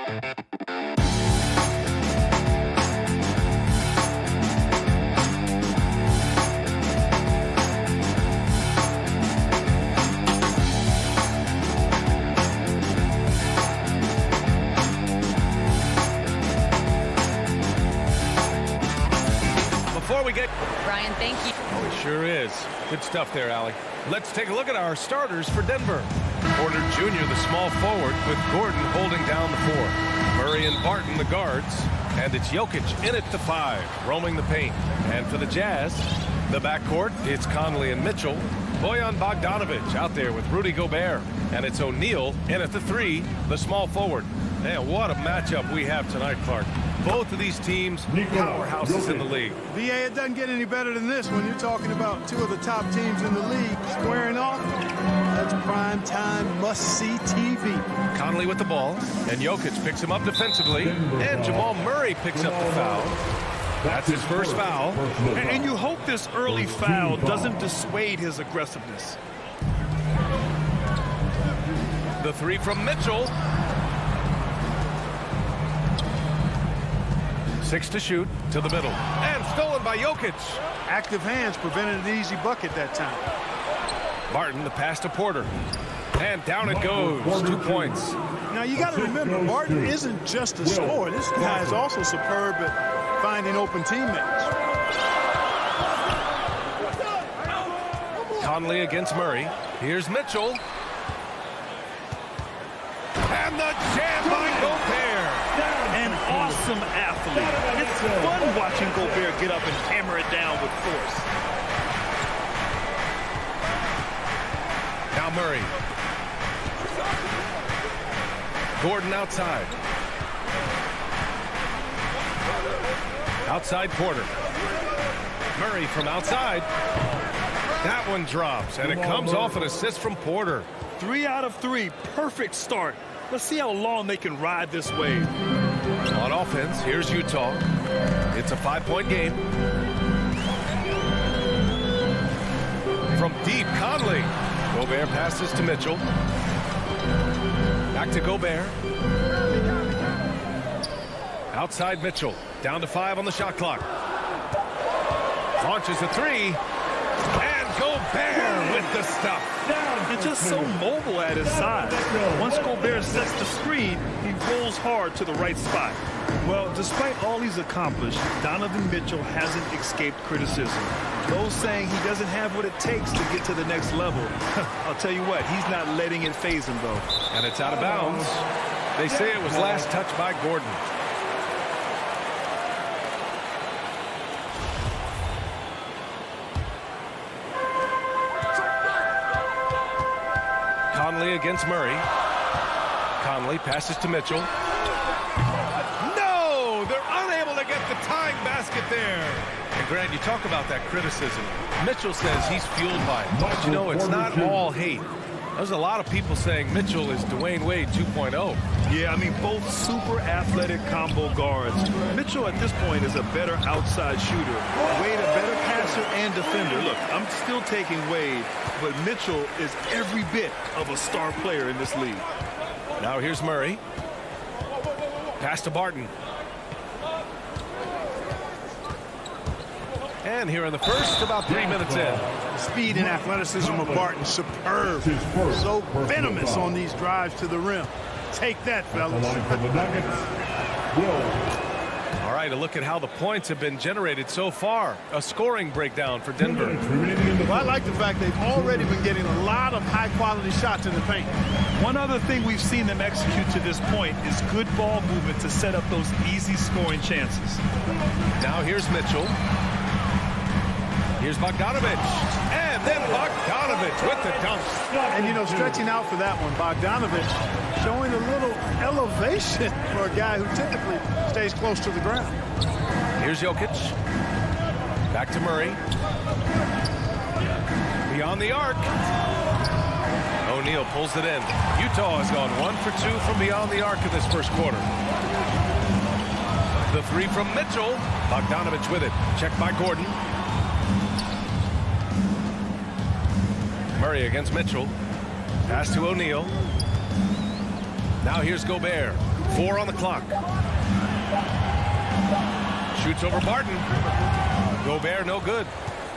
Before we get... Brian, thank you. Oh, it sure is. Good stuff there, Allie. Let's take a look at our starters for Denver. Porter Jr., the small forward, with Gordon holding down the 4. Murray and Barton, the guards. And it's Jokic in at the 5, roaming the paint. And for the Jazz, the backcourt, it's Conley and Mitchell. Bojan Bogdanovic out there with Rudy Gobert. And it's O'Neal in at the 3, the small forward. Man, what a matchup we have tonight, Clark. Both of these teams, powerhouses in the league. VA, it doesn't get any better than this when you're talking about two of the top teams in the league squaring off. That's prime time, must-see TV. Conley with the ball, and Jokic picks him up defensively, and Jamal Murray picks up the foul. That's his first foul. And you hope this early foul doesn't dissuade his aggressiveness. The 3 from Mitchell. 6 to shoot, to the middle, and stolen by Jokic. Active hands prevented an easy bucket that time. Barton, the pass to Porter, and down it goes. 2 points. Now you got to remember, Barton isn't just a scorer. This guy is also superb at finding open teammates. Conley against Murray. Here's Mitchell. And the jam by Gobert. An awesome athlete. It's fun watching Gobert get up and hammer it down with force. Now Murray. Gordon outside. Outside Porter. Murray from outside. That one drops, and it comes off an assist from Porter. 3 out of 3. Perfect start. Let's see how long they can ride this wave. On offense, here's Utah. It's a 5-point game. From deep, Conley. Gobert passes to Mitchell. Back to Gobert. Outside Mitchell. Down to 5 on the shot clock. Launches a 3. And Gobert with the stuff. And just so mobile at his size. Once Gobert sets the screen, he rolls hard to the right spot. Well, despite all he's accomplished, Donovan Mitchell hasn't escaped criticism. Those saying he doesn't have what it takes to get to the next level. I'll tell you what, he's not letting it faze him, though. And it's out of bounds. They say it was last touched by Gordon. Conley against Murray. Conley passes to Mitchell. No! They're unable to get the tying basket there. And Grant, you talk about that criticism. Mitchell says he's fueled by it. But you know, it's not all hate. There's a lot of people saying Mitchell is Dwayne Wade 2.0. Yeah, I mean, both super athletic combo guards. Mitchell at this point is a better outside shooter. Wade a better passer and defender. Look, I'm still taking Wade, but Mitchell is every bit of a star player in this league. Now here's Murray. Pass to Barton. And here in the first, about 3 minutes in. Speed and athleticism of Barton, superb. So venomous on these drives to the rim. Take that, fellas. All right, a look at how the points have been generated so far. A scoring breakdown for Denver. Well, I like the fact they've already been getting a lot of high-quality shots in the paint. One other thing we've seen them execute to this point is good ball movement to set up those easy scoring chances. Now here's Mitchell. Here's Bogdanovic. And then Bogdanovic with the dunk. And, you know, stretching out for that one, Bogdanovic showing a little elevation for a guy who typically stays close to the ground. Here's Jokic. Back to Murray. Beyond the arc. O'Neal pulls it in. Utah has gone 1 for 2 from beyond the arc in this first quarter. The 3 from Mitchell. Bogdanovic with it. Checked by Gordon. Murray against Mitchell. Pass to O'Neal. Now here's Gobert. 4 on the clock. Shoots over Barton. Gobert, no good.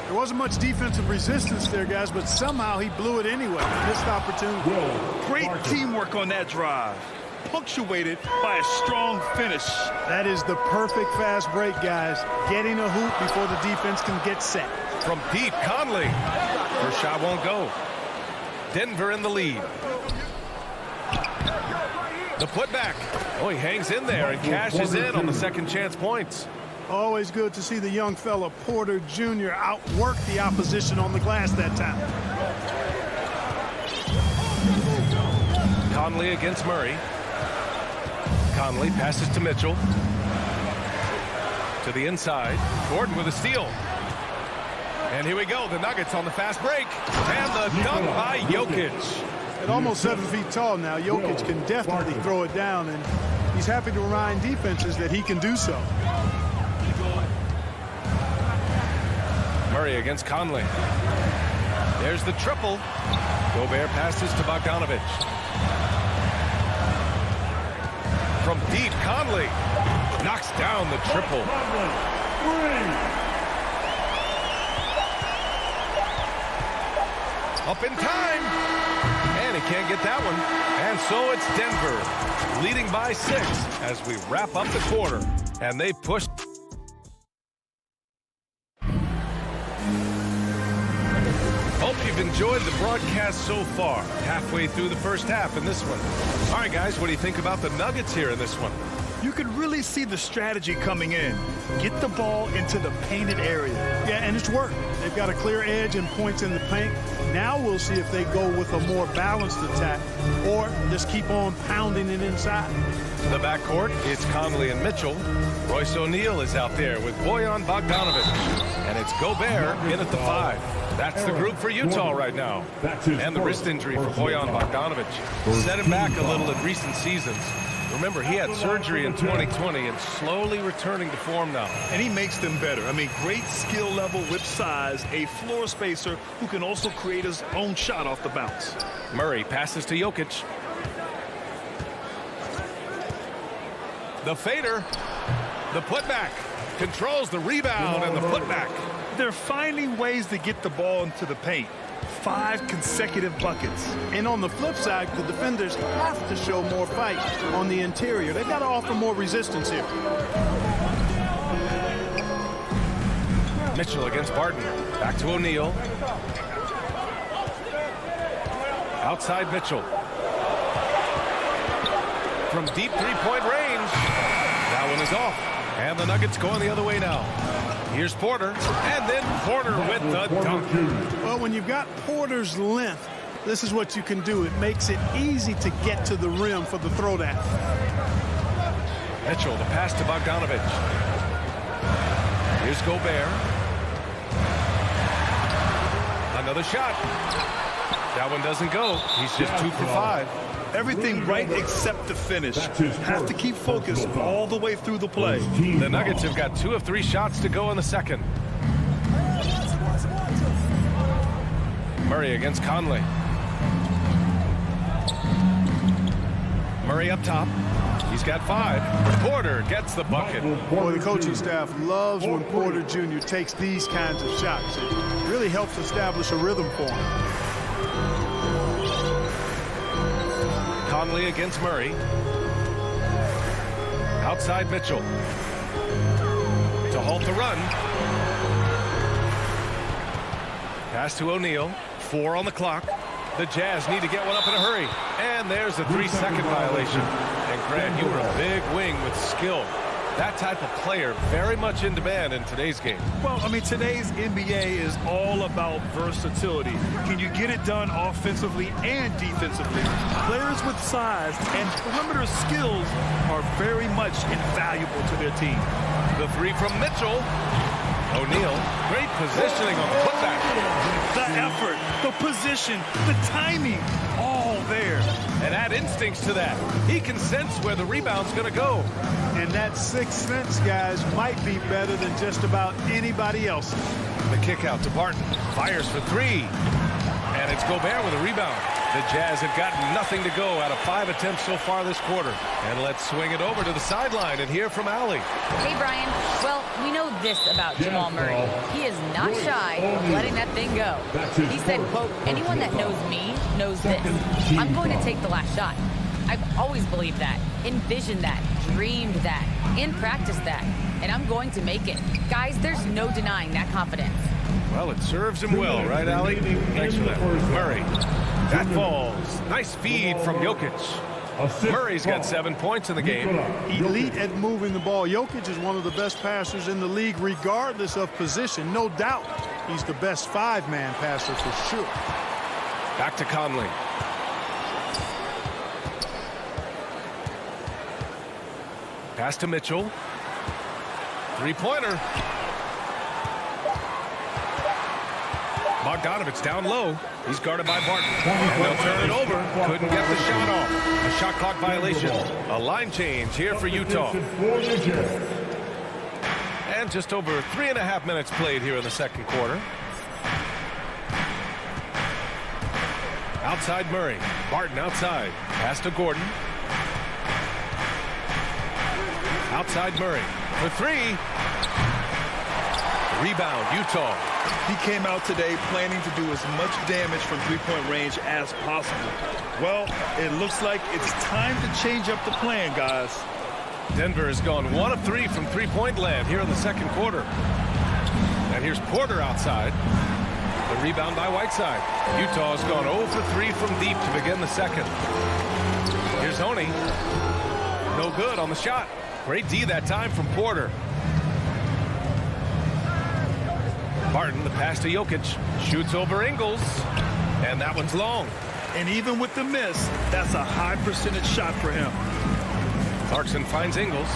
There wasn't much defensive resistance there, guys, but somehow he blew it anyway. Missed opportunity. Great teamwork on that drive, punctuated by a strong finish. That is the perfect fast break, guys. Getting a hoop before the defense can get set. From deep, Conley. First shot won't go. Denver in the lead. The putback. Oh, he hangs in there and cashes in on the second chance points. Always good to see the young fella Porter Jr. outwork the opposition on the glass that time. Conley against Murray. Conley passes to Mitchell. To the inside. Gordon with a steal. And here we go. The Nuggets on the fast break. And the dunk by Jokic. At almost 7 feet tall now, Jokic can definitely throw it down, and he's happy to remind defenses that he can do so. Murray against Conley. There's the triple. Gobert passes to Bogdanovic. From deep, Conley knocks down the triple. Up in time. And he can't get that one. And so it's Denver leading by 6 as we wrap up the quarter. And they push. Hope you've enjoyed the broadcast so far. Halfway through the first half in this one. All right, guys, what do you think about the Nuggets here in this one? You could really see the strategy coming in. Get the ball into the painted area. Yeah, and it's worked. They've got a clear edge and points in the paint. Now we'll see if they go with a more balanced attack or just keep on pounding it inside. The backcourt, it's Conley and Mitchell. Royce O'Neal is out there with Bojan Bogdanovic. And it's Gobert in at the 5. That's the group for Utah right now. And the wrist injury for Bojan Bogdanovic set him back a little in recent seasons. Remember, he had surgery in 2020 and slowly returning to form now. And he makes them better. I mean, great skill level with size, a floor spacer who can also create his own shot off the bounce. Murray passes to Jokic. The fader, the putback, controls the rebound and the putback. They're finding ways to get the ball into the paint. 5 consecutive buckets. And on the flip side, the defenders have to show more fight on the interior. They've got to offer more resistance here. Mitchell against Barton. Back to O'Neal. Outside Mitchell. From deep three-point range. That one is off. And the Nuggets going the other way now. Here's Porter, and then Porter with the dunk. Well, when you've got Porter's length, this is what you can do. It makes it easy to get to the rim for the throwdown. Mitchell, the pass to Bogdanovic. Here's Gobert. Another shot. That one doesn't go. He's just 2 for 5. Everything right except the finish. Have to keep focused all the way through the play. The Nuggets have got 2 of 3 shots to go in the second. Murray against Conley. Murray up top. He's got 5. Porter gets the bucket. Boy, the coaching staff loves when Porter Jr. takes these kinds of shots. It really helps establish a rhythm for him. Conley against Murray. Outside Mitchell. To halt the run. Pass to O'Neal. 4 on the clock. The Jazz need to get one up in a hurry. And there's a 3-second violation. And Grant, you were a big wing with skill. That type of player very much in demand in today's game. Well, I mean, today's NBA is all about versatility. Can you get it done offensively and defensively? Players with size and perimeter skills are very much invaluable to their team. The 3 from Mitchell. O'Neal, great positioning on the putback. The effort, the position, the timing, all there. And add instincts to that. He can sense where the rebound's going to go. And that sixth sense, guys, might be better than just about anybody else. The kick out to Barton. Fires for 3. And it's Gobert with a rebound. The Jazz have gotten nothing to go out of 5 attempts so far this quarter. And let's swing it over to the sideline and hear from Allie. Hey, Brian. Well, we know this about Jamal Murray. He is not shy of letting that thing go. He said, quote, anyone that knows me knows this. I'm going to take the last shot. I've always believed that, envisioned that, dreamed that, and practiced that. And I'm going to make it. Guys, there's no denying that confidence. Well, it serves him well, right, Allie? Thanks for that. Murray. That falls. Nice feed from Jokic. Murray's got 7 points in the game. Elite at moving the ball. Jokic is one of the best passers in the league, regardless of position. No doubt he's the best 5-man passer for sure. Back to Conley. Pass to Mitchell. Three-pointer. Bogdanovich down low. He's guarded by Barton. And they'll turn it over. Couldn't get the shot off. A shot clock violation. A line change here for Utah. And just over 3.5 minutes played here in the second quarter. Outside Murray. Barton outside. Pass to Gordon. Outside Murray. For three. Rebound, Utah. He came out today planning to do as much damage from three-point range as possible. Well, it looks like it's time to change up the plan, guys. Denver has gone 1 of 3 from three-point land here in the second quarter. And here's Porter outside. The rebound by Whiteside. Utah has gone 0 for 3 from deep to begin the second. Here's Honey. No good on the shot. Great D that time from Porter. Barton, the pass to Jokic, shoots over Ingles, and that one's long. And even with the miss, that's a high percentage shot for him. Clarkson finds Ingles.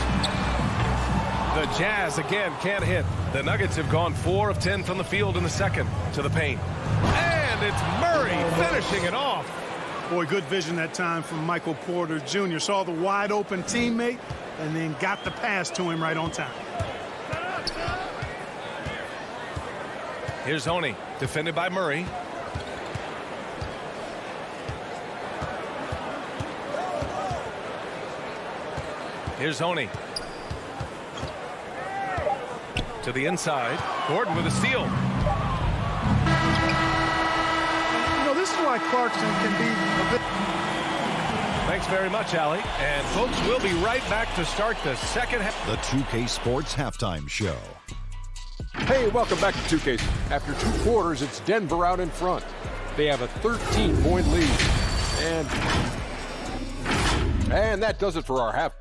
The Jazz again can't hit. The Nuggets have gone 4 of 10 from the field in the second to the paint. And it's Murray finishing it off. Boy, good vision that time from Michael Porter Jr. Saw the wide open teammate and then got the pass to him right on time. Here's Honey, defended by Murray. Here's Honey. To the inside. Gordon with a steal. You know, this is why Clarkson can be a bit... Thanks very much, Allie. And folks, we'll be right back to start the second half. The 2K Sports Halftime Show. Hey, welcome back to 2K. After 2 quarters, it's Denver out in front. They have a 13-point lead. And that does it for our half.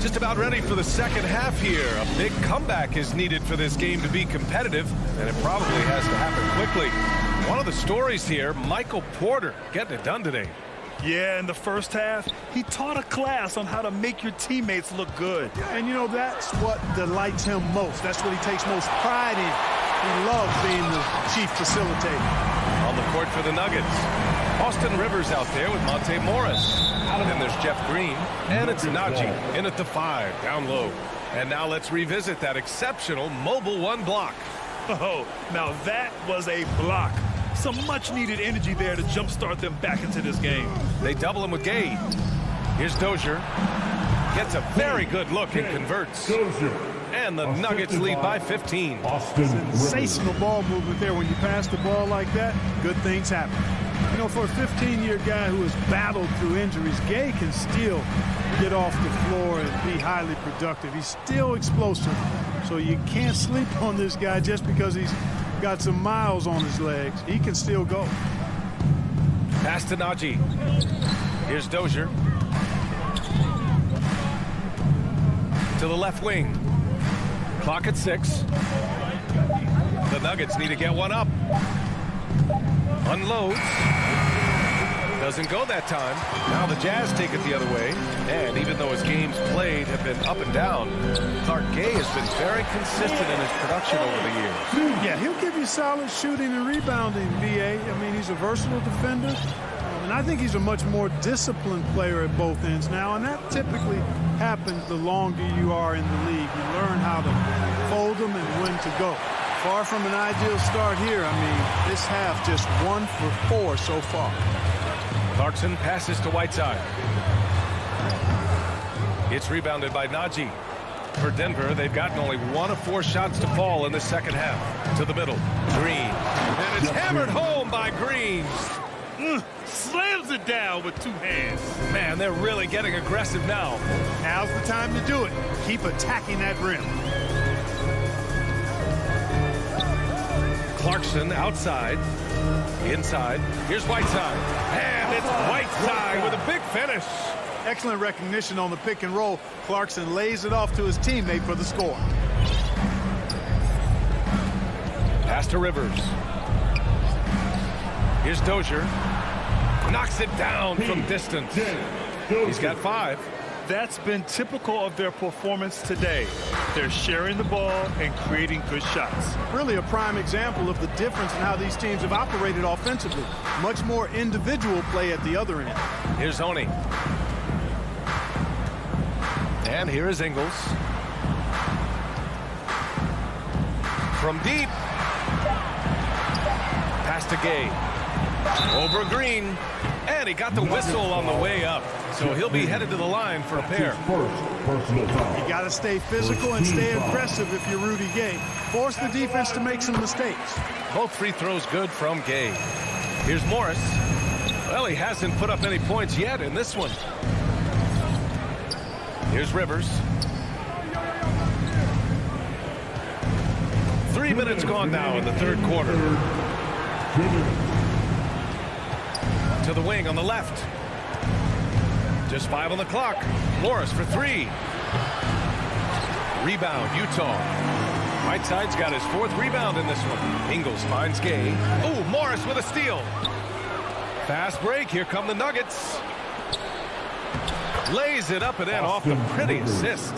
Just about ready for the second half here. A big comeback is needed for this game to be competitive, and it probably has to happen quickly. One of the stories here, Michael Porter getting it done today. Yeah, in the first half, he taught a class on how to make your teammates look good. And, you know, that's what delights him most. That's what he takes most pride in. He loves being the chief facilitator. On the court for the Nuggets, Austin Rivers out there with Monte Morris. Then there's Jeff Green, and it's Najee in at the 5, down low. And now let's revisit that exceptional Mobile One block. Oh, now that was a block. Some much-needed energy there to jumpstart them back into this game. They double him with Gay. Here's Dozier. Gets a very good look and converts. And the Nuggets lead by 15. Sensational ball movement there. When you pass the ball like that, good things happen. You know, for a 15-year guy who has battled through injuries, Gay can still get off the floor and be highly productive. He's still explosive. So you can't sleep on this guy just because he's got some miles on his legs. He can still go. Pass to Najee. Here's Dozier. To the left wing. Clock at 6. The Nuggets need to get one up. Unloads. Doesn't go that time. Now the Jazz take it the other way. And even though his games played have been up and down, Clark Gay has been very consistent in his production over the years. Yeah, he'll give you solid shooting and rebounding, VA. I mean, he's a versatile defender. And I think he's a much more disciplined player at both ends now, and that typically happens the longer you are in the league. You learn how to fold them and when to go. Far from an ideal start here. I mean, this half just 1 for 4 so far. Clarkson passes to Whiteside. It's rebounded by Najee. For Denver, they've gotten only 1 of 4 shots to fall in the second half. To the middle, Green. And it's hammered home by Green. Slams it down with 2 hands. Man, they're really getting aggressive now. Now's the time to do it. Keep attacking that rim. Clarkson outside. Inside. Here's Whiteside. And it's Whiteside with a big finish. Excellent recognition on the pick and roll. Clarkson lays it off to his teammate for the score. Pass to Rivers. Here's Dozier. Knocks it down from distance. He's got 5. That's been typical of their performance today. They're sharing the ball and creating good shots. Really a prime example of the difference in how these teams have operated offensively. Much more individual play at the other end. Here's Oni. And here is Ingles. From deep. Pass to Gay. Over Green. And he got the whistle on the way up. So he'll be headed to the line for a pair. You got to stay physical and stay aggressive if you're Rudy Gay. Force the defense to make some mistakes. Both free throws good from Gay. Here's Morris. Well, he hasn't put up any points yet in this one. Here's Rivers. 3 minutes gone now in the third quarter. To the wing on the left. Just 5 on the clock. Morris for 3. Rebound, Utah. Whiteside's got his 4th rebound in this one. Ingles finds Gay. Oh, Morris with a steal. Fast break. Here come the Nuggets. Lays it up and in off the pretty assist.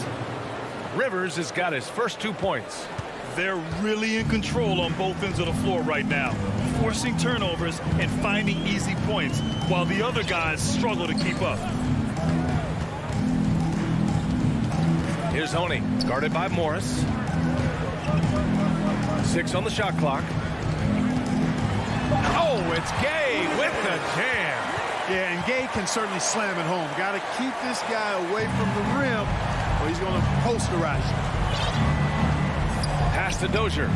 Rivers has got his first 2 points. They're really in control on both ends of the floor right now, forcing turnovers and finding easy points while the other guys struggle to keep up. Here's Oni, guarded by Morris. 6 on the shot clock. Oh, it's Gay with the jam. Yeah, and Gay can certainly slam it home. Got to keep this guy away from the rim or he's going to posterize you. Pass to Dozier.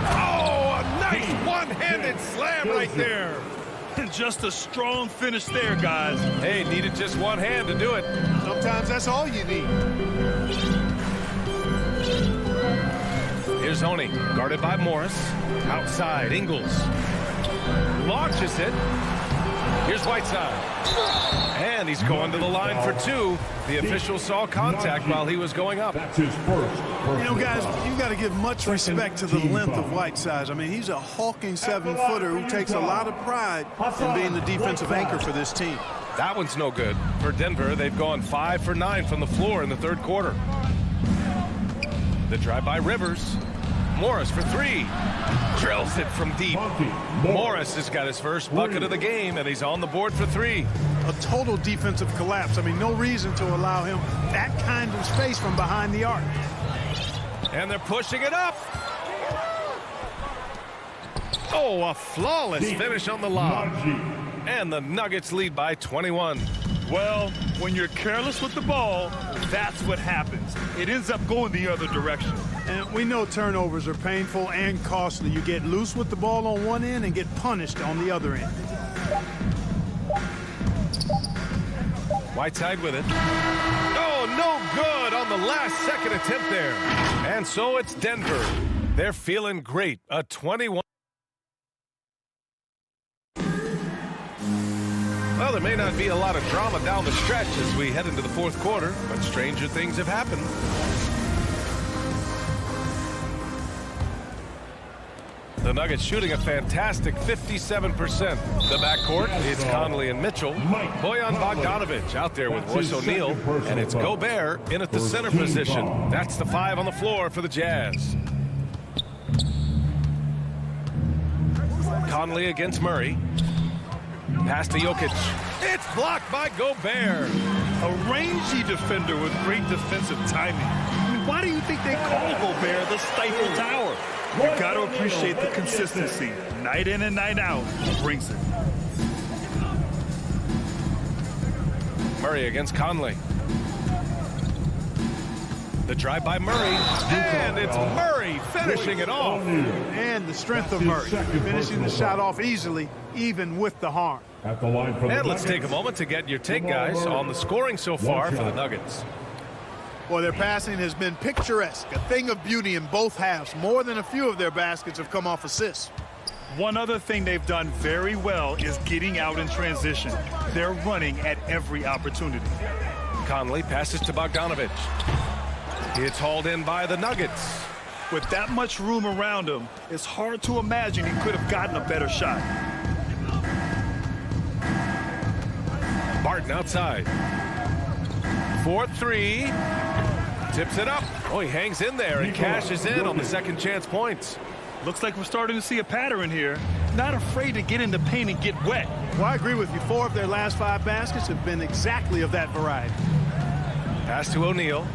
Oh, a nice one-handed slam right there. Just a strong finish there, guys. Hey, needed just one hand to do it. Sometimes that's all you need. Here's Oni, guarded by Morris. Outside, Ingles. Launches it. Here's Whiteside. And he's going to the line for 2. The official saw contact while he was going up. That's his first. You know, guys, you've got to give much respect to the length of Whiteside. I mean, he's a hulking 7-footer who takes a lot of pride in being the defensive anchor for this team. That one's no good. For Denver, they've gone 5 for 9 from the floor in the third quarter. The drive by Rivers. Morris for 3. Drills it from deep. Morris has got his first bucket of the game, and he's on the board for 3. A total defensive collapse. I mean, no reason to allow him that kind of space from behind the arc. And they're pushing it up. Oh, a flawless finish on the lob. And the Nuggets lead by 21. Well, when you're careless with the ball, that's what happens. It ends up going the other direction. And we know turnovers are painful and costly. You get loose with the ball on one end and get punished on the other end. Whiteside with it. Oh, no good on the last second attempt there. And so it's Denver. They're feeling great. A 21. Well, there may not be a lot of drama down the stretch as we head into the fourth quarter, but stranger things have happened. The Nuggets shooting a fantastic 57%. The backcourt, it's Conley and Mitchell. Bojan Bogdanovic out there with Royce O'Neal. And it's Gobert in at the center position. That's the 5 on the floor for the Jazz. Conley against Murray. Pass to Jokic. It's blocked by Gobert. A rangy defender with great defensive timing. I mean, why do you think they call Gobert the Stifle Tower? You got to appreciate the consistency. Night in and night out, he brings it. Murray against Conley. The drive by Murray, and it's Murray finishing it off. And the strength of Murray, finishing the shot off easily, even with the harm. And let's take a moment to get your take, guys, on the scoring so far for the Nuggets. Well, their passing has been picturesque, a thing of beauty in both halves. More than a few of their baskets have come off assists. One other thing they've done very well is getting out in transition. They're running at every opportunity. Conley passes to Bogdanovic. It's hauled in by the Nuggets. With that much room around him, it's hard to imagine he could have gotten a better shot. Barton outside. 4-3. Tips it up. Oh, he hangs in there and cashes in on the second chance points. Looks like we're starting to see a pattern here. Not afraid to get in the paint and get wet. Well, I agree with you. 4 of their last 5 baskets have been exactly of that variety. Pass to O'Neal.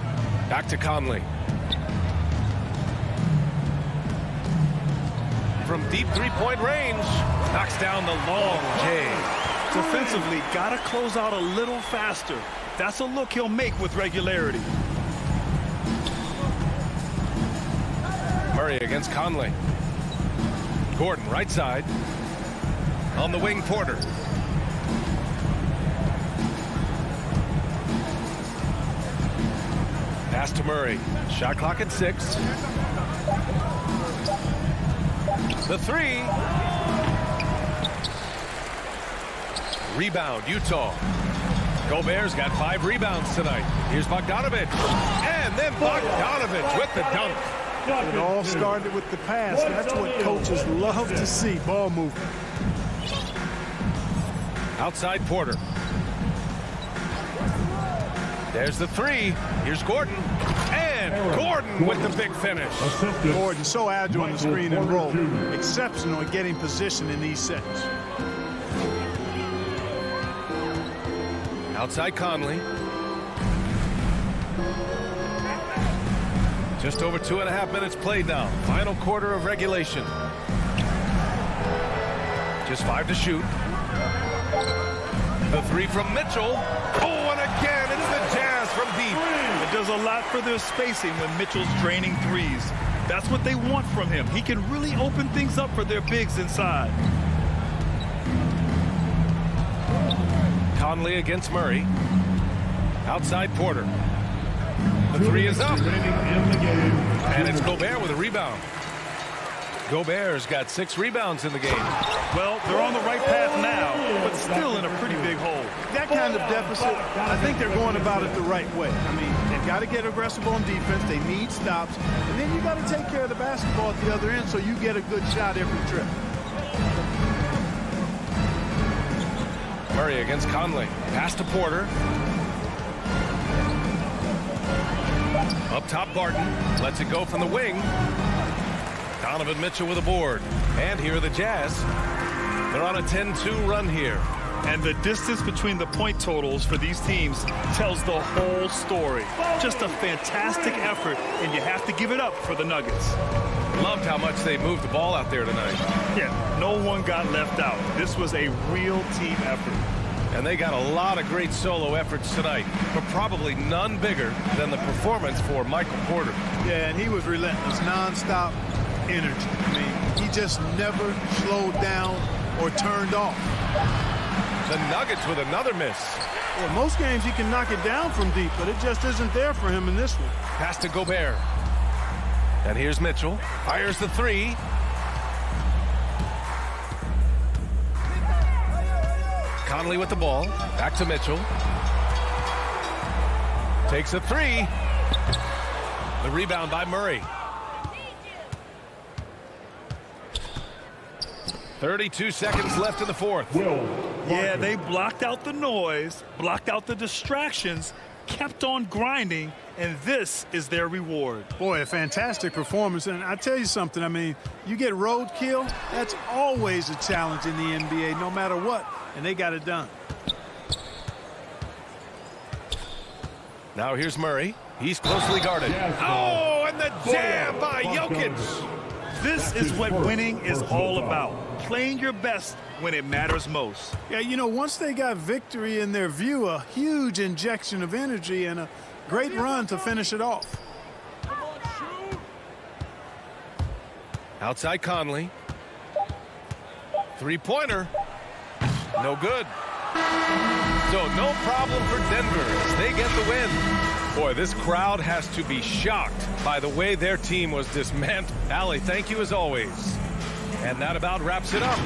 Back to Conley. From deep three-point range. Knocks down the long J. Defensively, got to close out a little faster. That's a look he'll make with regularity. Murray against Conley. Gordon, right side. On the wing, Porter. Pass to Murray. Shot clock at 6. The 3. Rebound, Utah. Gobert's got 5 rebounds tonight. Here's Bogdanovic. And then Bogdanovic with the dunk. It all started with the pass. That's what coaches love to see, ball movement. Outside Porter. There's the 3. Here's Gordon. And Gordon with the big finish. Gordon so agile on the screen and roll. Exceptional at getting position in these sets. Outside Conley. Just over 2.5 minutes played now. Final quarter of regulation. Just 5 to shoot. The 3 from Mitchell. Oh, and again, it's the Jazz from deep. It does a lot for their spacing when Mitchell's draining threes. That's what they want from him. He can really open things up for their bigs inside. Conley against Murray. Outside Porter. The 3 is up. And it's Gobert with a rebound. Gobert's got 6 rebounds in the game. Well, they're on the right path now, but still in a pretty big hole. That kind of deficit, I think they're going about it the right way. I mean, they've got to get aggressive on defense. They need stops. And then you got to take care of the basketball at the other end so you get a good shot every trip. Murray against Conley. Pass to Porter. Up top, Barton. Lets it go from the wing. Donovan Mitchell with a board. And here are the Jazz. They're on a 10-2 run here. And the distance between the point totals for these teams tells the whole story. Just a fantastic effort, and you have to give it up for the Nuggets. Loved how much they moved the ball out there tonight. Yeah, no one got left out. This was a real team effort. And they got a lot of great solo efforts tonight, but probably none bigger than the performance for Michael Porter. Yeah, and he was relentless, nonstop energy. I mean, he just never slowed down or turned off. The Nuggets with another miss. Well, most games he can knock it down from deep, but it just isn't there for him in this one. Pass to Gobert. And here's Mitchell. Fires the 3. Conley with the ball. Back to Mitchell. Takes a 3. The rebound by Murray. 32 seconds left in the fourth. Yeah, they blocked out the noise, blocked out the distractions, kept on grinding, and this is their reward. Boy, a fantastic performance. And I tell you something, I mean, you get roadkill, that's always a challenge in the NBA, no matter what, and they got it done. Now here's Murray. He's closely guarded. Oh, and the jam by Jokic. This is what winning is all about. Playing your best when it matters most. Yeah, you know, once they got victory in their view, a huge injection of energy and a great run to finish it off. Outside Conley. Three-pointer. No good. So no problem for Denver as they get the win. Boy, this crowd has to be shocked by the way their team was dismantled. Allie, thank you as always. And that about wraps it up.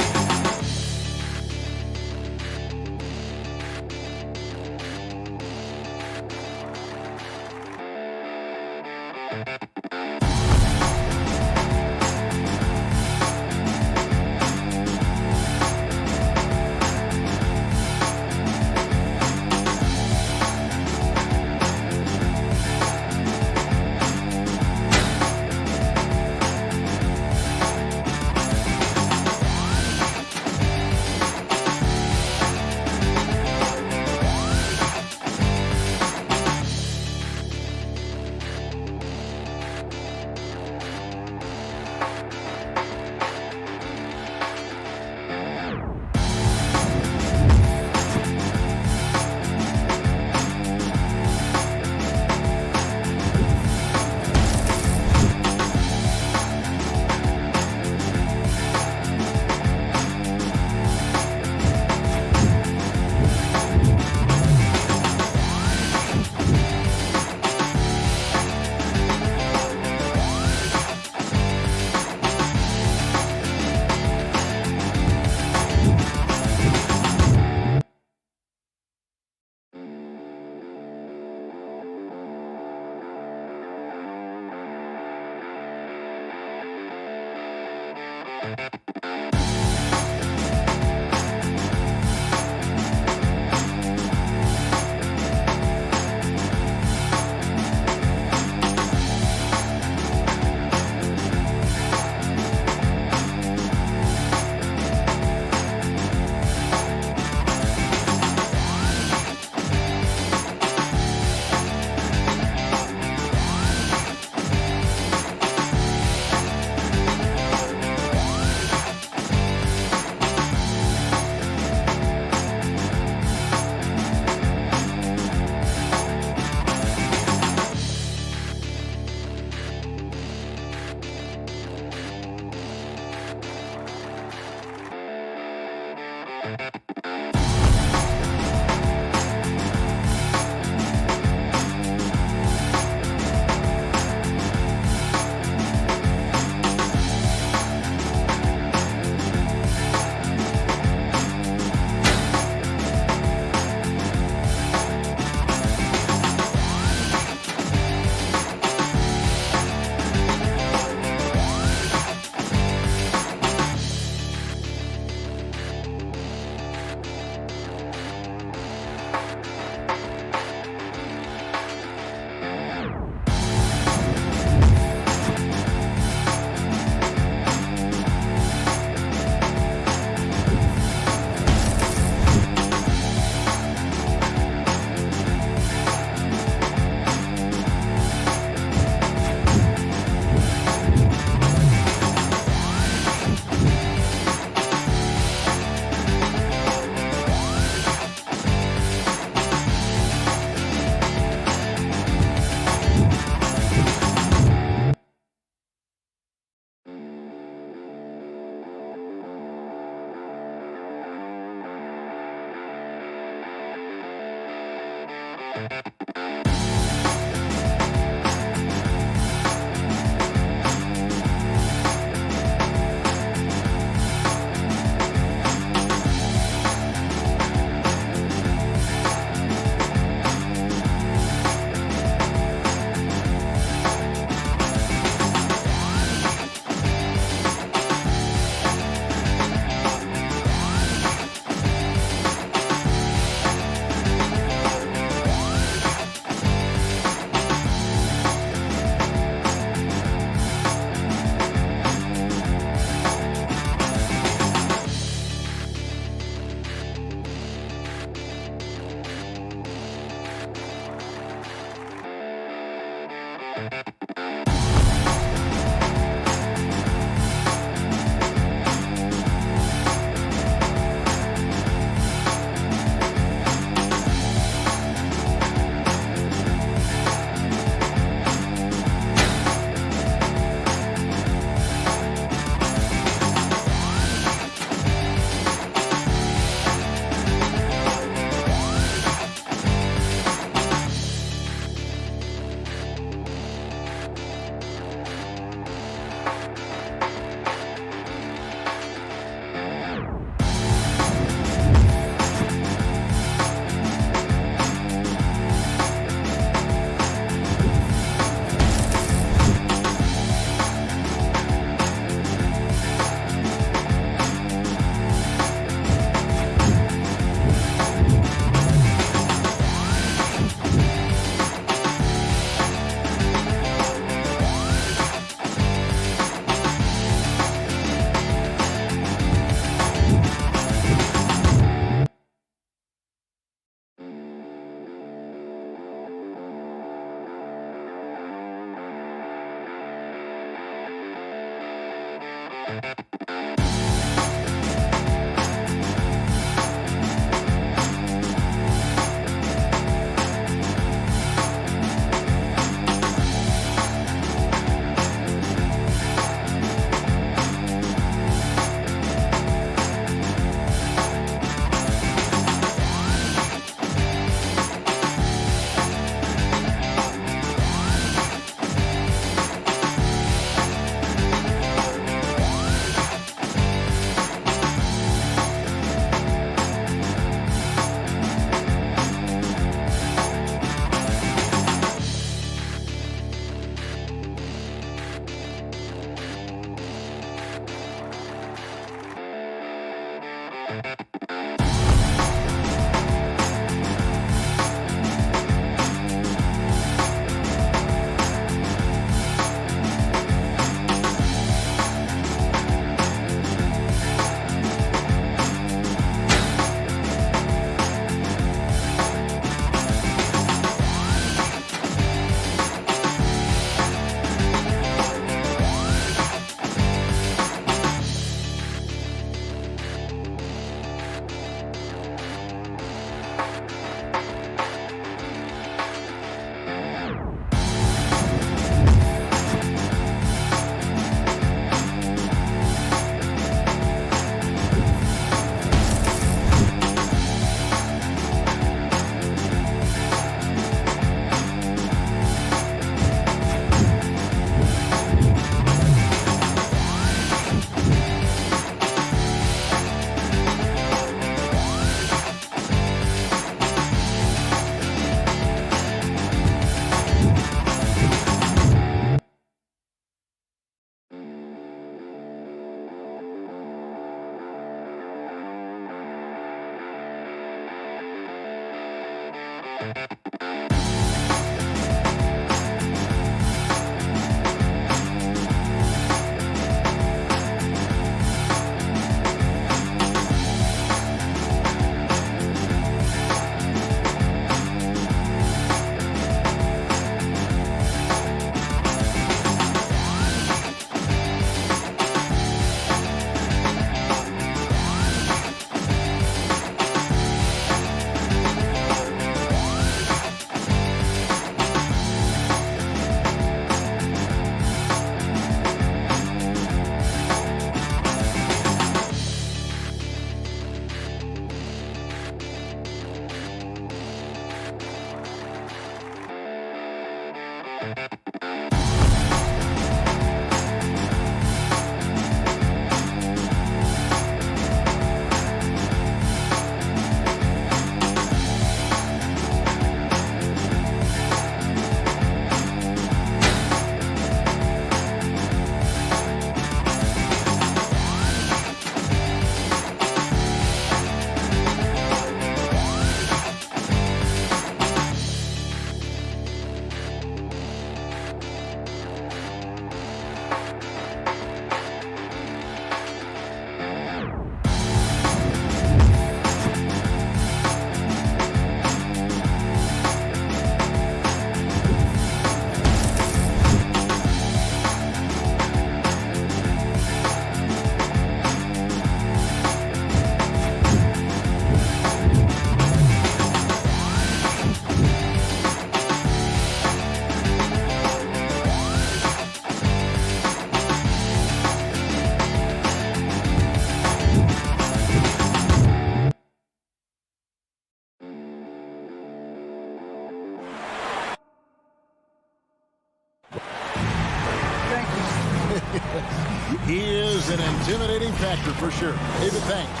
factor for sure. David, thanks.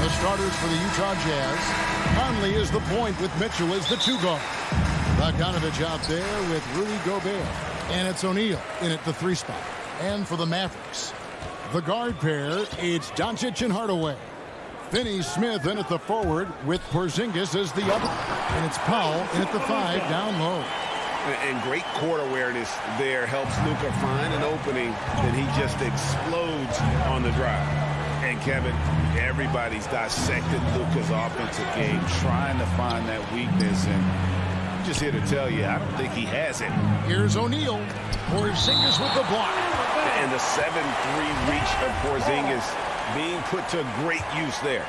The starters for the Utah Jazz. Conley is the point with Mitchell as the 2 guard. Bogdanovich out there with Rudy Gobert. And it's O'Neal in at the 3 spot. And for the Mavericks, the guard pair, it's Doncic and Hardaway. Finney-Smith in at the forward with Porzingis as the other. And it's Powell in at the 5 down low. And great court awareness there helps Luka find an opening, and he just explodes on the drive. And Kevin, everybody's dissected Luka's offensive game, trying to find that weakness. And I'm just here to tell you, I don't think he has it. Here's O'Neal. Porzingis with the block. And the 7-3 reach of Porzingis being put to great use there.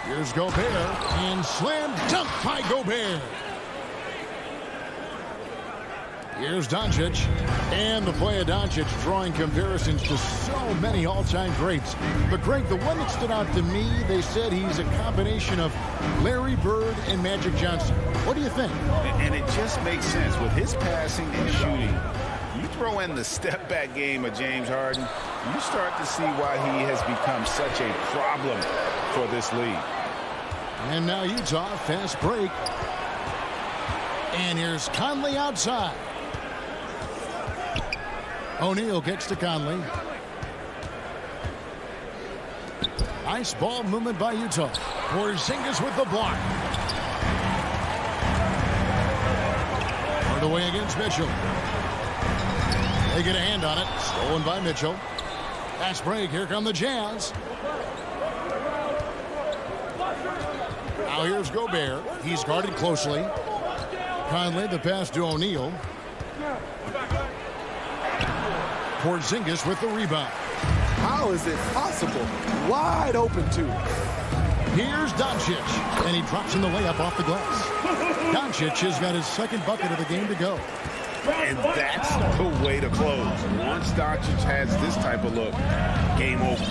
Here's Gobert, and slam dunk by Gobert. Here's Doncic, and the play of Doncic drawing comparisons to so many all-time greats. But Greg, the one that stood out to me, they said he's a combination of Larry Bird and Magic Johnson. What do you think? And it just makes sense with his passing and shooting. You throw in the step-back game of James Harden, you start to see why he has become such a problem for this league. And now Utah, fast break. And here's Conley outside. O'Neal gets to Conley. Nice ball movement by Utah. Porzingis with the block. Turned away against Mitchell. They get a hand on it. Stolen by Mitchell. Fast break. Here come the Jazz. Now here's Gobert. He's guarded closely. Conley, the pass to O'Neal. Porzingis with the rebound. How is it possible? Wide open, too. Here's Doncic, and he drops in the layup off the glass. Doncic has got his 2nd bucket of the game to go. And that's the way to close. Once Doncic has this type of look, game over.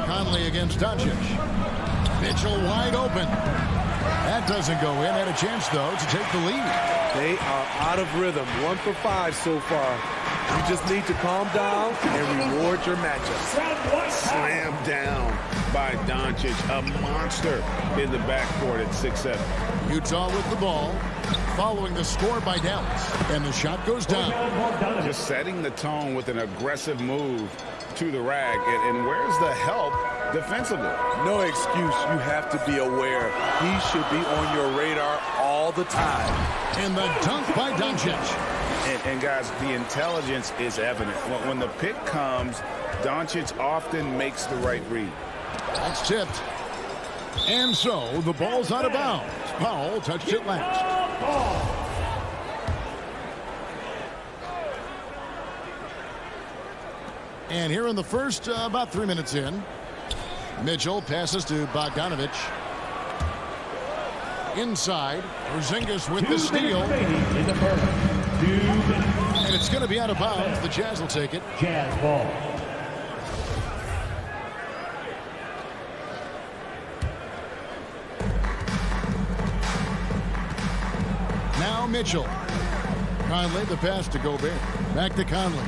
Conley against Doncic. Mitchell wide open. That doesn't go in. Had a chance, though, to take the lead. They are out of rhythm. 1 for 5 so far. You just need to calm down and reward your matchups. Slammed down by Doncic, a monster in the backcourt at 6'7". Utah with the ball, following the score by Dallas, and the shot goes down. Just setting the tone with an aggressive move to the rack, and where's the help defensively? No excuse. You have to be aware. He should be on your radar all the time. And the dunk by Doncic. And guys, the intelligence is evident. When the pick comes, Doncic often makes the right read. That's tipped. And so the ball's out of bounds. Powell touched it last. And here in the first, about 3 minutes in, Mitchell passes to Bogdanovich. Inside, Porzingis with the steal. And it's going to be out of bounds. The Jazz will take it. Jazz ball. Now Mitchell. Conley, the pass to Gobert. Back to Conley.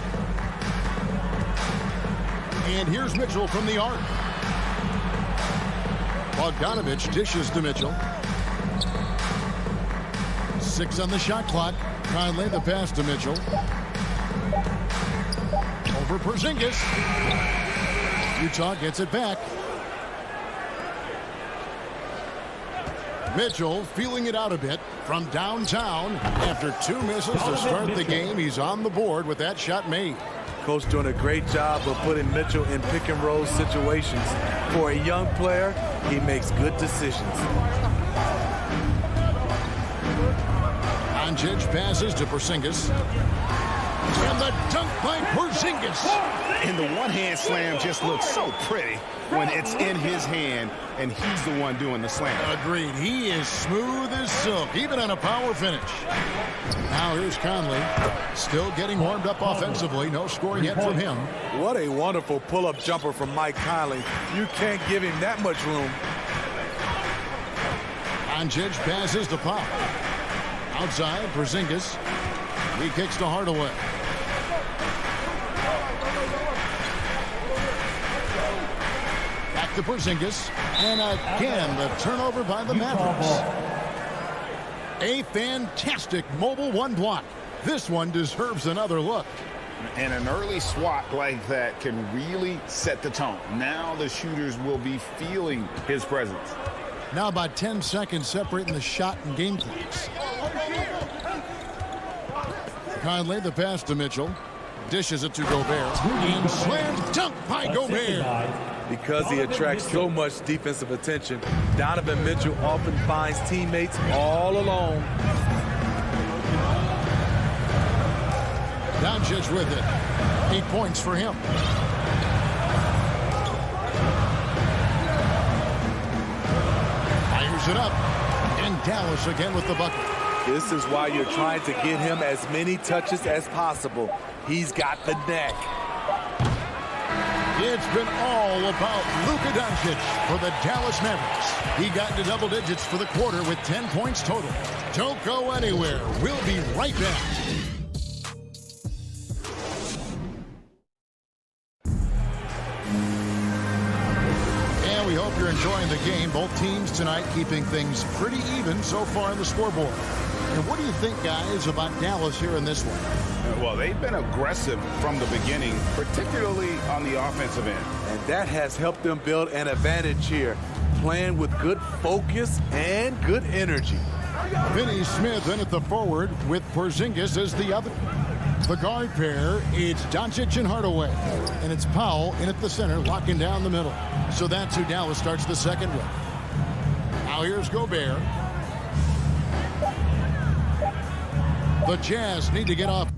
And here's Mitchell from the arc. Bogdanovich dishes to Mitchell. 6 on the shot clock. Conley, the pass to Mitchell. Over Porzingis. Utah gets it back. Mitchell feeling it out a bit from downtown. After 2 misses to start the game, he's on the board with that shot made. Coach doing a great job of putting Mitchell in pick and roll situations. For a young player, he makes good decisions. Doncic passes to Porzingis. And the dunk by Porzingis. And the one-hand slam just looks so pretty when it's in his hand and he's the one doing the slam. Agreed. He is smooth as silk, even on a power finish. Now here's Conley. Still getting warmed up offensively. No scoring yet from him. What a wonderful pull-up jumper from Mike Conley. You can't give him that much room. Doncic passes to Pop. Outside, Porzingis. He kicks to Hardaway. Back to Porzingis. And again, the turnover by the Mavericks. A fantastic mobile one block. This one deserves another look. And an early swat like that can really set the tone. Now the shooters will be feeling his presence. Now about 10 seconds separating the shot and game clocks. Conley, the pass to Mitchell. Dishes it to Gobert. And slam dunk by Gobert. Because he attracts so much defensive attention, Donovan Mitchell often finds teammates all alone. Doncic with it. 8 points for him. Fires it up. And Dallas again with the bucket. This is why you're trying to get him as many touches as possible. He's got the neck. It's been all about Luka Doncic for the Dallas Mavericks. He got into double digits for the quarter with 10 points total. Don't go anywhere. We'll be right back. And we hope you're enjoying the game. Both teams tonight keeping things pretty even so far on the scoreboard. And what do you think, guys, about Dallas here in this one? Well, they've been aggressive from the beginning, particularly on the offensive end. And that has helped them build an advantage here, playing with good focus and good energy. Finney Smith in at the forward with Porzingis as the other. The guard pair, it's Doncic and Hardaway. And it's Powell in at the center, locking down the middle. So that's who Dallas starts the second with. Now here's Gobert. The Jazz need to get off.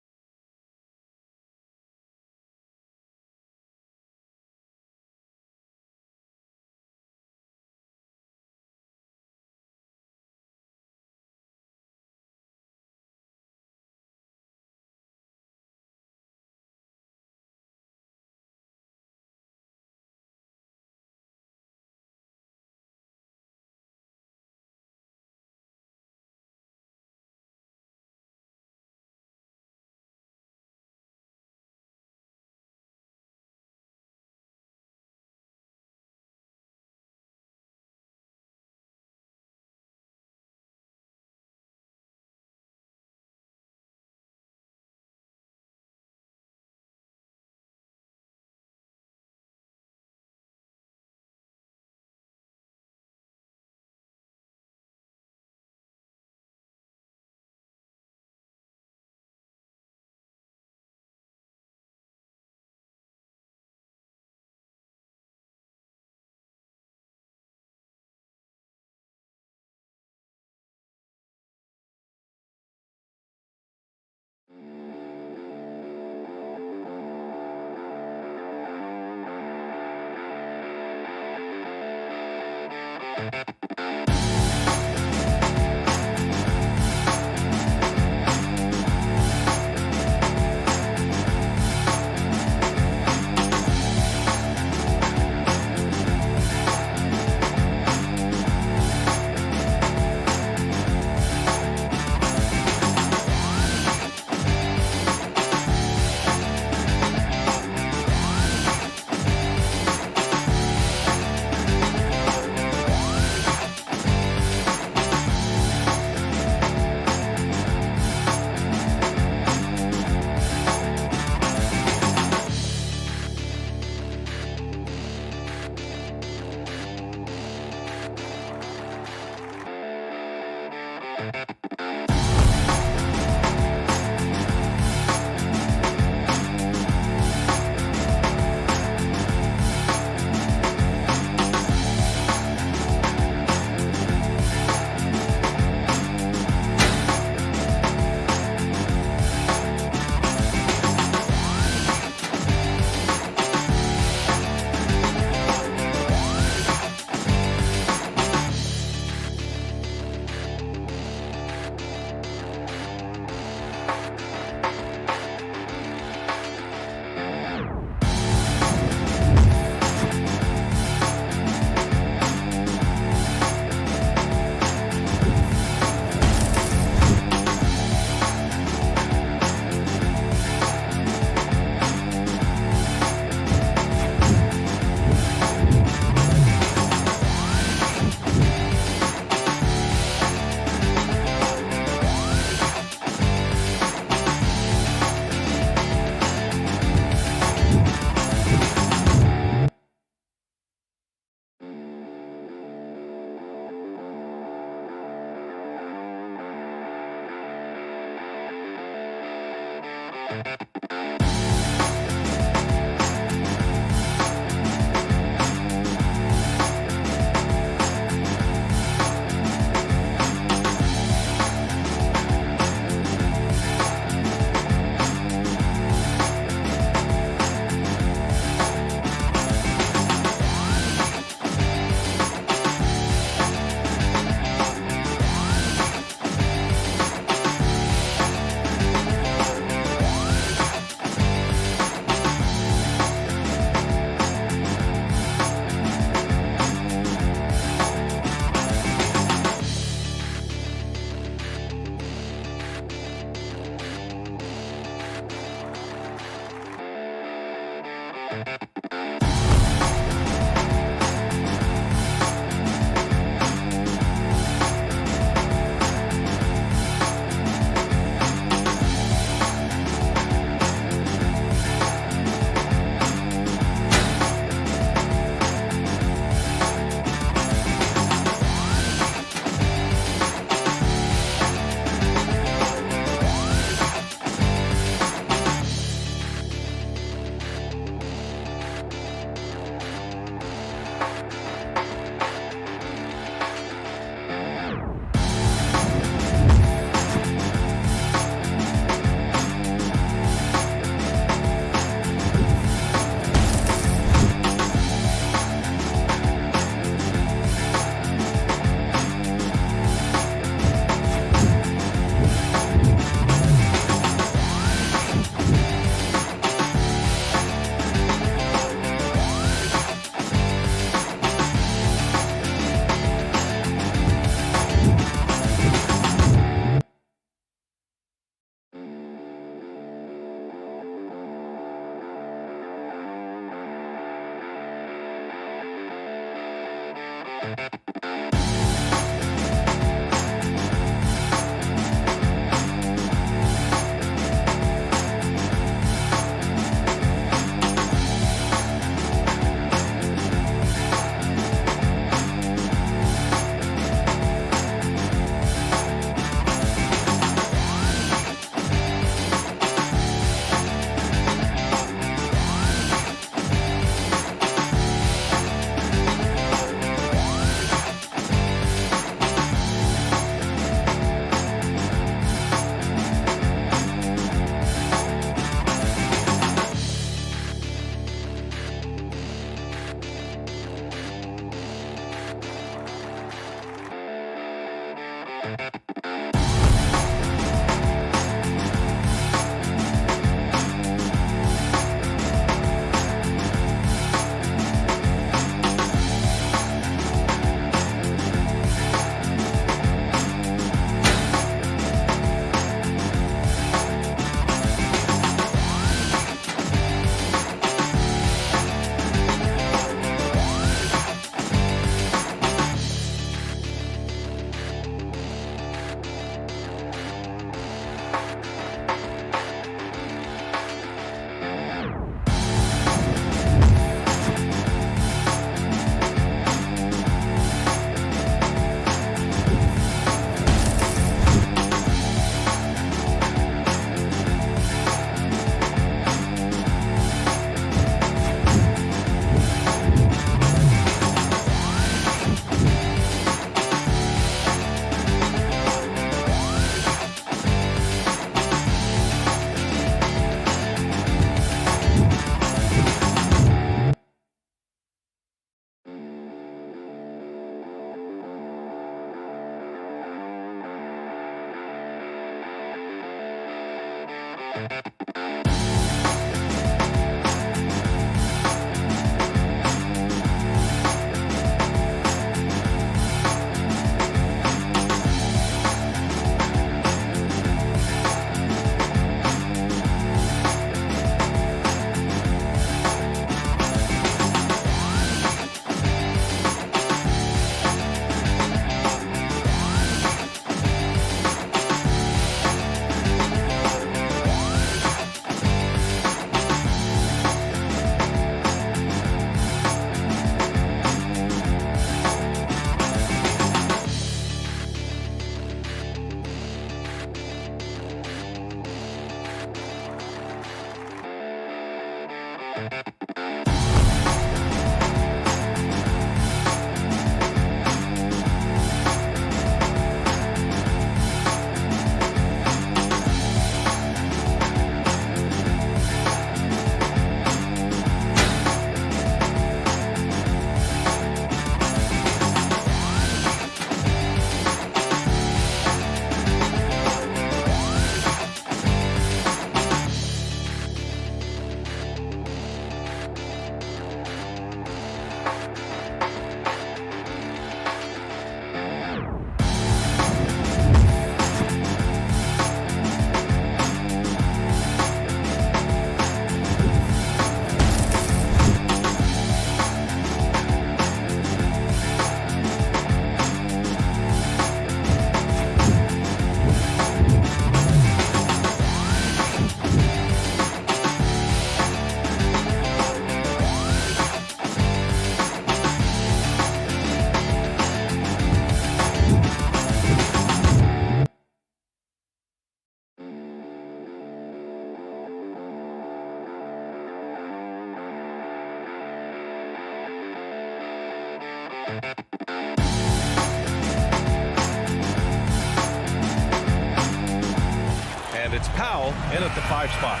And it's Powell in at the 5 spot.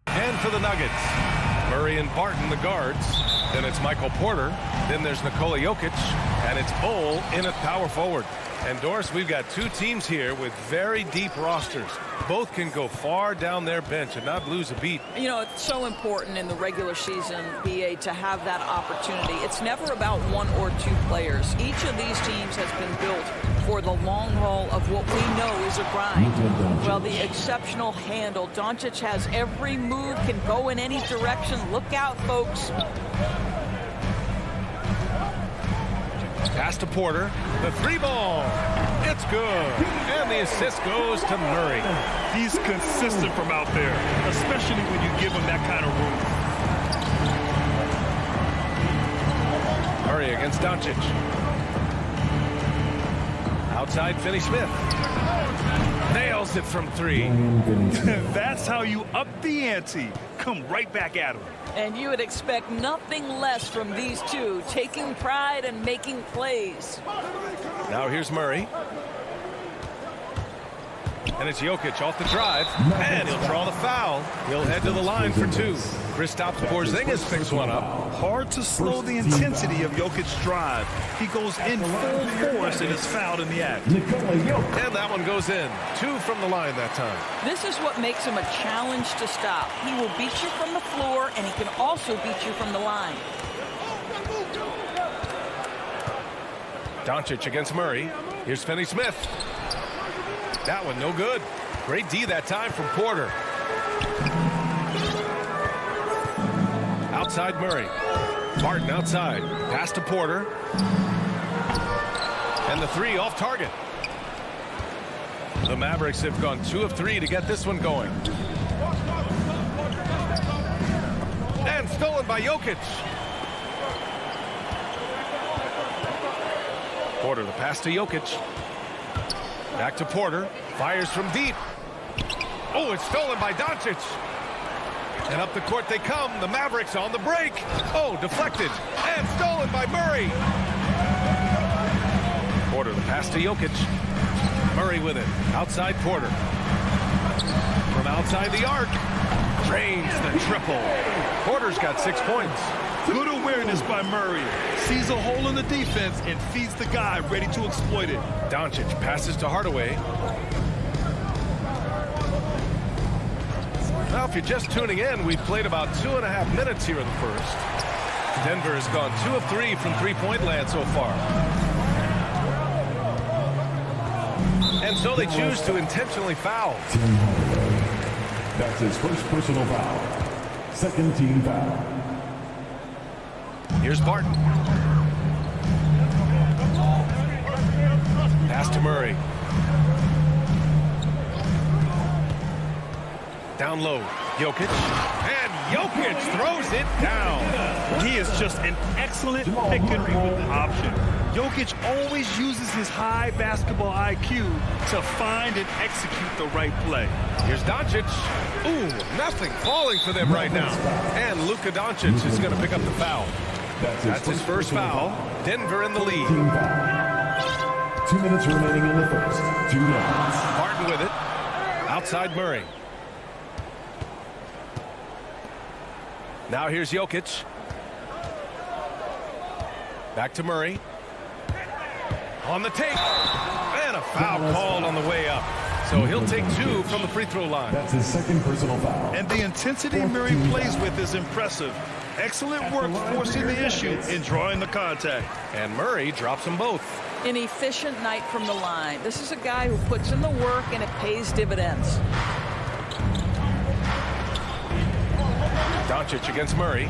And for the Nuggets, Murray and Barton, the guards. Then it's Michael Porter. Then there's Nikola Jokic. And it's Bol in at power forward. And Doris, we've got two teams here with very deep rosters. Both can go far down their bench and not lose a beat. You know, it's so important in the regular season, BA, to have that opportunity. It's never about one or two players. Each of these teams has been built for the long haul of what we know is a grind. Well, the exceptional handle. Doncic has every move, can go in any direction. Look out, folks. Pass to Porter. The 3-ball. It's good. And the assist goes to Murray. He's consistent from out there, especially when you give him that kind of room. Murray against Doncic. Outside Finney-Smith. Nails it from 3. That's how you up the ante. Come right back at him. And you would expect nothing less from these two, taking pride and making plays. Now here's Murray. And it's Jokic off the drive, and he'll draw the foul. He'll head to the line for two. Kristaps Porzingis picks one up. Hard to slow the intensity of Jokic's drive. He goes in full force and is fouled in the act. And that one goes in. 2 from the line that time. This is what makes him a challenge to stop. He will beat you from the floor, and he can also beat you from the line. Doncic against Murray. Here's Finney-Smith. That one no good. Great D that time from Porter. Outside Murray. Barton outside. Pass to Porter. And the 3 off target. The Mavericks have gone 2 of 3 to get this one going. And stolen by Jokic. Porter, the pass to Jokic. Back to Porter. Fires from deep. Oh, it's stolen by Doncic. And up the court they come. The Mavericks on the break. Oh, deflected. And stolen by Murray. Porter, the pass to Jokic. Murray with it. Outside Porter. From outside the arc. Drains the triple. Porter's got 6 points. Good awareness by Murray. Sees a hole in the defense and feeds the guy ready to exploit it. Doncic passes to Hardaway. Now, if you're just tuning in, we've played about 2.5 minutes here in the first. Denver has gone 2 of 3 from three-point land so far. And so they choose to intentionally foul. That's his first personal foul. Second team foul. Here's Barton. Pass to Murray. Down low. Jokic. And Jokic throws it down. He is just an excellent pick and roll option. Jokic always uses his high basketball IQ to find and execute the right play. Here's Doncic. Ooh, nothing falling for them right now. And Luka Doncic is going to pick up the foul. That's his first foul. Denver in the lead. 2 minutes remaining in the first. 2 minutes. Barton with it. Outside Murray. Now here's Jokic. Back to Murray. On the take. And a foul called on the way up. So he'll take 2 from the free throw line. That's his second personal foul. And the intensity Murray plays with is impressive. Excellent work forcing the issue and drawing the contact. And Murray drops them both. An efficient night from the line. This is a guy who puts in the work and it pays dividends. Doncic against Murray.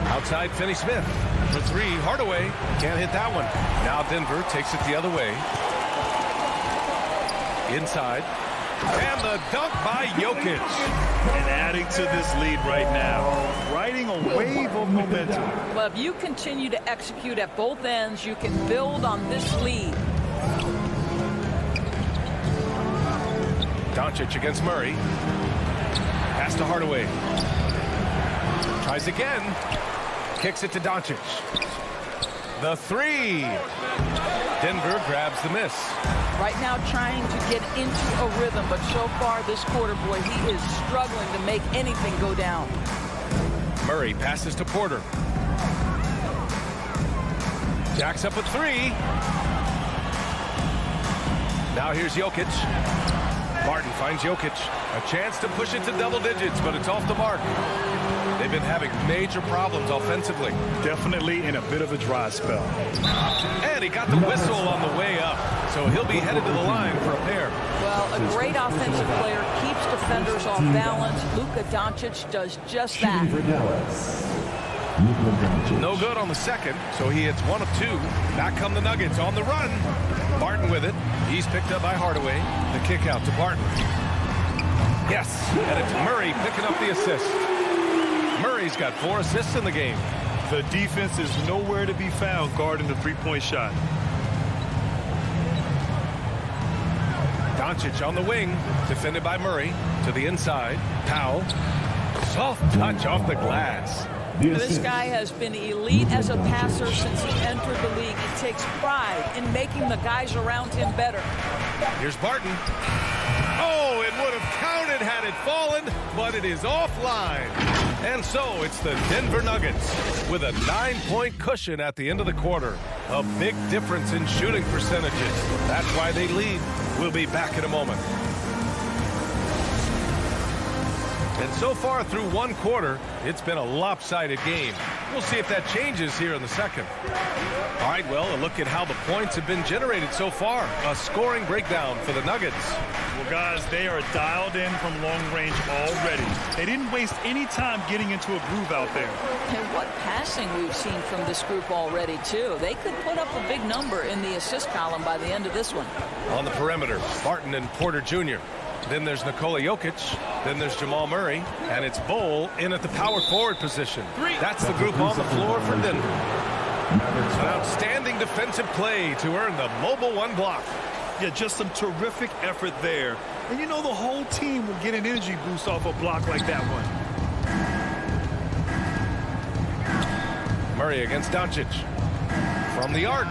Outside Finney-Smith. For 3, Hardaway. Can't hit that one. Now Denver takes it the other way. Inside. And the dunk by Jokic. And adding to this lead right now. Riding a wave of momentum. Well, if you continue to execute at both ends, you can build on this lead. Doncic against Murray. Pass to Hardaway. Tries again. Kicks it to Doncic. The 3. Denver grabs the miss. Right now trying to get into a rhythm, but so far this quarter, boy, he is struggling to make anything go down. Murray passes to Porter. Jacks up a 3. Now here's Jokic. Barton finds Jokic. A chance to push it to double digits, but it's off the mark. They've been having major problems offensively. Definitely in a bit of a dry spell. And he got the whistle on the way up, so he'll be headed to the line for a pair. Well, a great offensive player keeps defenders off balance. Luka Doncic does just that. No good on the second, so he hits 1 of 2. Back come the Nuggets on the run. Barton with it. He's picked up by Hardaway. The kick out to Barton. Yes, and it's Murray picking up the assist. Murray's got 4 assists in the game. The defense is nowhere to be found guarding the three-point shot. Doncic on the wing, defended by Murray. To the inside, Powell. Soft touch off the glass. This guy has been elite as a passer since he entered the league. He takes pride in making the guys around him better. Here's Barton. Oh, it would have counted had it fallen, but it is offline. And so it's the Denver Nuggets with a 9-point cushion at the end of the quarter. A big difference in shooting percentages. That's why they lead. We'll be back in a moment. And so far through one quarter, it's been a lopsided game. We'll see if that changes here in the second. All right, well, a look at how the points have been generated so far. A scoring breakdown for the Nuggets. Well, guys, they are dialed in from long range already. They didn't waste any time getting into a groove out there. And what passing we've seen from this group already, too. They could put up a big number in the assist column by the end of this one. On the perimeter, Barton and Porter Jr. Then there's Nikola Jokic. Then there's Jamal Murray. And it's Bol in at the power forward position. That's the group on the floor for Denver. An outstanding defensive play to earn the mobile one block. Yeah, just some terrific effort there. And you know the whole team will get an energy boost off a block like that one. Murray against Doncic. From the arc.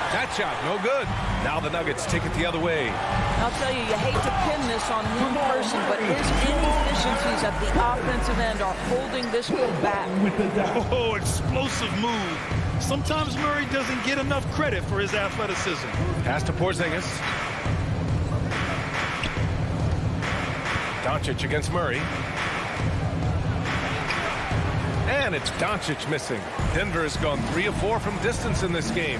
That shot, no good. Now the Nuggets take it the other way. I'll tell you, you hate to pin this on one person, but his inefficiencies at the offensive end are holding this group back. Oh, explosive move. Sometimes Murray doesn't get enough credit for his athleticism. Pass to Porzingis. Doncic against Murray. And it's Doncic missing. Denver has gone 3 of 4 from distance in this game.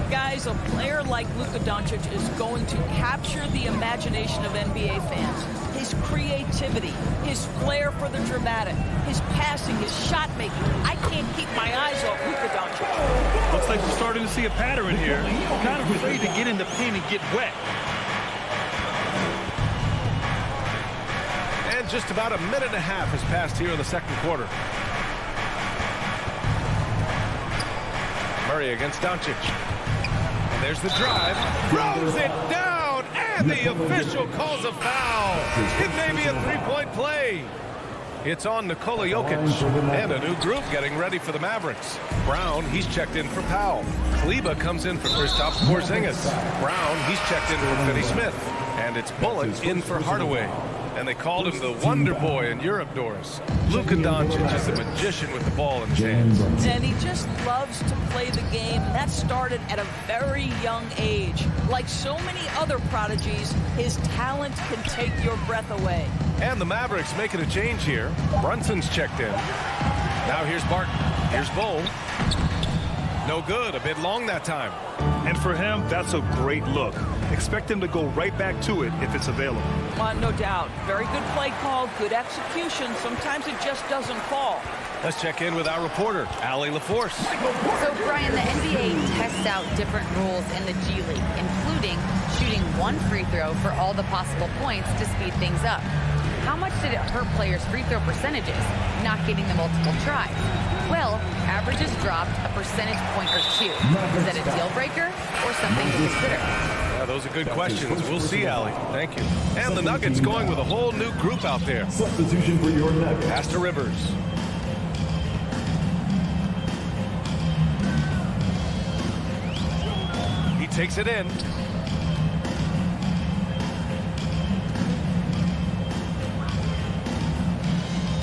Guys, a player like Luka Doncic is going to capture the imagination of NBA fans. His creativity, his flair for the dramatic, his passing, his shot making. I can't keep my eyes off Luka Doncic. Looks like we're starting to see a pattern here. Kind of afraid to get in the paint and get wet. And just about a minute and a half has passed here in the second quarter. Murray against Doncic. And there's the drive. Throws it down, and the official calls a foul. It may be a three-point play. It's on Nikola Jokic. And a new group getting ready for the Mavericks. Brown, he's checked in for Powell. Kleba comes in for Kristaps Porzingis. Brown, he's checked in for Finney-Smith. And it's Bullock in for Hardaway. And they called him the Wonder Boy in Europe, Doris. Luka Doncic is a magician with the ball in his hands. And he just loves to play the game. That started at a very young age. Like so many other prodigies, his talent can take your breath away. And the Mavericks making a change here. Brunson's checked in. Now here's Barton. Here's Bol. No good. A bit long that time. And for him, that's a great look. Expect him to go right back to it if it's available. No doubt. Very good play call, good execution. Sometimes it just doesn't fall. Let's check in with our reporter, Allie LaForce. So, Brian, the NBA tests out different rules in the G League, including shooting one free throw for all the possible points to speed things up. How much did it hurt players' free throw percentages, not getting the multiple tries? Well, averages dropped a percentage point or 2. Is that a deal breaker or something to consider? Yeah, those are good questions. We'll see, Allie. Thank you. And the Nuggets going with a whole new group out there. Substitution for your Nuggets. Pass to Rivers. He takes it in.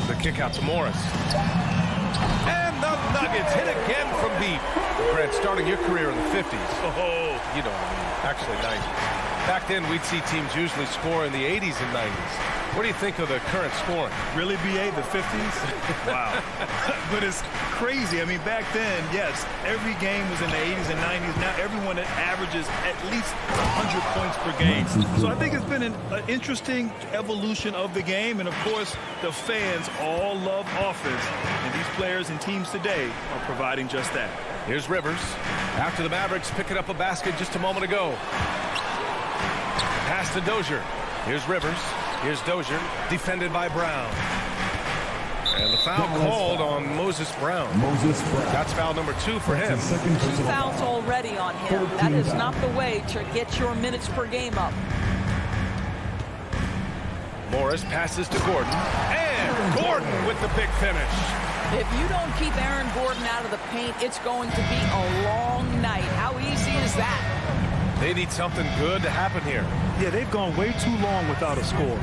The kick out to Morris. And the Nuggets hit again from deep. Grant, starting your career in the 50s. Oh, you know what I mean. Actually, 90s. Back then, we'd see teams usually score in the 80s and 90s. What do you think of the current scoring? Really, BA, the 50s? Wow. But it's crazy. I mean, back then, yes, every game was in the 80s and 90s. Now everyone averages at least 100 points per game. So I think it's been an interesting evolution of the game. And, of course, the fans all love offense. And these players and teams today are providing just that. Here's Rivers. After the Mavericks picking up a basket just a moment ago. Pass to Dozier. Here's Rivers. Here's Dozier, defended by Brown. And the foul called on Moses Brown. That's foul number 2 for him. 2 fouls already on him. That is not the way to get your minutes per game up. Morris passes to Gordon. And Gordon with the big finish. If you don't keep Aaron Gordon out of the paint, it's going to be a long night. How easy is that? They need something good to happen here. Yeah, they've gone way too long without a score.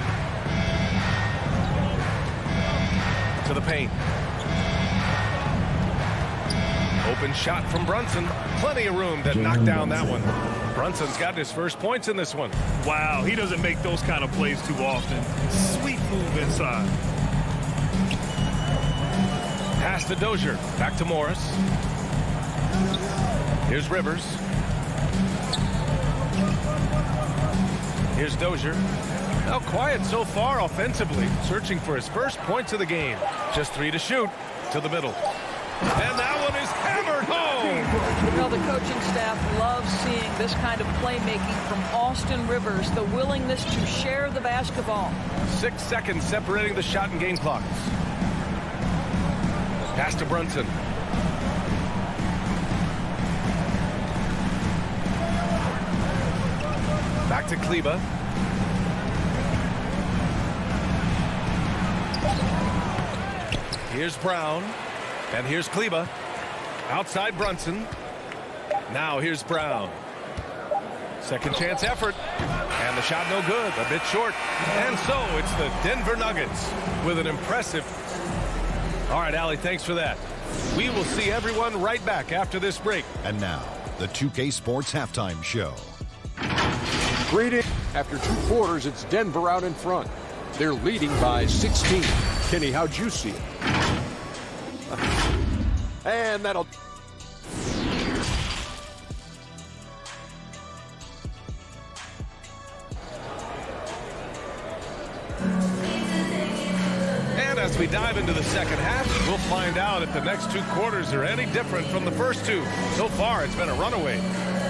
To the paint. Open shot from Brunson. Plenty of room to knock down that one. Brunson's got his first points in this one. Wow, he doesn't make those kind of plays too often. Sweet move inside. Pass to Dozier. Back to Morris. Here's Rivers. Here's Dozier. Now quiet so far offensively. Searching for his first points of the game. Just 3 to shoot. To the middle. And that one is hammered home. Well, the coaching staff loves seeing this kind of playmaking from Austin Rivers, the willingness to share the basketball. 6 seconds separating the shot and game clocks. Pass to Brunson. Back to Kleba. Here's Brown. And here's Kleba. Outside Brunson. Now here's Brown. Second chance effort. And the shot no good. A bit short. And so it's the Denver Nuggets with an impressive. All right, Allie, thanks for that. We will see everyone right back after this break. And now, the 2K Sports Halftime Show. Great. After 2 quarters, it's Denver out in front. They're leading by 16. Kenny, how'd you see it? And that'll... And as we dive into the second half, we'll find out if the next 2 quarters are any different from the first 2. So far, it's been a runaway.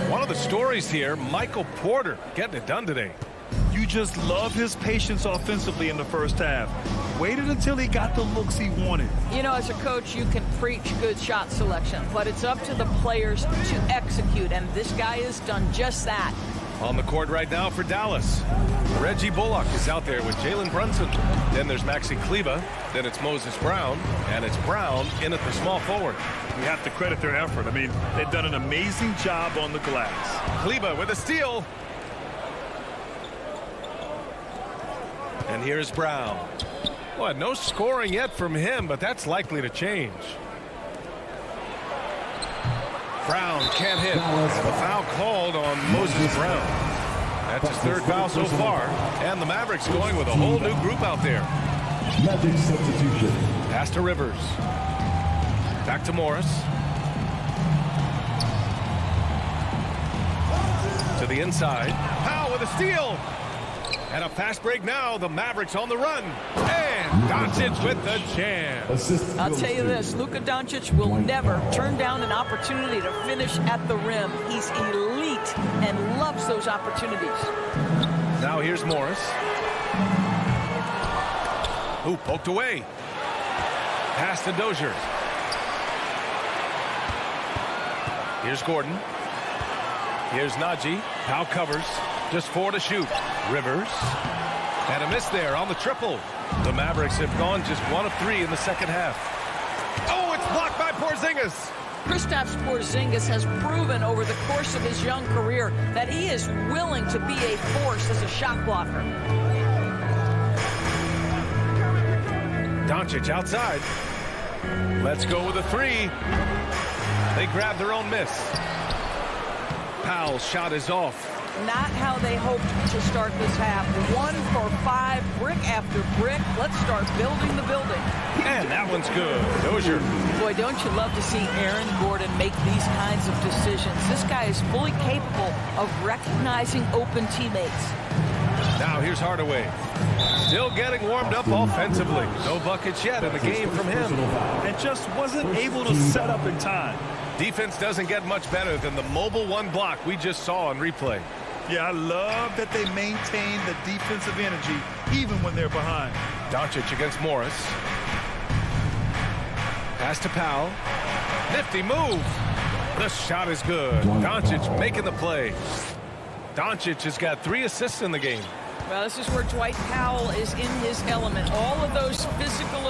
One of the stories here, Michael Porter getting it done today. You just love his patience offensively in the first half. Waited until he got the looks he wanted. You know, as a coach, you can preach good shot selection, but it's up to the players to execute, and this guy has done just that. On the court right now for Dallas. Reggie Bullock is out there with Jalen Brunson. Then there's Maxi Kleba. Then it's Moses Brown. And it's Brown in at the small forward. We have to credit their effort. I mean, they've done an amazing job on the glass. Kleba with a steal. And here's Brown. Well, no scoring yet from him, but that's likely to change. Brown can't hit. A foul called on Moses Brown. That's his 3rd foul so far. And the Mavericks going with a whole new group out there. Magic substitution. Pass to Rivers. Back to Morris. To the inside. Powell with a steal. And a fast break now. The Mavericks on the run. And Doncic with the jam. I'll tell you this, Luka Doncic will never turn down an opportunity to finish at the rim. He's elite and loves those opportunities. Now here's Morris. Ooh, poked away. Pass to Dozier. Here's Gordon. Here's Najee. Powell covers. Just 4 to shoot. Rivers. And a miss there on the triple. The Mavericks have gone just 1 of 3 in the second half. Oh, it's blocked by Porzingis. Kristaps Porzingis has proven over the course of his young career that he is willing to be a force as a shot blocker. Doncic outside. Let's go with a 3. They grab their own miss. Powell's shot is off. Not how they hoped to start this half. 1 for 5, brick after brick. Let's start building the building. And that one's good. Dozier. Boy, don't you love to see Aaron Gordon make these kinds of decisions. This guy is fully capable of recognizing open teammates. Now here's Hardaway. Still getting warmed up offensively. No buckets yet in the game from him. And just wasn't able to set up in time. Defense doesn't get much better than the mobile 1 block we just saw on replay. Yeah, I love that they maintain the defensive energy even when they're behind. Doncic against Morris. Pass to Powell. Nifty move. The shot is good. Doncic making the play. Doncic has got 3 assists in the game. Well, this is where Dwight Powell is in his element. All of those physical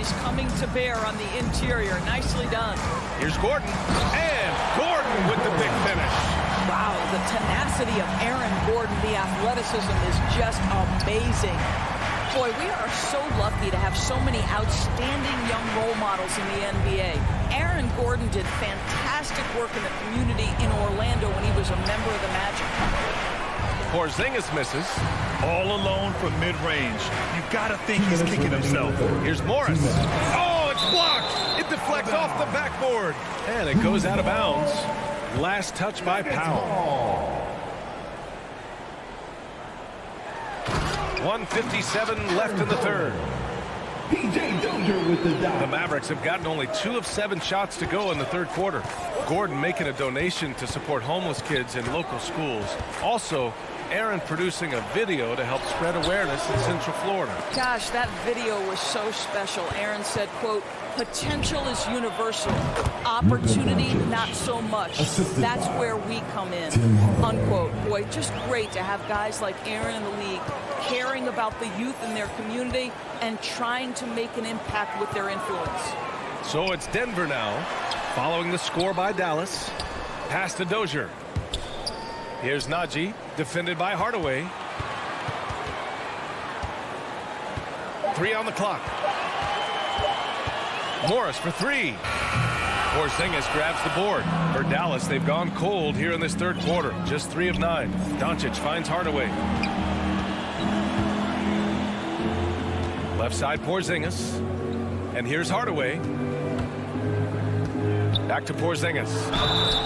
injuries coming to bear on the interior. Nicely done. Here's Gordon. And Gordon with the big finish. Wow, the tenacity of Aaron Gordon, the athleticism is just amazing. Boy, we are so lucky to have so many outstanding young role models in the NBA. Aaron Gordon did fantastic work in the community in Orlando when he was a member of the Magic. Porzingis misses. All alone from mid-range. You gotta think he's kicking himself. Here's Morris. Oh, it's blocked. It deflects off the backboard. And it goes out of bounds. Last touch by Powell. 1:57 left in the third. The Mavericks have gotten only 2 of 7 shots to go in the third quarter. Gordon making a donation to support homeless kids in local schools. Also, Aaron producing a video to help spread awareness in Central Florida. Gosh, that video was so special. Aaron said, quote, "Potential is universal. Opportunity, not so much. That's where we come in," unquote. Boy, just great to have guys like Aaron in the league caring about the youth in their community and trying to make an impact with their influence. So it's Denver now, following the score by Dallas. Pass to Dozier. Here's Najee, defended by Hardaway. 3 on the clock. Morris for 3. Porzingis grabs the board. For Dallas, they've gone cold here in this third quarter. Just 3 of 9. Doncic finds Hardaway. Left side Porzingis. And here's Hardaway. Back to Porzingis.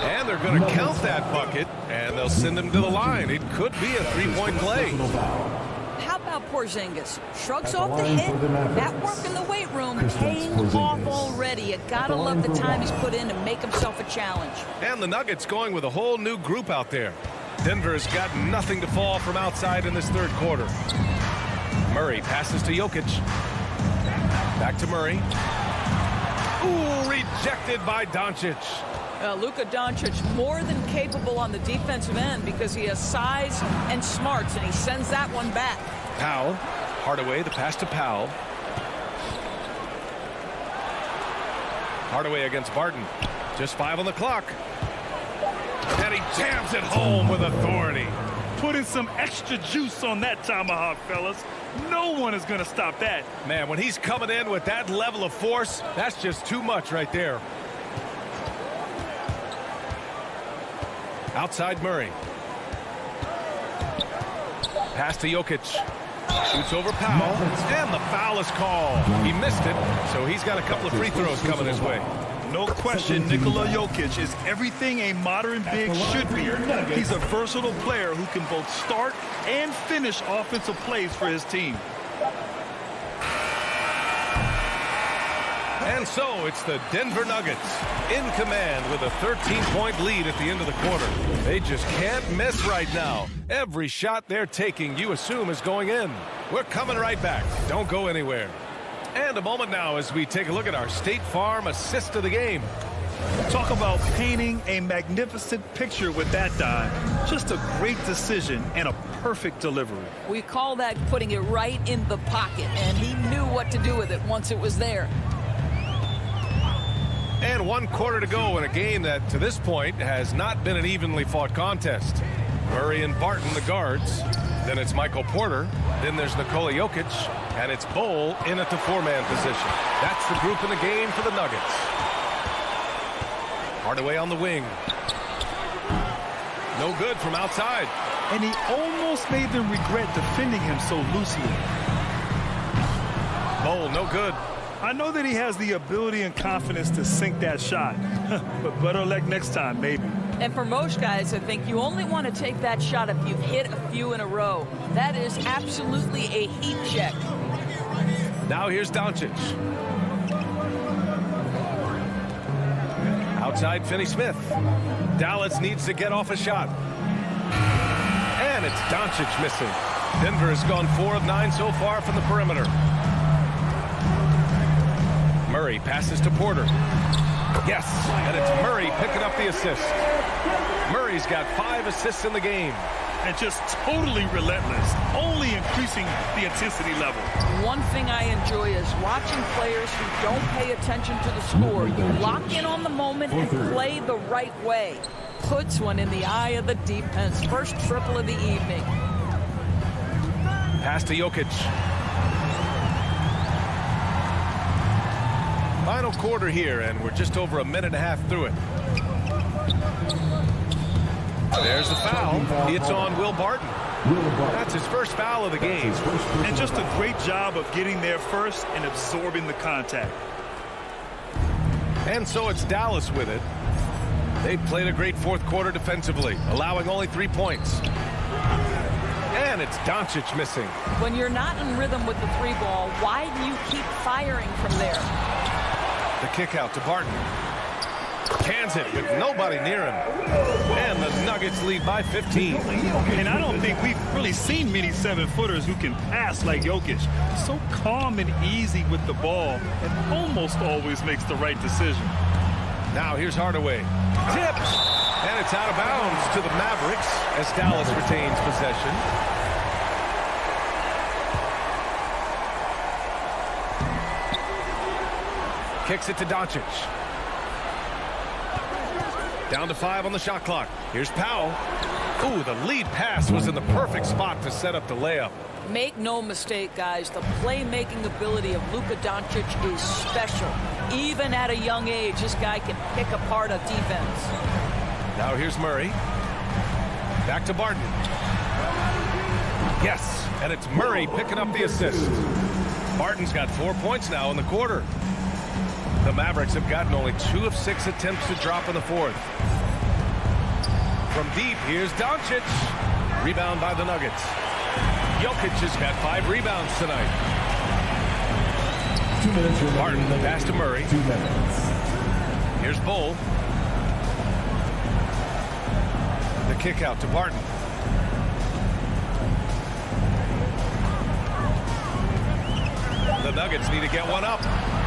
And they're going to count that bucket. And they'll send him to the line. It could be a 3-point play. How about Porzingis? Shrugs off the hit. That work in the weight room paying off already. You gotta love the time he's put in to make himself a challenge. And the Nuggets going with a whole new group out there. Denver has got nothing to fall from outside in this third quarter. Murray passes to Jokic. Back to Murray. Ooh, rejected by Doncic. Luka Doncic more than capable on the defensive end because he has size and smarts, and he sends that one back. Powell. Hardaway, the pass to Powell. Hardaway against Barton. Just 5 on the clock. And he jams it home with authority. Putting some extra juice on that tomahawk, fellas. No one is going to stop that. Man, when he's coming in with that level of force, that's just too much right there. Outside Murray. Pass to Jokic. Shoots over Powell. And the foul is called. He missed it, so he's got a couple of free throws coming his way. No question, Nikola Jokic is everything a modern big should be. He's a versatile player who can both start and finish offensive plays for his team. And so it's the Denver Nuggets in command with a 13-point lead at the end of the quarter. They just can't miss right now. Every shot they're taking, you assume, is going in. We're coming right back. Don't go anywhere. And a moment now as we take a look at our State Farm assist of the game. Talk about painting a magnificent picture with that dive. Just a great decision and a perfect delivery. We call that putting it right in the pocket, and he knew what to do with it once it was there. And 1 quarter to go in a game that, to this point, has not been an evenly fought contest. Murray and Barton, the guards. Then it's Michael Porter. Then there's Nikola Jokic. And it's Bol in at the 4-man position. That's the group in the game for the Nuggets. Hardaway on the wing. No good from outside. And he almost made them regret defending him so loosely. Bol, no good. I know that he has the ability and confidence to sink that shot, but better luck next time, maybe. And for most guys, I think you only want to take that shot if you've hit a few in a row. That is absolutely a heat check. Now here's Doncic. Outside Finney-Smith. Dallas needs to get off a shot. And it's Doncic missing. Denver has gone 4 of 9 so far from the perimeter. Murray passes to Porter. Yes, and it's Murray picking up the assist. Murray's got 5 assists in the game. and just totally relentless, only increasing the intensity level. One thing I enjoy is watching players who don't pay attention to the score. You lock in on the moment and play the right way. Puts one in the eye of the defense. First triple of the evening. Pass to Jokic. Final quarter here, and we're just over a minute and a half through it. There's the foul. It's on Will Barton. That's his first foul of the game. And just a great job of getting there first and absorbing the contact. And so it's Dallas with it. They played a great fourth quarter defensively, allowing only 3 points. And it's Doncic missing. When you're not in rhythm with the three ball, why do you keep firing from there? The kick out to Barton. Cans it with nobody near him. And the Nuggets lead by 15. And I don't think we've really seen many 7-footers who can pass like Jokic. So calm and easy with the ball and almost always makes the right decision. Now here's Hardaway. Tipped. And it's out of bounds to the Mavericks as Dallas retains possession. Kicks it to Doncic. Down to 5 on the shot clock. Here's Powell. Ooh, the lead pass was in the perfect spot to set up the layup. Make no mistake, guys, the playmaking ability of Luka Doncic is special. Even at a young age, this guy can pick apart a defense. Now here's Murray. Back to Barton. Yes, and it's Murray picking up the assist. Barton's got 4 points now in the quarter. The Mavericks have gotten only 2 of 6 attempts to drop in the fourth. From deep, here's Doncic. Rebound by the Nuggets. Jokic has got 5 rebounds tonight. 2 minutes remaining. Barton, pass to Murray. 2 minutes. Here's Bull. The kick out to Barton. The Nuggets need to get one up.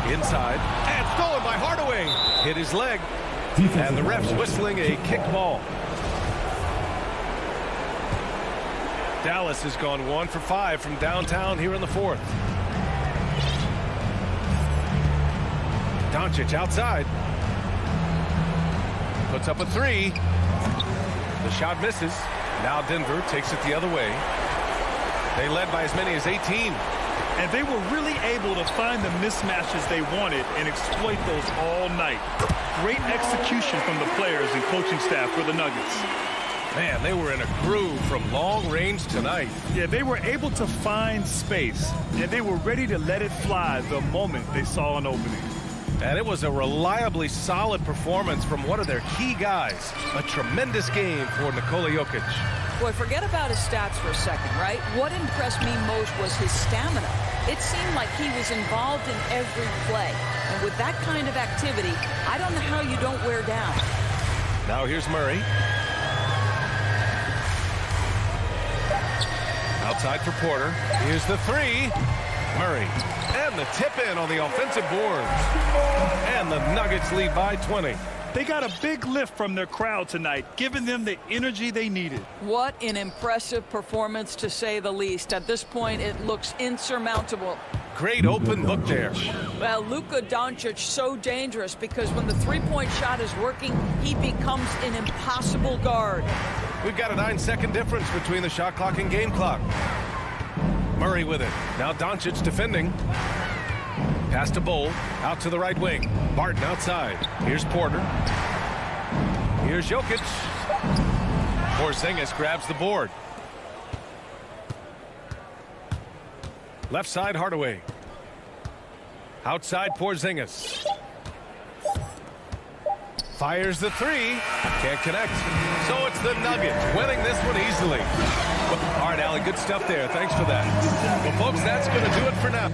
Inside. And stolen by Hardaway. Hit his leg. And the ref's whistling a kicked ball. Dallas has gone 1 for 5 from downtown here in the fourth. Doncic outside. Puts up a 3. The shot misses. Now Denver takes it the other way. They led by as many as 18. And they were really able to find the mismatches they wanted and exploit those all night. Great execution from the players and coaching staff for the Nuggets. Man, they were in a groove from long range tonight. Yeah, they were able to find space, and they were ready to let it fly the moment they saw an opening. And it was a reliably solid performance from one of their key guys. A tremendous game for Nikola Jokic. Boy, forget about his stats for a second, right? What impressed me most was his stamina. It seemed like he was involved in every play. And with that kind of activity, I don't know how you don't wear down. Now here's Murray. Outside for Porter. Here's the 3. Murray. And the tip in on the offensive boards. And the Nuggets lead by 20. They got a big lift from their crowd tonight, giving them the energy they needed. What an impressive performance, to say the least. At this point, it looks insurmountable. Great open look there. Well, Luka Doncic so dangerous because when the three-point shot is working, he becomes an impossible guard. We've got a 9-second difference between the shot clock and game clock. Murray with it. Now Doncic defending. Pass to Bull. Out to the right wing. Barton outside. Here's Porter. Here's Jokic. Porzingis grabs the board. Left side, Hardaway. Outside, Porzingis. Fires the 3. Can't connect. So it's the Nuggets winning this one easily. All right, Allie, good stuff there. Thanks for that. Well, folks, that's going to do it for now.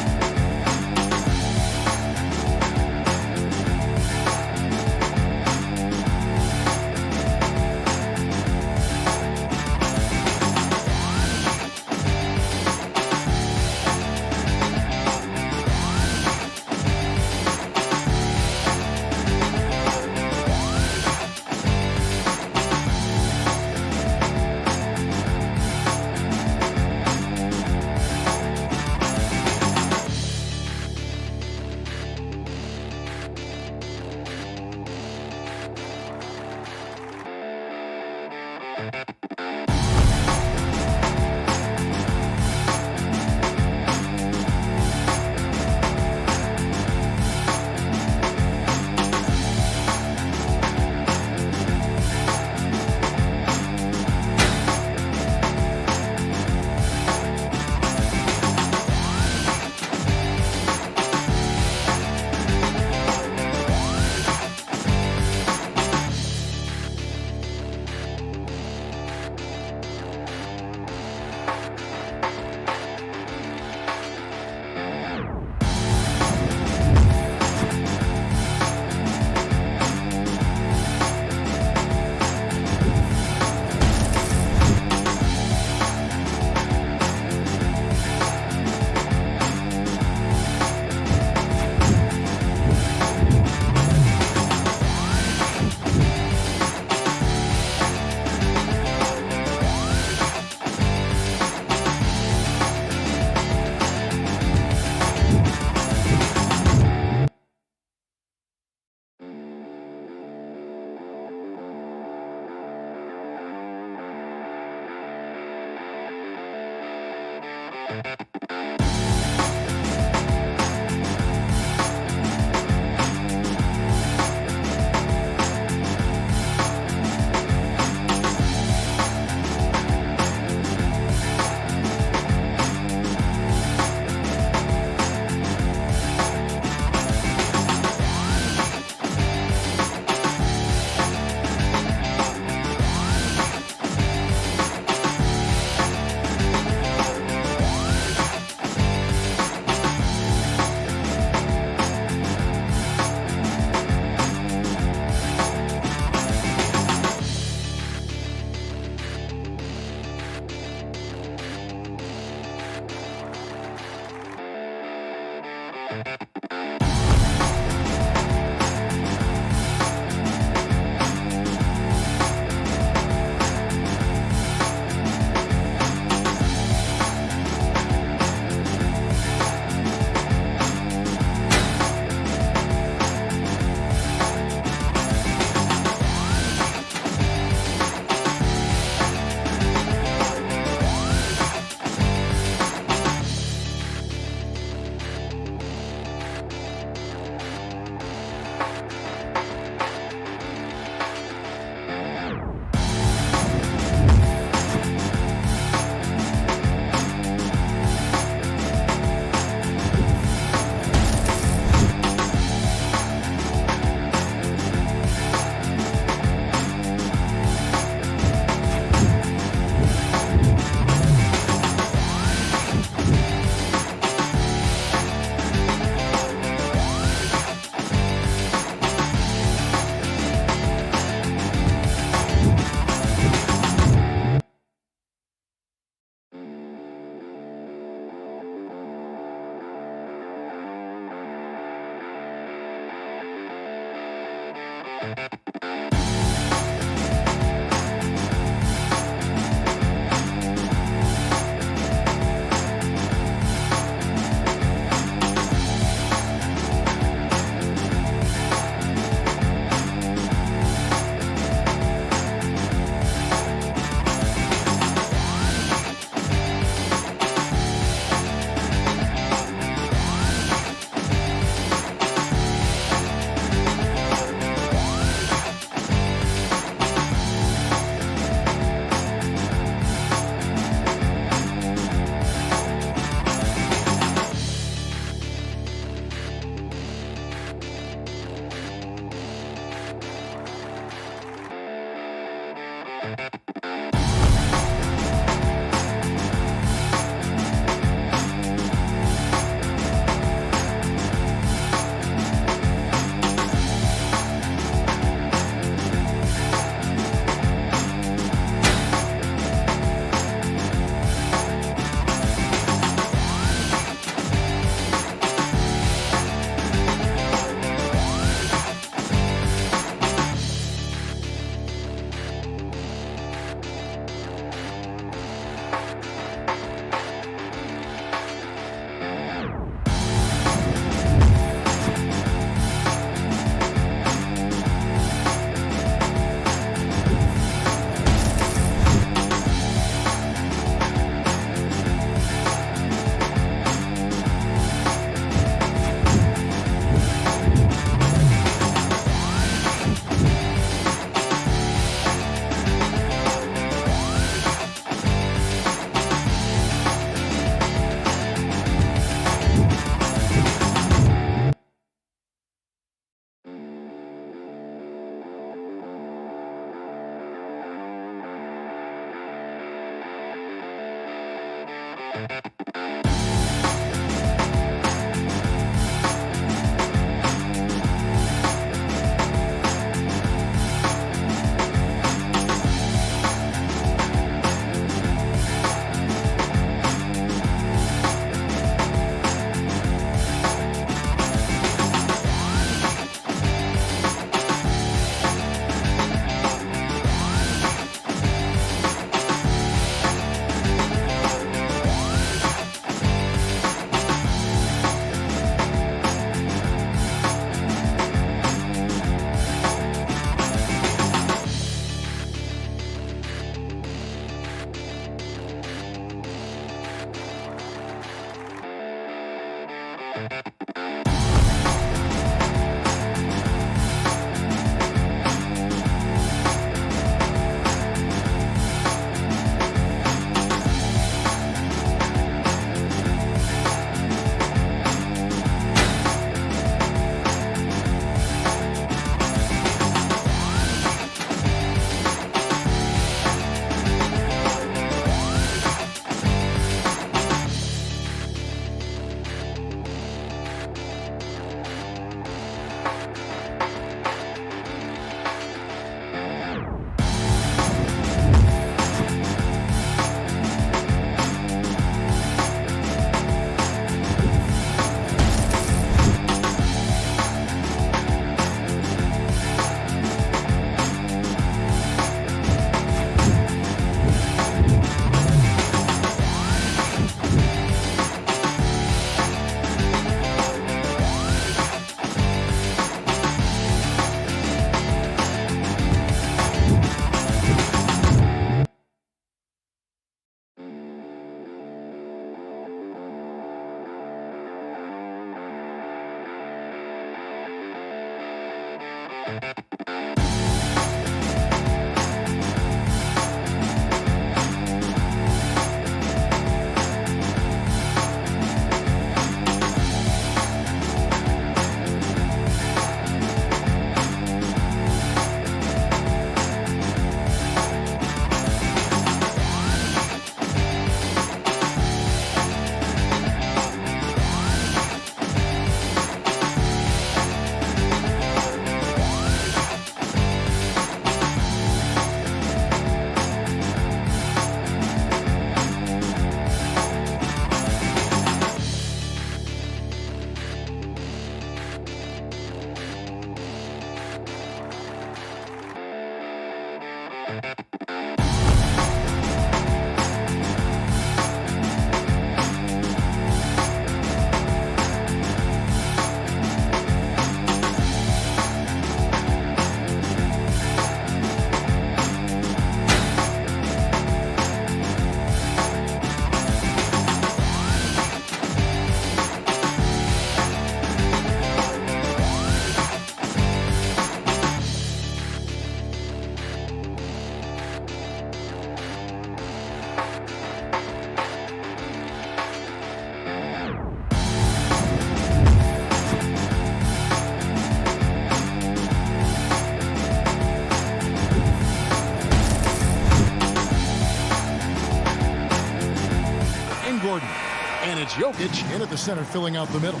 It's Jokic in at the center, filling out the middle.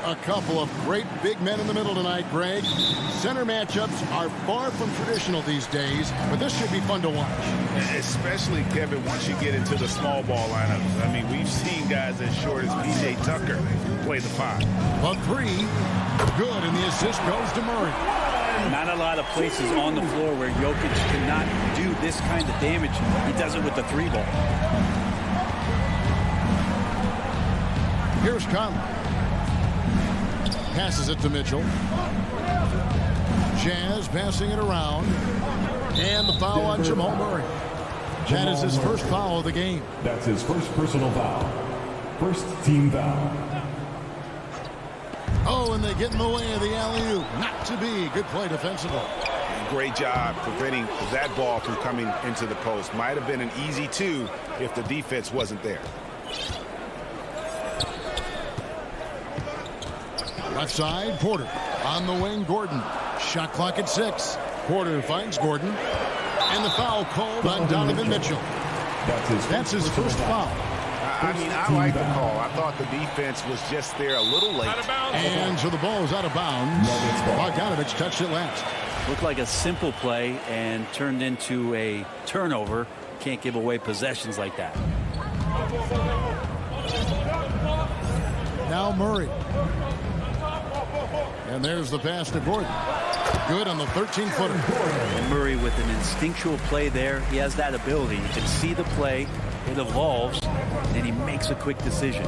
A couple of great big men in the middle tonight, Greg. Center matchups are far from traditional these days, but this should be fun to watch. Especially, Kevin, once you get into the small ball lineups. I mean, we've seen guys as short as P.J. Tucker play the 5. A 3, good, and the assist goes to Murray. Not a lot of places on the floor where Jokic cannot do this kind of damage. He does it with the 3 ball. Here's Conley. Passes it to Mitchell. Jazz passing it around. And the foul on Jamal Murray. That is his first foul of the game. That's his first personal foul. First team foul. Oh, and they get in the way of the alley-oop. Not to be. Good play defensively. Great job preventing that ball from coming into the post. Might have been an easy 2 if the defense wasn't there. Left side, Porter. On the wing, Gordon. Shot clock at 6. Porter finds Gordon. And the foul called on Donovan Mitchell. That's his first foul. I mean, I like the call. I thought the defense was just there a little late. And so the ball is out of bounds. Bogdanovich touched it last. Looked like a simple play and turned into a turnover. Can't give away possessions like that. Now Murray. And there's the pass to Gordon. Good on the 13-footer. And Murray with an instinctual play there. He has that ability. You can see the play. It evolves. And he makes a quick decision.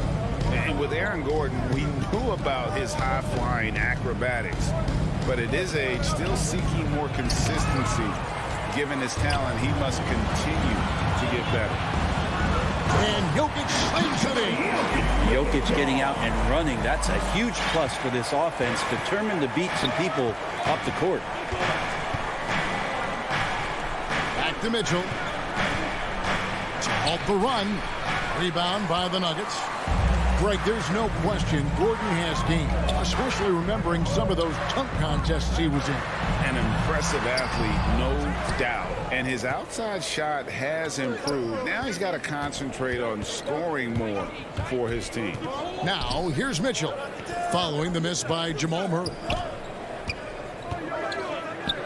And with Aaron Gordon, we knew about his high-flying acrobatics. But at his age, still seeking more consistency. Given his talent, he must continue to get better. And Jokic slings it in. Jokic getting out and running. That's a huge plus for this offense. Determined to beat some people up the court. Back to Mitchell. To halt the run. Rebound by the Nuggets. Greg, there's no question Gordon has game, especially remembering some of those dunk contests he was in. An impressive athlete, no doubt. And his outside shot has improved. Now he's got to concentrate on scoring more for his team. Now, here's Mitchell, following the miss by Jamal Murray.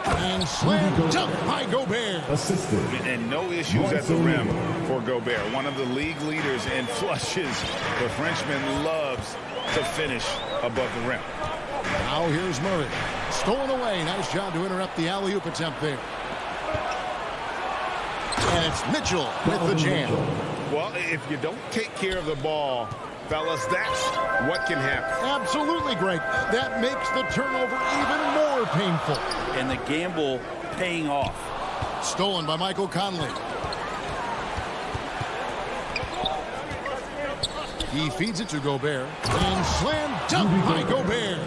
And slam dunk by Gobert. And no issues at the rim for Gobert. One of the league leaders in flushes. The Frenchman loves to finish above the rim. Now here's Murray. Stolen away. Nice job to interrupt the alley-oop attempt there. And it's Mitchell with the jam. Well, if you don't take care of the ball, fellas, that's what can happen. Absolutely, Greg. That makes the turnover even more painful. And the gamble paying off. Stolen by Michael Conley. He feeds it to Gobert. And slam dunk by Gobert.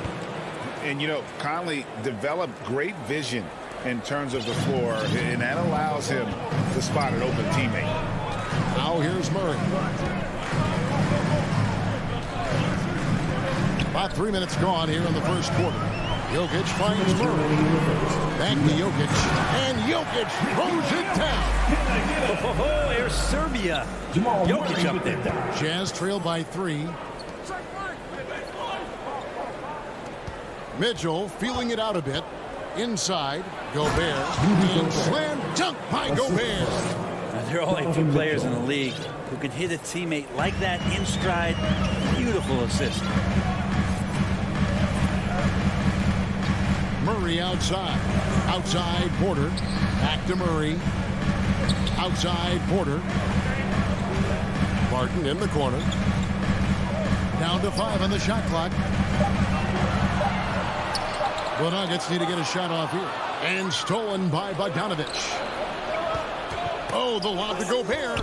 And, you know, Conley developed great vision in terms of the floor, and that allows him to spot an open teammate. Now here's Murray. About 3 minutes gone here in the first quarter. Jokic finds Murray. Back to Jokic. And Jokic throws it down. Oh, here's Serbia. Jokic up there. Jazz trail by 3. Mitchell feeling it out a bit. Inside, Gobert. And slam dunk by Gobert. There are only a few players in the league who can hit a teammate like that in stride. Beautiful assist. Murray outside. Outside Porter. Back to Murray. Outside Porter. Barton in the corner. Down to 5 on the shot clock. The Nuggets need to get a shot off here. And stolen by Bogdanovich. Oh, the lob to Gobert.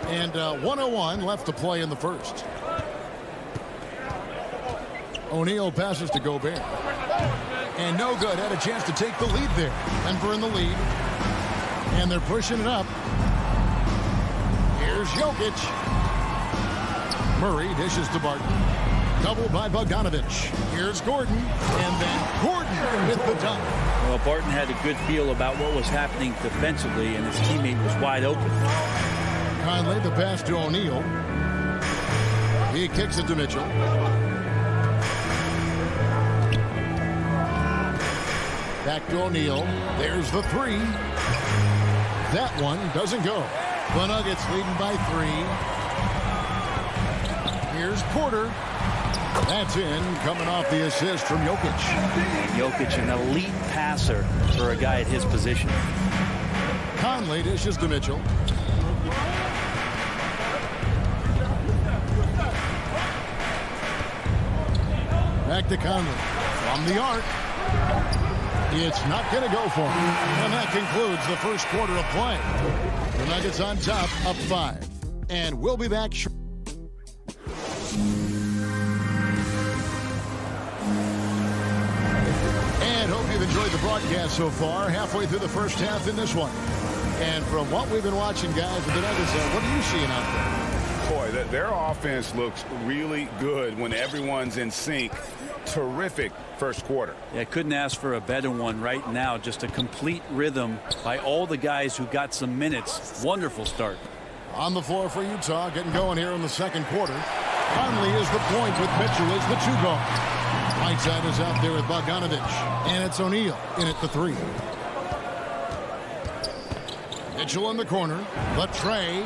And 1:01 left to play in the first. O'Neal passes to Gobert. And no good. Had a chance to take the lead there. Denver in the lead. And they're pushing it up. Here's Jokic. Murray dishes to Barton. Double by Bogdanovich. Here's Gordon. And then Gordon with the dunk. Well, Barton had a good feel about what was happening defensively, and his teammate was wide open. Conley, the pass to O'Neal. He kicks it to Mitchell. Back to O'Neal. There's the 3. That one doesn't go. The Nuggets leading by 3. Here's Porter. That's in, coming off the assist from Jokic. Jokic, an elite passer for a guy at his position. Conley dishes to Mitchell. Back to Conley. From the arc. It's not going to go for him. And that concludes the first quarter of play. The Nuggets on top, up 5. And we'll be back shortly. And hope you've enjoyed the broadcast so far. Halfway through the first half in this one. And from what we've been watching, guys, with the Nuggets, what are you seeing out there? Boy, their offense looks really good when everyone's in sync. Terrific first quarter. Yeah, couldn't ask for a better one right now. Just a complete rhythm by all the guys who got some minutes. Wonderful start. On the floor for Utah, getting going here in the second quarter. Conley is the point with Mitchell as the 2-guard. Whiteside is out there with Bogdanovich. And it's O'Neal in at the 3. Mitchell in the corner. The tray.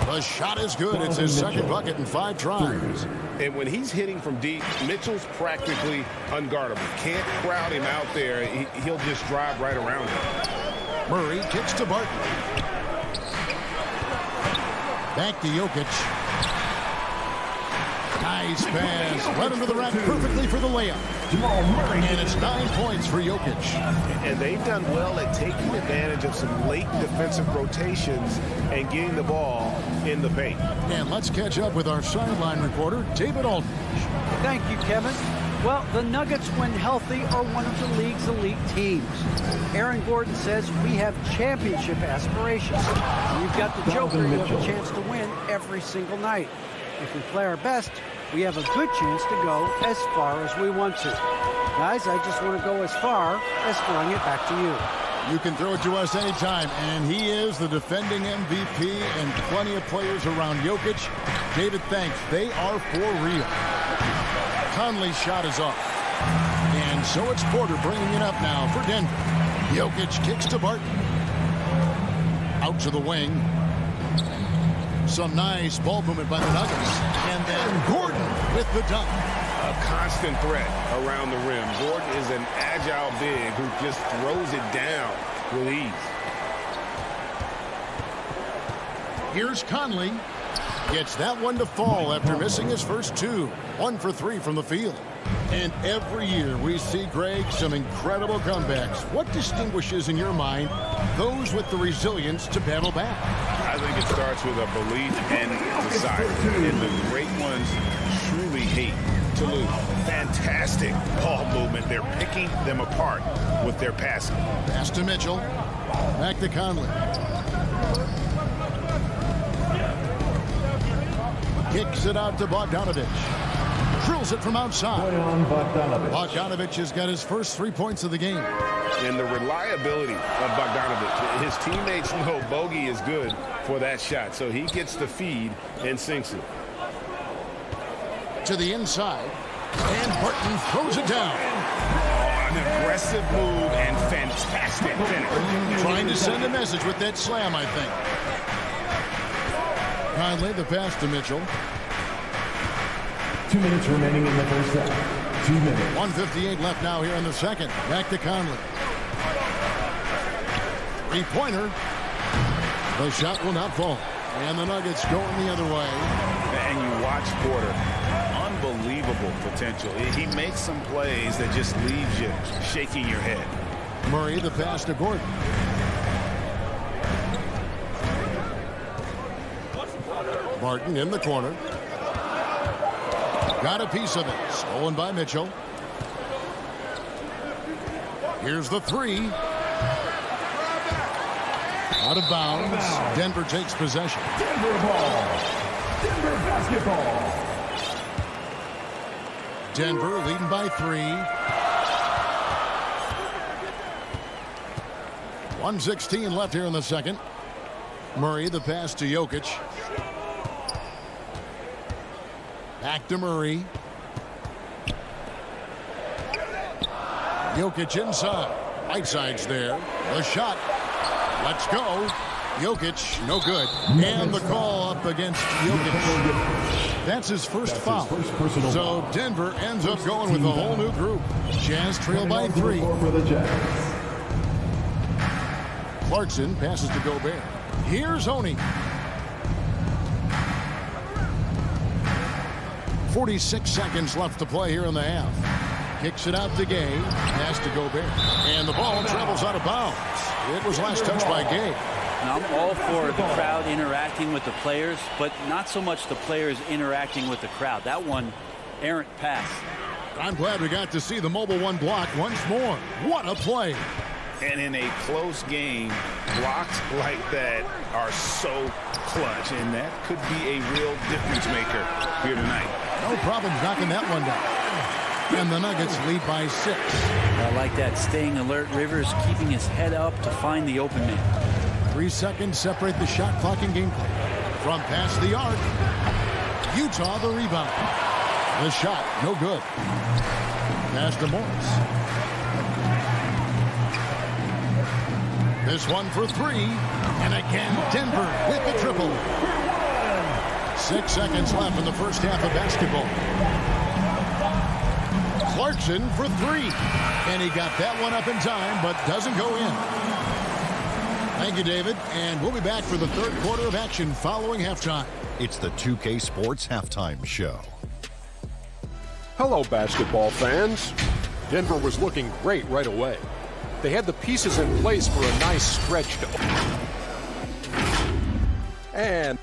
The shot is good. It's his second bucket in 5 tries. And when he's hitting from deep, Mitchell's practically unguardable. Can't crowd him out there. He'll just drive right around him. Murray kicks to Barton. Back to Jokic. Nice pass. Right under the rack perfectly for the layup. And it's 9 points for Jokic. And they've done well at taking advantage of some late defensive rotations and getting the ball in the paint. And let's catch up with our sideline reporter, David Aldridge. Thank you, Kevin. Well, the Nuggets, when healthy, are one of the league's elite teams. Aaron Gordon says we have championship aspirations. We've got the Joker who have a chance to win every single night. If we play our best, we have a good chance to go as far as we want to. Guys, I just want to go as far as throwing it back to you. You can throw it to us anytime, and he is the defending MVP and plenty of players around Jokic. David, thanks. They are for real. Conley's shot is off. And so it's Porter bringing it up now for Denver. Jokic kicks to Barton. Out to the wing. Some nice ball movement by the Nuggets. And then Gordon with the dunk. A constant threat around the rim. Gordon is an agile big who just throws it down with ease. Here's Conley. Gets that one to fall after missing his first 2. 1 for 3 from the field. And every year we see, Greg, some incredible comebacks. What distinguishes, in your mind, those with the resilience to battle back? I think it starts with a belief and desire. And the great ones truly hate to lose. Fantastic ball movement. They're picking them apart with their passing. Pass to Mitchell. Back to Conley. Kicks it out to Bogdanovich. Drills it from outside. Bogdanovich has got his first 3 points of the game. And the reliability of Bogdanovich. His teammates know bogey is good for that shot. So he gets the feed and sinks it. To the inside. And Barton throws it down. An aggressive move and fantastic finish. Trying to send a message with that slam, I think. Conley, the pass to Mitchell. 2 minutes remaining in the first half. 2 minutes. 1:58 left now here in the second. Back to Conley. 3-pointer. The shot will not fall. And the Nuggets going the other way. And you watch Porter. Unbelievable potential. He makes some plays that just leaves you shaking your head. Murray, the pass to Gordon. Barton in the corner. Got a piece of it. Stolen by Mitchell. Here's the 3. Out of bounds. Denver takes possession. Denver ball. Denver basketball. Denver leading by 3. 1:16 left here in the second. Murray, the pass to Jokic. Back to Murray. Jokic inside. Whiteside's there. The shot. Let's go. Jokic, no good. And the call up against Jokic. That's his first foul. So Denver ends up going with a whole new group. Jazz trail by 3. Clarkson passes to Gobert. Here's Oni. 46 seconds left to play here in the half. Kicks it out to Gay. Pass to Gobert. And the ball travels out of bounds. It was last touched by Gay. Now, I'm all for the crowd interacting with the players, but not so much the players interacting with the crowd. That one, errant pass. I'm glad we got to see the Mobile One block once more. What a play. And in a close game, blocks like that are so clutch, and that could be a real difference maker here tonight. No problem knocking that one down. And the Nuggets lead by 6. I like that, staying alert. Rivers keeping his head up to find the open man. 3 seconds separate the shot clock and game clock. From past the arc, Utah the rebound. The shot, no good. Pass to Morris. This one for 3. And again, Denver with the triple. 6 seconds left in the first half of basketball. Clarkson for 3. And he got that one up in time, but doesn't go in. Thank you, David. And we'll be back for the third quarter of action following halftime. It's the 2K Sports Halftime Show. Hello, basketball fans. Denver was looking great right away. They had the pieces in place for a nice stretch to... And...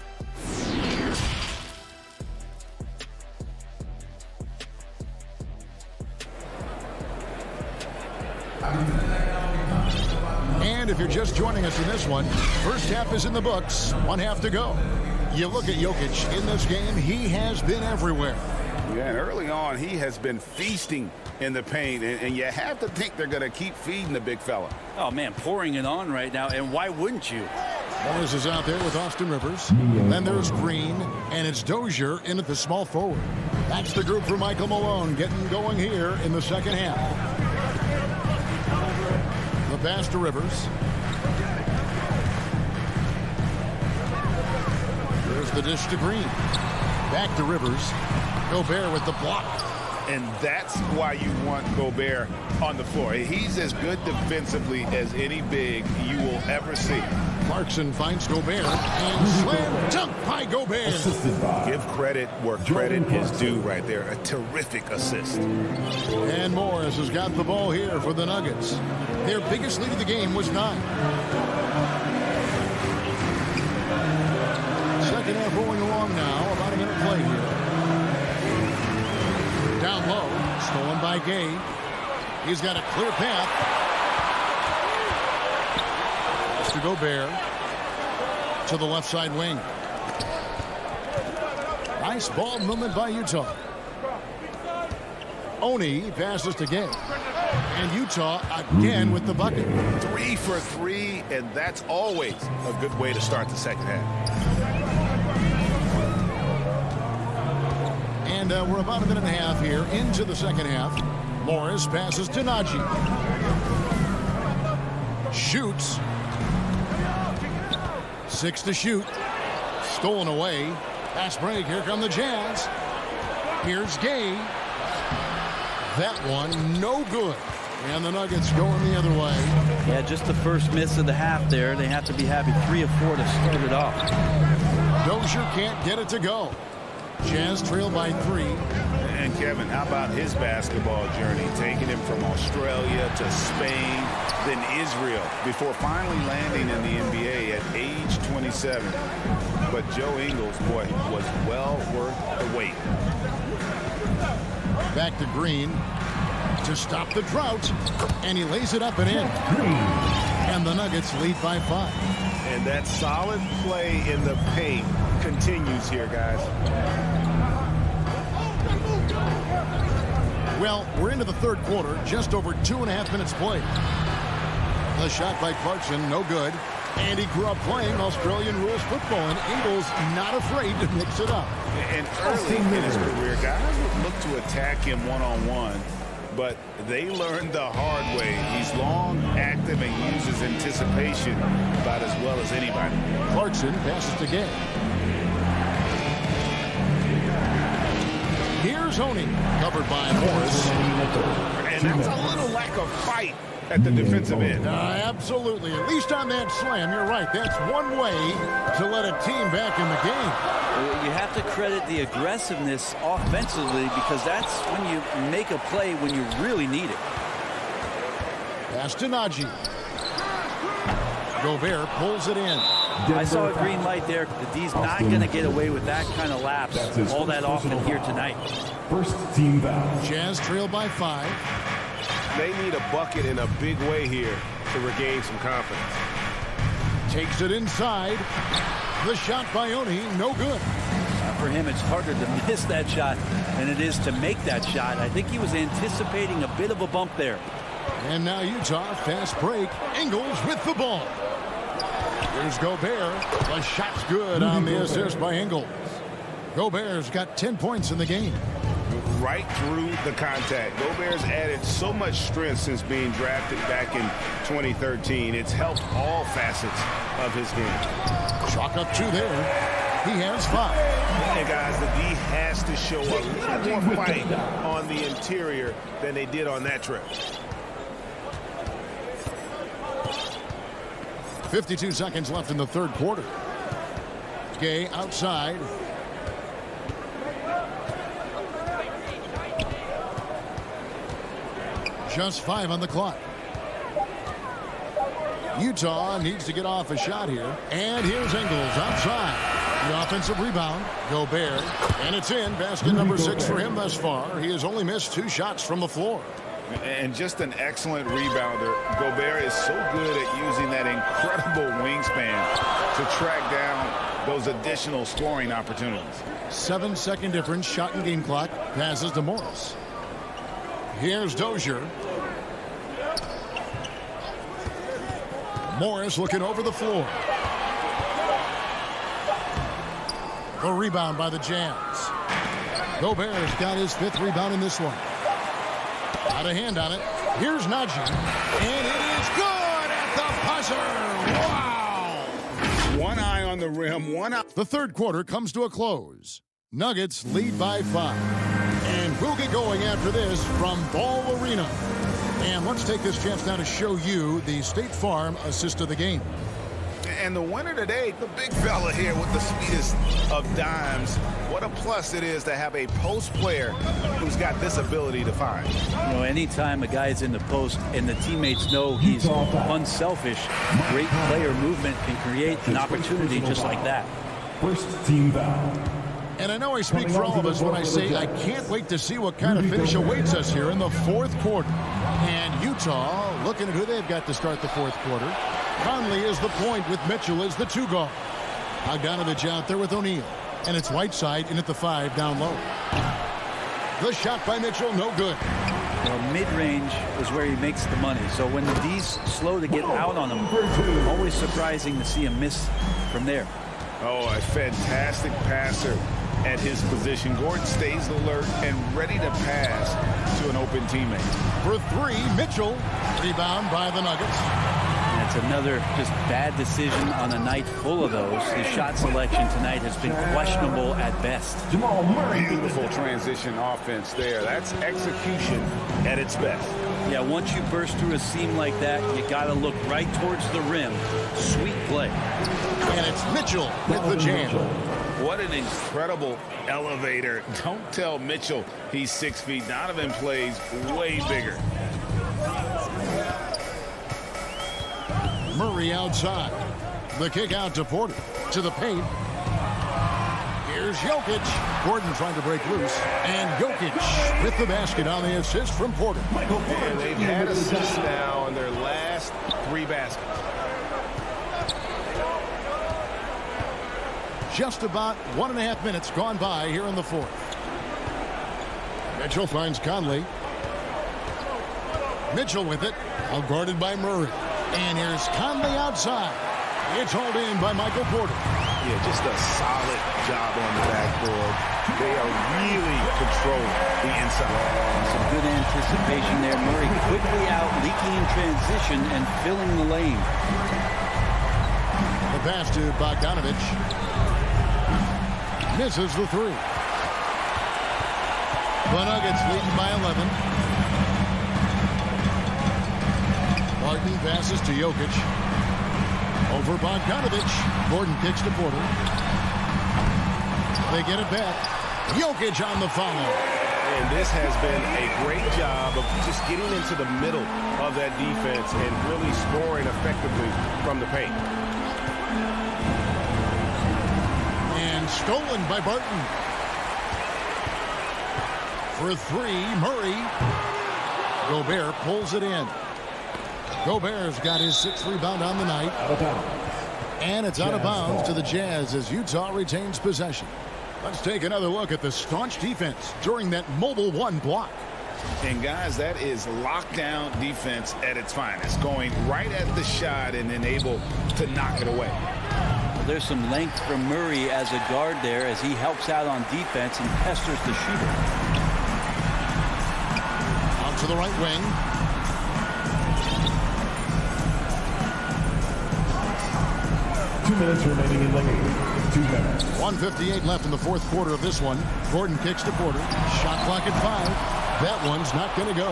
And if you're just joining us in this one, first half is in the books, 1 half to go. You look at Jokic in this game, he has been everywhere. Yeah, and early on, he has been feasting in the paint, and you have to think they're going to keep feeding the big fella. Oh, man, pouring it on right now, and why wouldn't you? Morris is out there with Austin Rivers. Then there's Green, and it's Dozier in at the small forward. That's the group for Michael Malone getting going here in the second half. The pass to Rivers. There's the dish to Green. Back to Rivers. Gobert with the block. And that's why you want Gobert on the floor. He's as good defensively as any big you will ever see. Clarkson finds Gobert and slam dunk by Gobert. Give credit where credit is due right there. A terrific assist. And Morris has got the ball here for the Nuggets. Their biggest lead of the game was 9. Second half rolling along now. About a minute play here. Down low, stolen by Gay. He's got a clear path. Pass to Gobert. To the left side wing. Nice ball movement by Utah. Oni passes to Gay. And Utah again with the bucket. 3 for 3, and that's always a good way to start the second half. And we're about a minute and a half here into the second half. Morris passes to Najee. Shoots. 6 to shoot. Stolen away. Pass break. Here come the Jazz. Here's Gay. That one no good. And the Nuggets going the other way. Yeah, just the first miss of the half there. They have to be happy. 3 of 4 to start it off. Dozier can't get it to go. Jazz trail by 3. And Kevin, how about his basketball journey? Taking him from Australia to Spain, then Israel, before finally landing in the NBA at age 27. But Joe Ingles, boy, was well worth the wait. Back to Green to stop the drought. And he lays it up and in. And the Nuggets lead by 5. And that solid play in the paint continues here, guys. Well, we're into the third quarter, just over 2.5 minutes played. The shot by Clarkson, no good. And he grew up playing Australian rules football, and Ingles not afraid to mix it up. And early in his career, guys would look to attack him one-on-one, but they learned the hard way. He's long, active, and uses anticipation about as well as anybody. Clarkson passes to Gay. Here's Oni, covered by Morris. And that's a little lack of fight at the defensive end. Absolutely. At least on that slam, you're right. That's one way to let a team back in the game. You have to credit the aggressiveness offensively because that's when you make a play when you really need it. Pass to Najee. Gobert pulls it in. I saw a green light there. The D's not going to get away with that kind of lapse all that often here tonight. First team foul. Jazz trail by 5. They need a bucket in a big way here to regain some confidence. Takes it inside. The shot by Oni, no good. For him, it's harder to miss that shot than it is to make that shot. I think he was anticipating a bit of a bump there. And now Utah, fast break. Ingles with the ball. Here's Gobert. The shot's good on the assist by Ingles. Gobert's got 10 points in the game. Right through the contact. Gobert's added so much strength since being drafted back in 2013. It's helped all facets of his game. Chalk up 2 there. He has 5. Hey guys, the D has to show a little more fight on the interior than they did on that trip. 52 seconds left in the third quarter. Gay outside. Just 5 on the clock. Utah needs to get off a shot here. And here's Ingles outside. The offensive rebound. Gobert. And it's in. Basket number 6 for him thus far. He has only missed 2 shots from the floor. And just an excellent rebounder. Gobert is so good at using that incredible wingspan to track down those additional scoring opportunities. 7-second difference. Shot and game clock. Passes to Morris. Here's Dozier. Morris looking over the floor. The rebound by the Jazz. Gobert's got his 5th rebound in this one. Got a hand on it. Here's Najee. And it is good at the buzzer. Wow! One eye on the rim, one eye. The third quarter comes to a close. Nuggets lead by 5. And we'll get going after this from Ball Arena. And let's take this chance now to show you the State Farm assist of the game. And the winner today, the big fella here with the sweetest of dimes. What a plus it is to have a post player who's got this ability to find. You know, anytime a guy is in the post and the teammates know he's unselfish, great player movement can create an opportunity just like that. First team foul. And I know I speak for all of us when I say I can't wait to see what kind of finish awaits us here in the fourth quarter. And Utah looking at who they've got to start the fourth quarter. Conley is the point with Mitchell as the 2 guard. Bogdanovich out there with O'Neal. And it's Whiteside in at the 5 down low. The shot by Mitchell, no good. Well, mid-range is where he makes the money. So when the D's slow to get out on him, always surprising to see him miss from there. Oh, a fantastic passer at his position. Gordon stays alert and ready to pass to an open teammate. For 3, Mitchell. Rebound by the Nuggets. That's another just bad decision on a night full of those. His shot selection tonight has been questionable at best. Jamal Murray. Beautiful transition offense there. That's execution at its best. Yeah, once you burst through a seam like that, you got to look right towards the rim. Sweet play. And it's Mitchell with the jam. What an incredible elevator. Don't tell Mitchell he's 6 feet. Donovan plays way bigger. Murray outside. The kick out to Porter. To the paint. Here's Jokic. Gordon trying to break loose. And Jokic with the basket on the assist from Porter. And they've had assists now on their last 3 baskets. Just about 1.5 minutes gone by here in the fourth. Mitchell finds Conley. Mitchell with it. All guarded by Murray. And here's Conley outside. It's hauled in by Michael Porter. Yeah, just a solid job on the backboard. They are really controlling the inside. Some good anticipation there. Murray quickly out, leaking in transition and filling the lane. The pass to Bogdanovich. Misses the 3. The Nuggets leading by 11. Martin passes to Jokic. Over Bogdanovich. Gordon kicks to Porter. They get it back. Jokic on the follow. And this has been a great job of just getting into the middle of that defense and really scoring effectively from the paint. And stolen by Barton. For 3, Murray. Gobert pulls it in. Gobert's got his 6th rebound on the night. And it's out of bounds to the Jazz as Utah retains possession. Let's take another look at the staunch defense during that mobile 1 block. And guys, that is lockdown defense at its finest, going right at the shot and then able to knock it away. Well, there's some length from Murray as a guard there as he helps out on defense and pesters the shooter. Out to the right wing. Two minutes remaining in the game. 2 minutes. 1:58 left in the 4th quarter of this one. Gordon kicks to Porter. Shot clock at 5. That one's not going to go.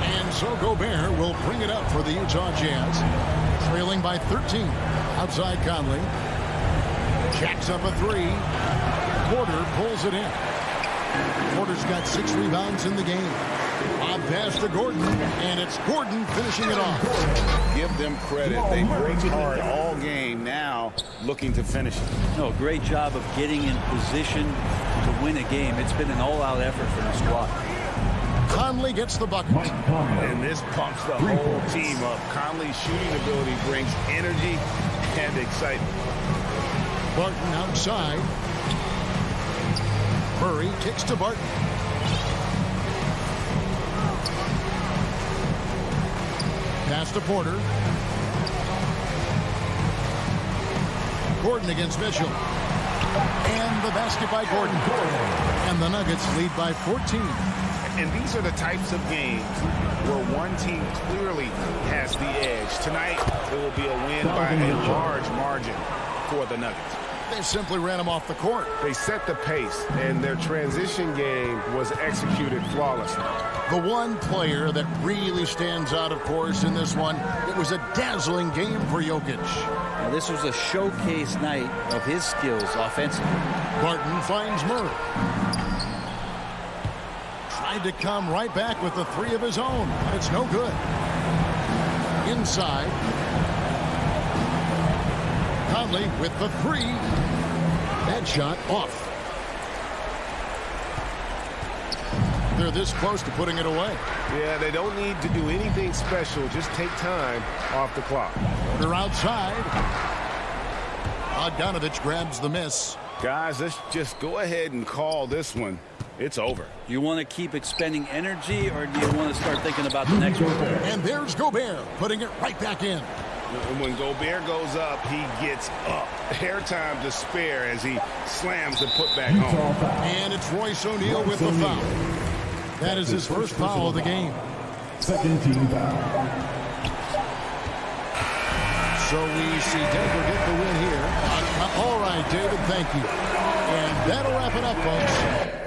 And so Gobert will bring it up for the Utah Jazz. Trailing by 13. Outside Conley. Jacks up a 3. Porter pulls it in. Porter's got 6 rebounds in the game. Lob pass to Gordon, and it's Gordon finishing it off. Give them credit. They worked hard all game, now looking to finish it. No, great job of getting in position to win a game. It's been an all-out effort for the squad. Conley gets the bucket. And this pumps the whole team up. Conley's shooting ability brings energy and excitement. Barton outside. Murray kicks to Barton. Pass to Porter. Gordon against Mitchell. And the basket by Gordon. And the Nuggets lead by 14. And these are the types of games where one team clearly has the edge. Tonight, it will be a win by a large margin for the Nuggets. They simply ran him off the court. They set the pace, and their transition game was executed flawlessly. The one player that really stands out, of course, in this one, it was a dazzling game for Jokic. Now, this was a showcase night of his skills offensively. Barton finds Murray. Tried to come right back with the 3 of his own, but it's no good. Inside. Conley with the 3. That shot off. They're this close to putting it away. Yeah, they don't need to do anything special. Just take time off the clock. They're outside. Bogdanovich grabs the miss. Guys, let's just go ahead and call this one. It's over. You want to keep expending energy, or do you want to start thinking about the next one? And there's Gobert putting it right back in. And when Gobert goes up, he gets up. Airtime to spare as he slams the putback home. And it's Royce O'Neal with the foul. That is his first foul of the game. Second team foul. So we see Denver get the win here. All right, David, thank you. And that'll wrap it up, folks.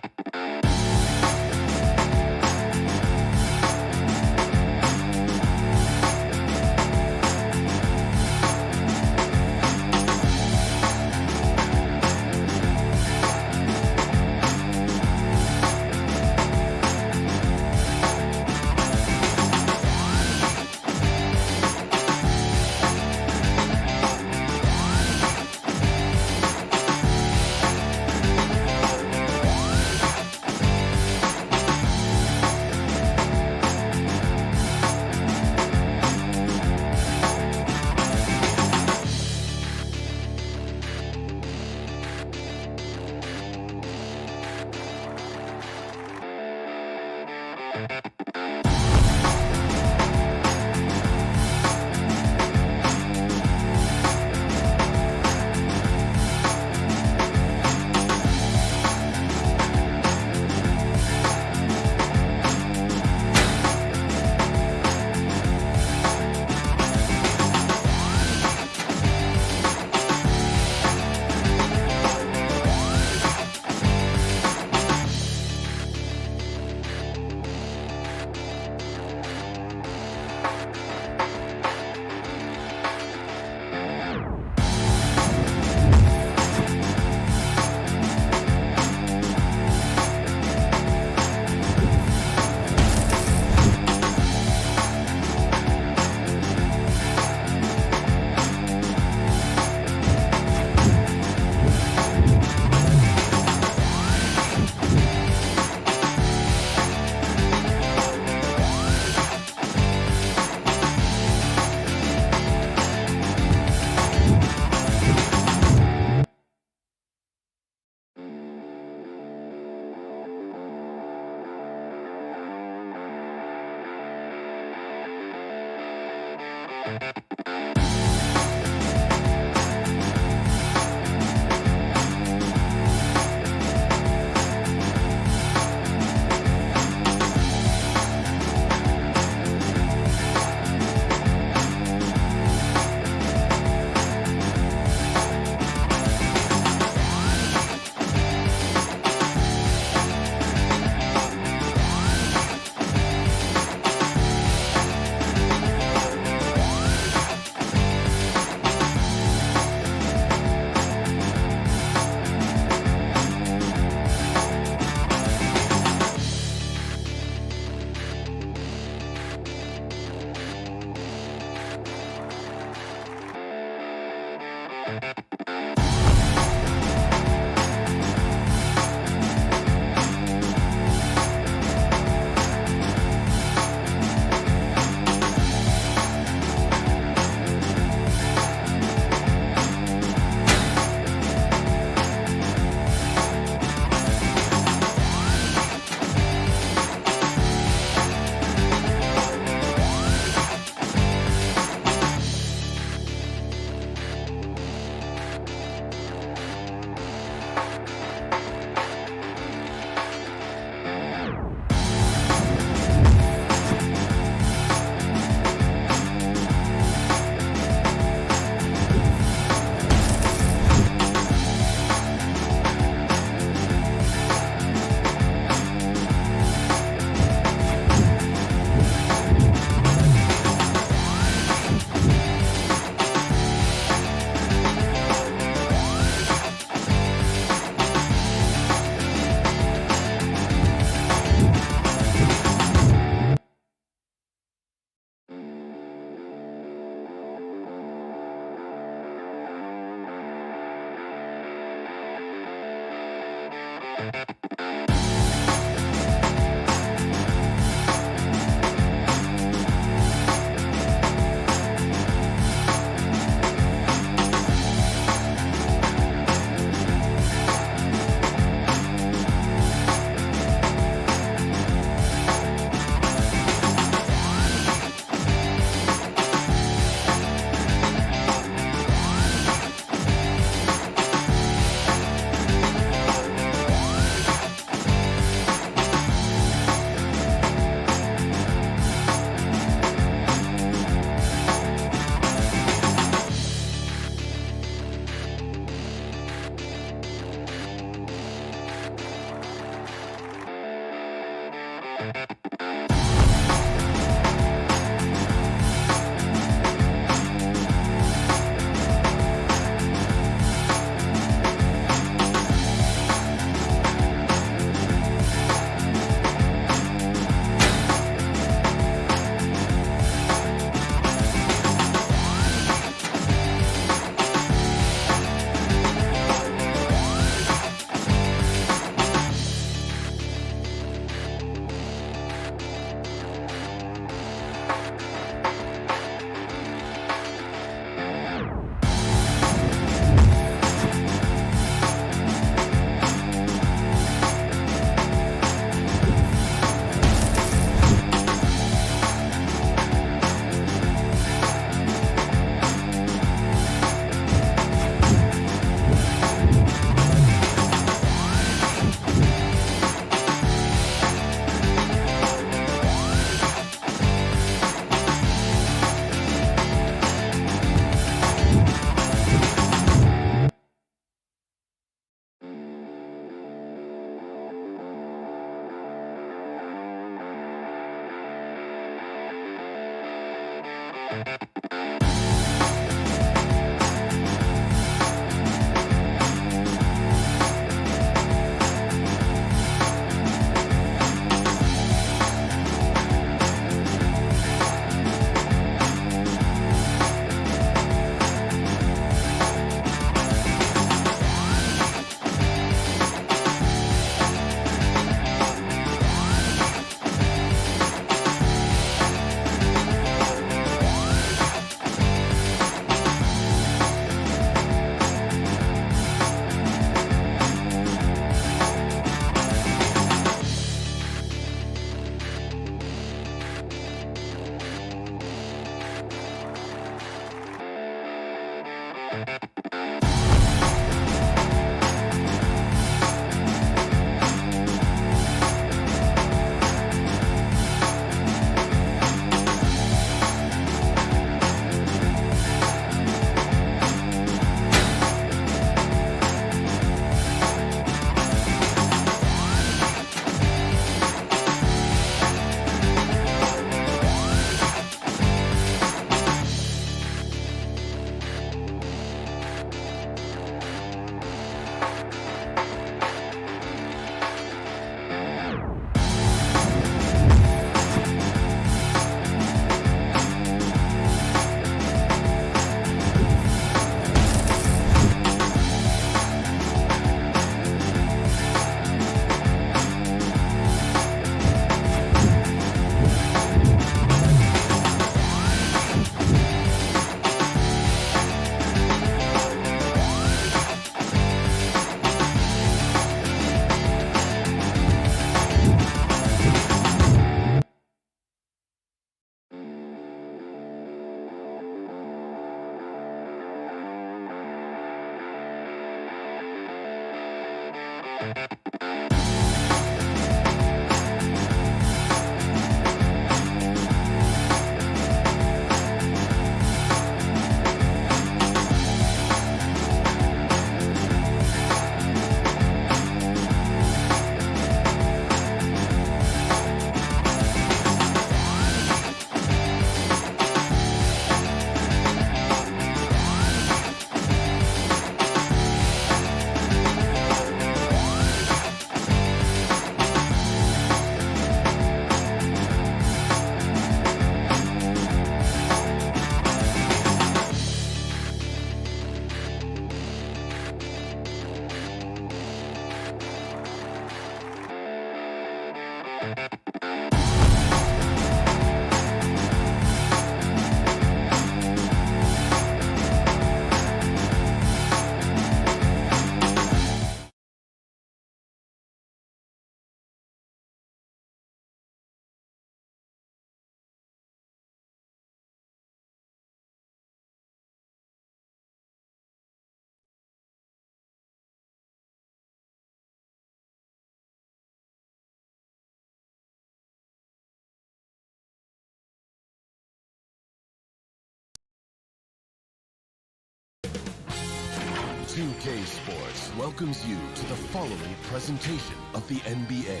2K Sports welcomes you to the following presentation of the NBA.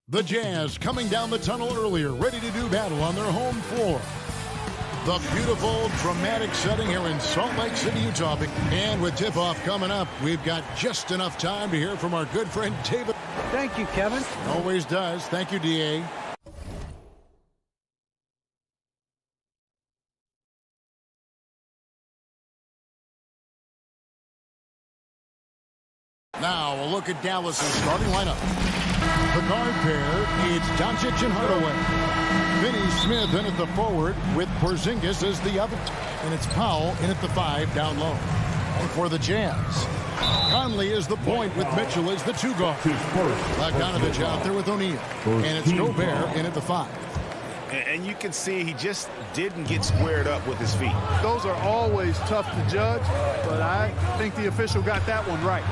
The Jazz coming down the tunnel earlier, ready to do battle on their home floor. The beautiful, dramatic setting here in Salt Lake City, Utah. And with tip-off coming up, we've got just enough time to hear from our good friend David. Thank you, Kevin. Always does. Thank you, D.A. Now, a look at Dallas' starting lineup. The guard pair, it's Doncic and Hardaway. Finney Smith in at the forward with Porzingis as the other. And it's Powell in at the 5 down low. And for the Jazz, Conley is the point with Mitchell as the 2 guard. Bogdanovich out there with O'Neal. And it's Gobert in at the 5. And you can see he just didn't get squared up with his feet. Those are always tough to judge, but I think the official got that one right.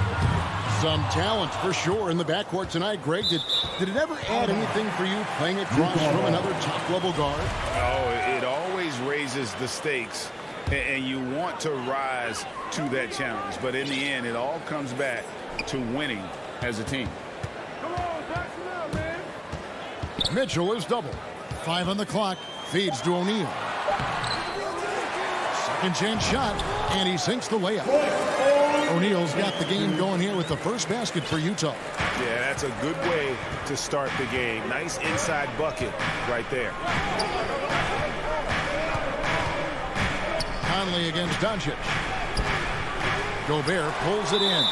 Some talent for sure in the backcourt tonight, Greg. Did it ever add anything for you playing across from another top-level guard? Oh, it always raises the stakes, and you want to rise to that challenge. But in the end, it all comes back to winning as a team. Come on, pass it out, man. Mitchell is double. 5 on the clock. Feeds to O'Neal. Second chance shot, and he sinks the layup. O'Neal's got the game going here with the first basket for Utah. Yeah, that's a good way to start the game. Nice inside bucket right there. Conley against Doncic. Gobert pulls it in.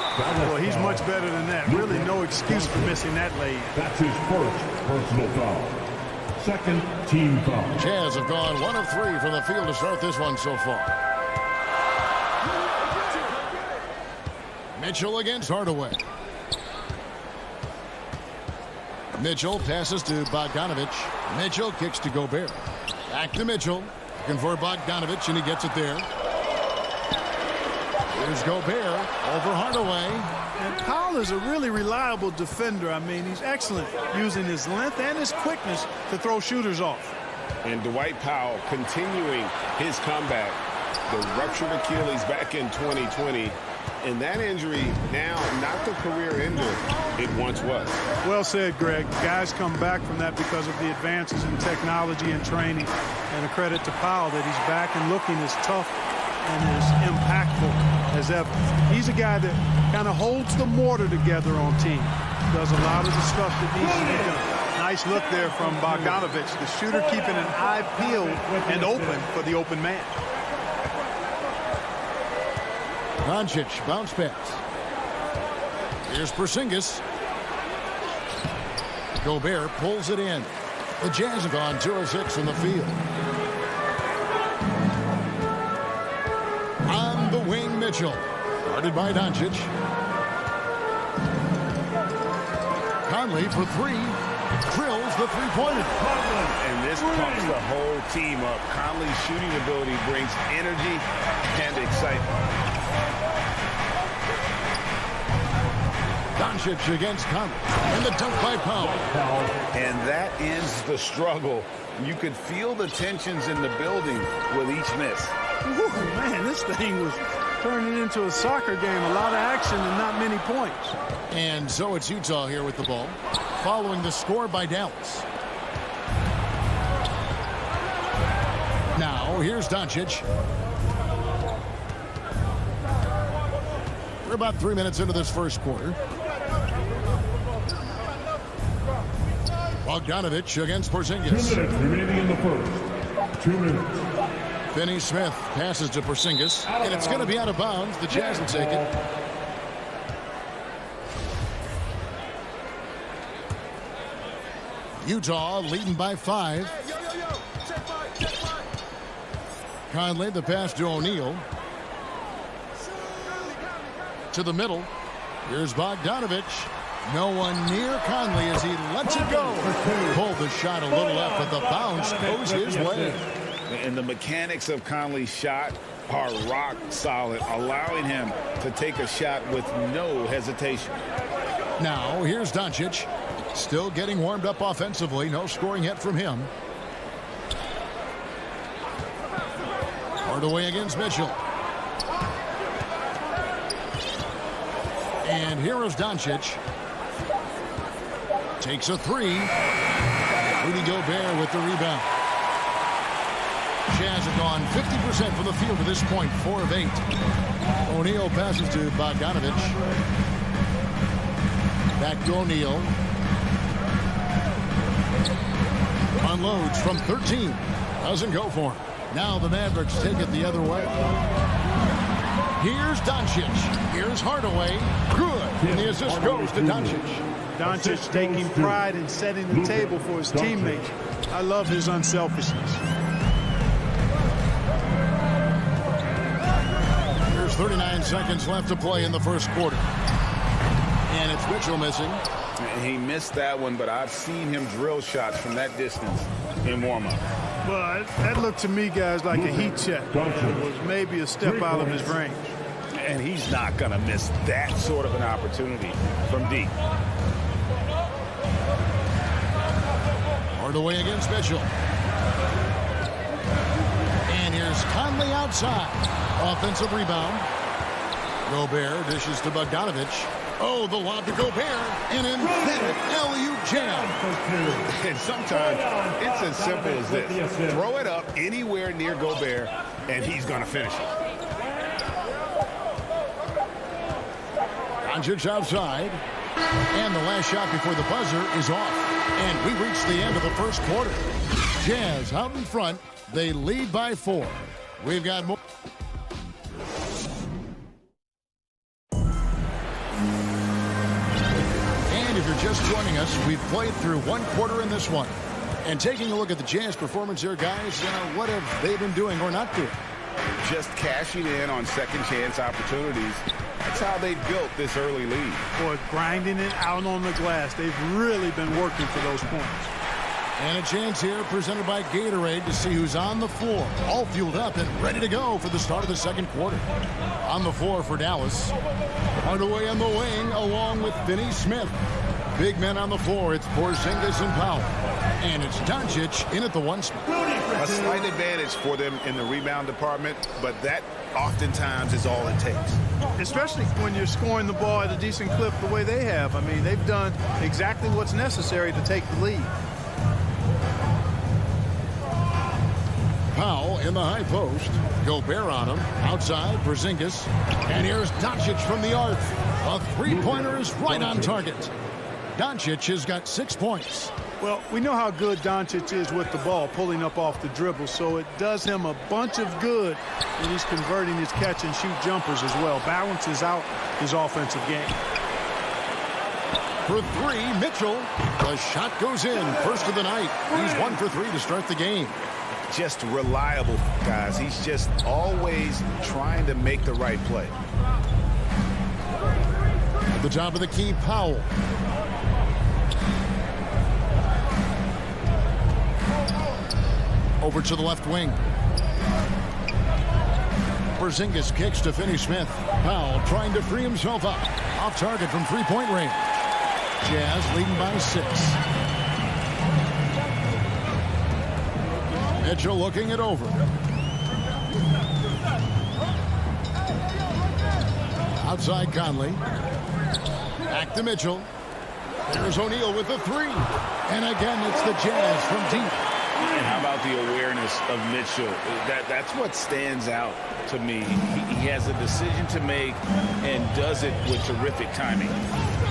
Well, he's much better than that. Really no excuse for missing that lay. That's his first personal foul. Second team foul. Jazz have gone 1 of 3 from the field to start this one so far. Mitchell against Hardaway. Mitchell passes to Bogdanovich. Mitchell kicks to Gobert. Back to Mitchell. Looking for Bogdanovich, and he gets it there. Here's Gobert over Hardaway. And Powell is a really reliable defender. I mean, he's excellent using his length and his quickness to throw shooters off. And Dwight Powell continuing his comeback. The ruptured Achilles back in 2020. And that injury now not the career ender it once was. Well said, Greg. Guys come back from that because of the advances in technology and training. And a credit to Powell that he's back and looking as tough and as impactful as ever. He's a guy that kind of holds the mortar together on team. Does a lot of the stuff that needs to be done. Nice look there from Bogdanovich, the shooter keeping an eye peeled and open for the open man. Doncic, bounce pass. Here's Porzingis. Gobert pulls it in. The Jazz have gone 2 of 6 from the field. On the wing, Mitchell. Guarded by Doncic. Conley for 3. Drills the three-pointer. And this pumps the whole team up. Conley's shooting ability brings energy and excitement. Doncic against Conley. And the dunk by Powell. And that ends the struggle. You could feel the tensions in the building with each miss. Ooh, man, this thing was turning into a soccer game. A lot of action and not many points. And so it's Utah here with the ball, following the score by Dallas. Now, here's Doncic. We're about 3 minutes into this first quarter. Bogdanovich against Porzingis. 2 minutes remaining in the first. 2 minutes. Finney Smith passes to Porzingis, and it's going to be out of bounds. The Jazz will take it. Utah leading by 5. Conley, the pass to O'Neal. To the middle. Here's Bogdanovich. No one near Conley as he lets it go. Pulled the shot a little left, but the bounce goes his way. And the mechanics of Conley's shot are rock solid, allowing him to take a shot with no hesitation. Now, here's Doncic. Still getting warmed up offensively. No scoring yet from him. Hardaway against Mitchell. And here is Doncic. Takes a 3. Rudy Gobert with the rebound. Jazz have gone 50% from the field to this point, 4 of 8. O'Neal passes to Bogdanovich. Back to O'Neal. Unloads from 13. Doesn't go for him. Now the Mavericks take it the other way. Here's Doncic. Here's Hardaway. Good. And the assist goes to Doncic. Doncic taking pride in setting the table for his teammates. I love his unselfishness. There's 39 seconds left to play in the first quarter. And it's Mitchell missing. He missed that one, but I've seen him drill shots from that distance in warm-up. Well, that looked to me, guys, like a heat check. It was maybe a step out of his range. And he's not going to miss that sort of an opportunity from deep. Hardaway against Mitchell. And here's Conley outside. Offensive rebound. Gobert dishes to Bogdanovich. Oh, the lob to Gobert. An emphatic alley-oop jam. And sometimes it's as simple as this. Throw it up anywhere near Gobert, and he's going to finish it. Doncic outside. And the last shot before the buzzer is off. And we reach the end of the first quarter. Jazz out in front. They lead by 4. We've got more. And if you're just joining us, we've played through 1 quarter in this one. And taking a look at the Jazz performance here, guys, what have they been doing or not doing? just cashing in on second chance opportunities. That's how they built this early lead. Boy, grinding it out on the glass. They've really been working for those points. And a chance here presented by Gatorade to see who's on the floor. All fueled up and ready to go for the start of the second quarter. On the floor for Dallas. Hardaway on the wing along with Finney Smith. Big men on the floor. It's Porzingis and Powell. And it's Doncic in at the one spot. A slight advantage for them in the rebound department, but that oftentimes is all it takes. Especially when you're scoring the ball at a decent clip the way they have. I mean, they've done exactly what's necessary to take the lead. Powell in the high post. Gobert on him. Outside, Porzingis. And here's Doncic from the arc. A three-pointer is right on target. Doncic has got 6 points. Well, we know how good Doncic is with the ball, pulling up off the dribble, so it does him a bunch of good when he's converting his catch-and-shoot jumpers as well. Balances out his offensive game. For three, Mitchell. The shot goes in. First of the night. He's 1 for 3 to start the game. Just reliable, guys. He's just always trying to make the right play. At the top of the key, Powell. Over to the left wing. Porzingis kicks to Finney Smith. Powell trying to free himself up. Off target from three-point range. Jazz leading by 6. Mitchell looking it over. Outside Conley. Back to Mitchell. There's O'Neal with the 3. And again, it's the Jazz from deep. And how about the awareness of Mitchell? That's what stands out to me. He has a decision to make and does it with terrific timing.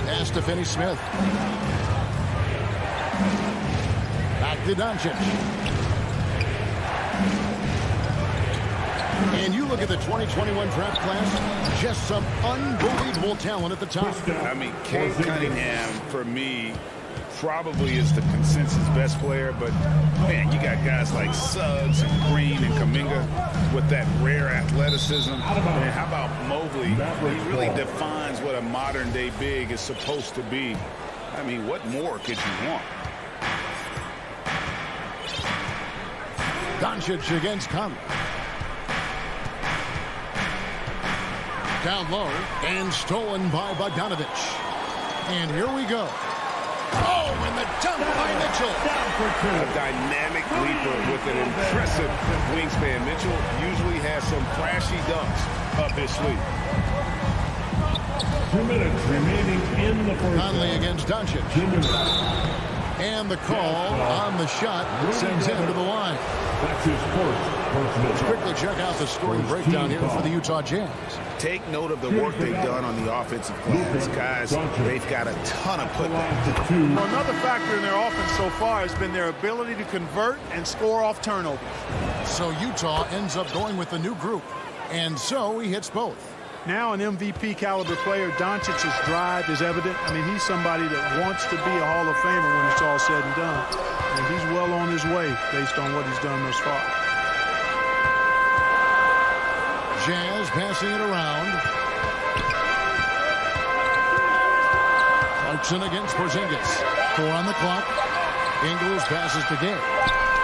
Pass to Finney Smith. Back to Doncic. And you look at the 2021 draft class, just some unbelievable talent at the top. I mean, Cade Cunningham, for me, probably is the consensus best player, but man, you got guys like Suggs and Green and Kuminga with that rare athleticism. And how about Mobley? He really defines what a modern day big is supposed to be. I mean, what more could you want? Doncic against Conley. Down low and stolen by Bogdanovich. And here we go. Oh, and the dunk by Mitchell. A dynamic leaper with an impressive wingspan. Mitchell usually has some flashy dunks up his sleeve. 2 minutes remaining in the first. Conley against Doncic. 2 minutes. And the call on the shot sends him to the line. That's his first Let's quickly check out the scoring breakdown here for the Utah Jazz. Take note of the work they've done on the offensive glass. Guys, they've got a ton of putback. Well, another factor in their offense so far has been their ability to convert and score off turnovers. So Utah ends up going with the new group. And so he hits both. Now an MVP caliber player, Doncic's drive is evident. I mean, he's somebody that wants to be a Hall of Famer when it's all said and done. And he's well on his way based on what he's done thus far. Jazz passing it around. Clarkson against Porzingis. 4 on the clock. Ingles passes to Gay.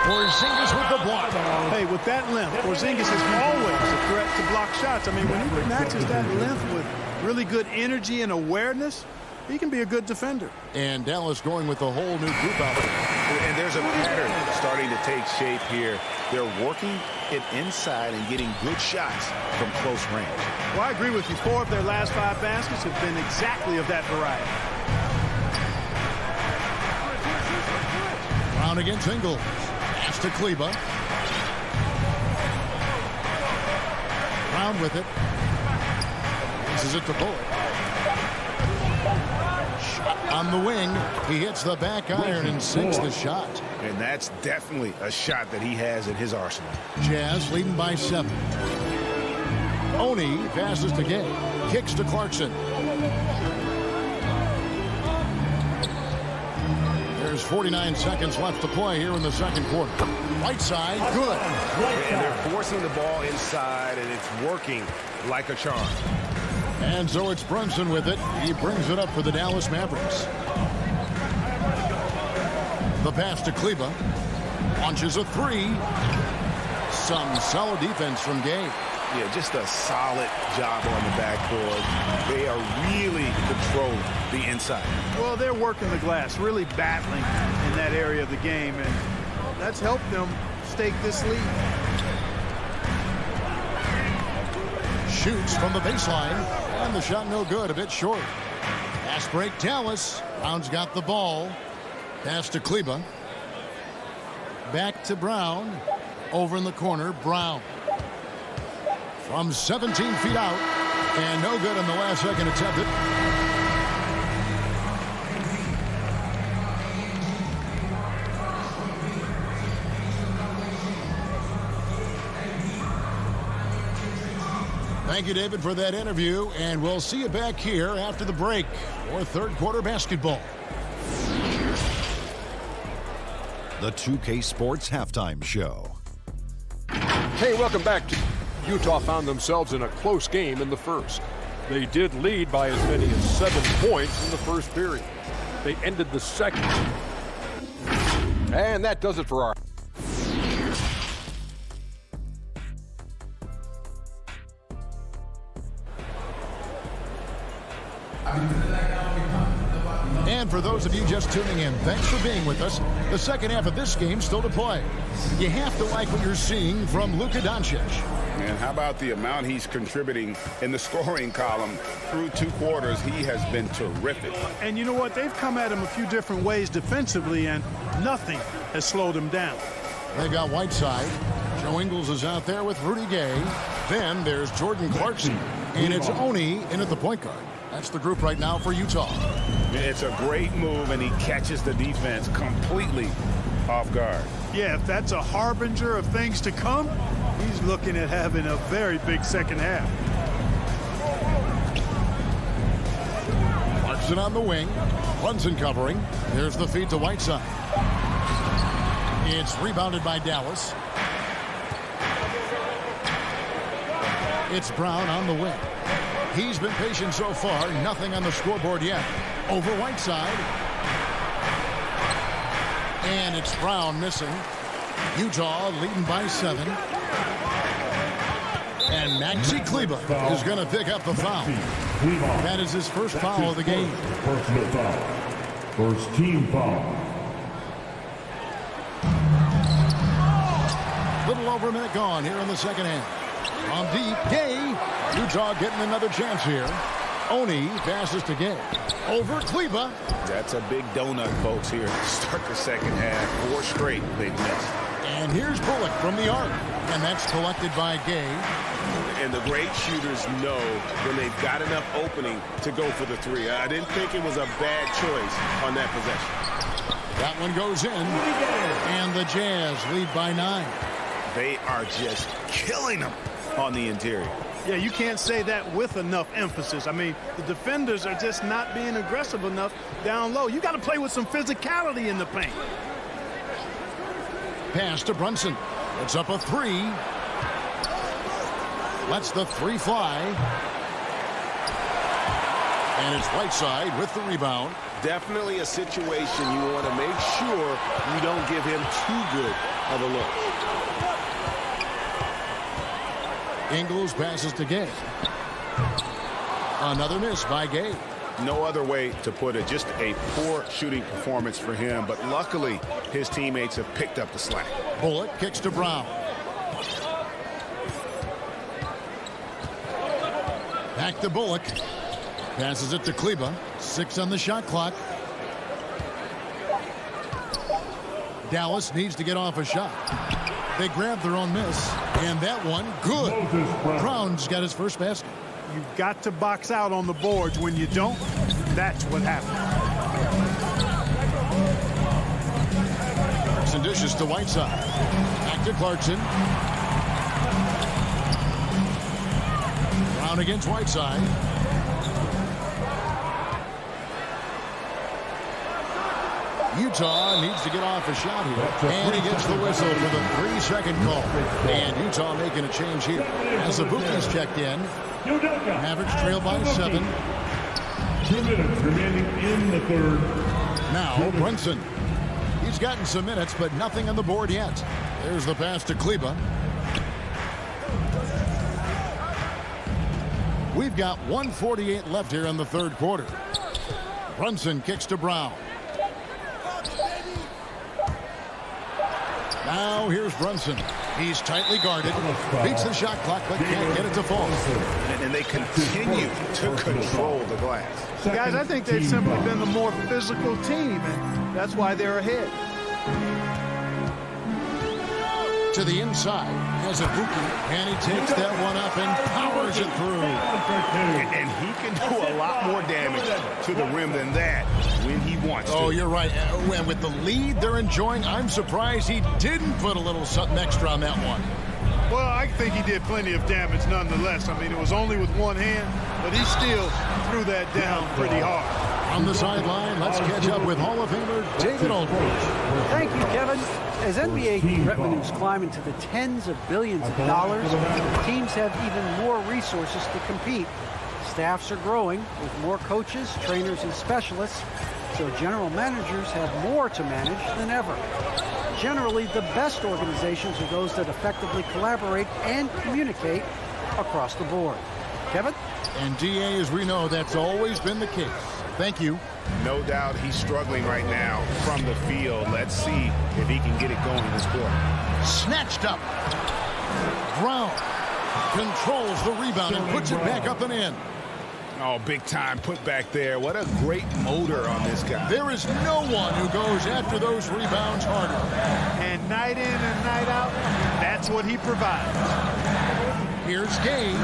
Porzingis with the block. Hey, with that length, Porzingis is always a threat to block shots. I mean, when he matches that length with really good energy and awareness, he can be a good defender. And Dallas going with the whole new group out there. And there's a pattern starting to take shape here. They're working it inside and getting good shots from close range. Well, I agree with you. 4 of their last 5 baskets have been exactly of that variety. Brown against Ingles. Pass to Kleba. Brown with it. Passes it to Bullock. Shot on the wing. He hits the back iron and sinks the shot. And that's definitely a shot that he has in his arsenal. Jazz leading by 7. Oni passes to Gay. Kicks to Clarkson. There's 49 seconds left to play here in the second quarter. Whiteside, good. And they're forcing the ball inside, and it's working like a charm. And so it's Brunson with it. He brings it up for the Dallas Mavericks. The pass to Kleba. Launches a three. Some solid defense from Gay. Yeah, just a solid job on the backboard. They are really controlling the inside. Well, they're working the glass, really battling in that area of the game, and that's helped them stake this lead. Shoots from the baseline, and the shot no good, a bit short. Pass break, Dallas. Brown's got the ball. Pass to Kleba. Back to Brown. Over in the corner, Brown. From 17 feet out, and no good on the last second attempt. Thank you, David, for that interview, and we'll see you back here after the break for third quarter basketball. The 2K Sports Halftime Show. Hey, welcome back. Utah found themselves in a close game in the first. They did lead by as many as 7 points in the first period. They ended the second. And that does it for our... And for those of you just tuning in, thanks for being with us. The second half of this game still to play. You have to like what you're seeing from Luka Doncic. And how about the amount he's contributing in the scoring column through 2 quarters? He has been terrific. And you know what? They've come at him a few different ways defensively, and nothing has slowed him down. They've got Whiteside. Joe Ingles is out there with Rudy Gay. Then there's Jordan Clarkson. And it's Oni in at the point guard. That's the group right now for Utah. It's a great move, and he catches the defense completely off guard. Yeah, if that's a harbinger of things to come, he's looking at having a very big second half. Clarkson on the wing. Brunson covering. There's the feed to Whiteside. It's rebounded by Dallas. It's Brown on the wing. He's been patient so far. Nothing on the scoreboard yet. Over Whiteside. And it's Brown missing. Utah leading by 7. And Maxi Kleba is going to pick up the foul. That is his first foul of the game. Personal foul. First team foul. Little over a minute gone here in the second half. On deep, Gay. Utah getting another chance here. Oni passes to Gay. Over Kleba. That's a big donut, folks, here to start the second half. 4 straight they've missed. And here's Bullock from the arc. And that's collected by Gay. And the great shooters know when they've got enough opening to go for the 3. I didn't think it was a bad choice on that possession. That one goes in. And the Jazz lead by 9. They are just killing them on the interior. Yeah, you can't say that with enough emphasis. I mean, the defenders are just not being aggressive enough down low. You got to play with some physicality in the paint. Pass to Brunson. It's up a 3. Lets the 3 fly. And it's Whiteside with the rebound. Definitely a situation you want to make sure you don't give him too good of a look. Ingles passes to Gay. Another miss by Gay. No other way to put it. Just a poor shooting performance for him. But luckily, his teammates have picked up the slack. Bullock kicks to Brown. Back to Bullock. Passes it to Kleba. 6 on the shot clock. Dallas needs to get off a shot. They grab their own miss. And that one, good. Brown's got his first basket. You've got to box out on the boards. When you don't, that's what happens. Clarkson dishes to Whiteside. Back to Clarkson. Brown against Whiteside. Utah needs to get off a shot here. And he gets the whistle for the 3-second call. And Utah making a change here. As the Buki's checked in. Mavericks trail by 7. 2 minutes remaining in the third. Now Brunson. He's gotten some minutes, but nothing on the board yet. There's the pass to Kleba. We've got 1:48 left here in the third quarter. Brunson kicks to Brown. Now here's Brunson. He's tightly guarded. Beats the shot clock, but can't get it to fall. And they continue to control the glass. Guys, I think they've simply been the more physical team, and that's why they're ahead. To the inside has a Buki, and he takes that one up and powers it through. And he can do a lot more damage to the rim than that when he wants to. Oh, you're right. And with the lead they're enjoying, I'm surprised he didn't put a little something extra on that one. Well, I think he did plenty of damage nonetheless. I mean, it was only with one hand, but he still threw that down pretty hard. On the sideline, let's catch up with Hall of Famer David Aldridge. Thank you, Kevin. As NBA revenues climb into the tens of billions of dollars, teams have even more resources to compete. Staffs are growing with more coaches, trainers, and specialists, so general managers have more to manage than ever. Generally, the best organizations are those that effectively collaborate and communicate across the board. Kevin? And DA, as we know, that's always been the case. Thank you. No doubt he's struggling right now from the field. Let's see if he can get it going this quarter. Snatched up. Brown controls the rebound and puts it back up and in. Oh, big time put back there. What a great motor on this guy. There is no one who goes after those rebounds harder. And night in and night out, that's what he provides. Here's Gay.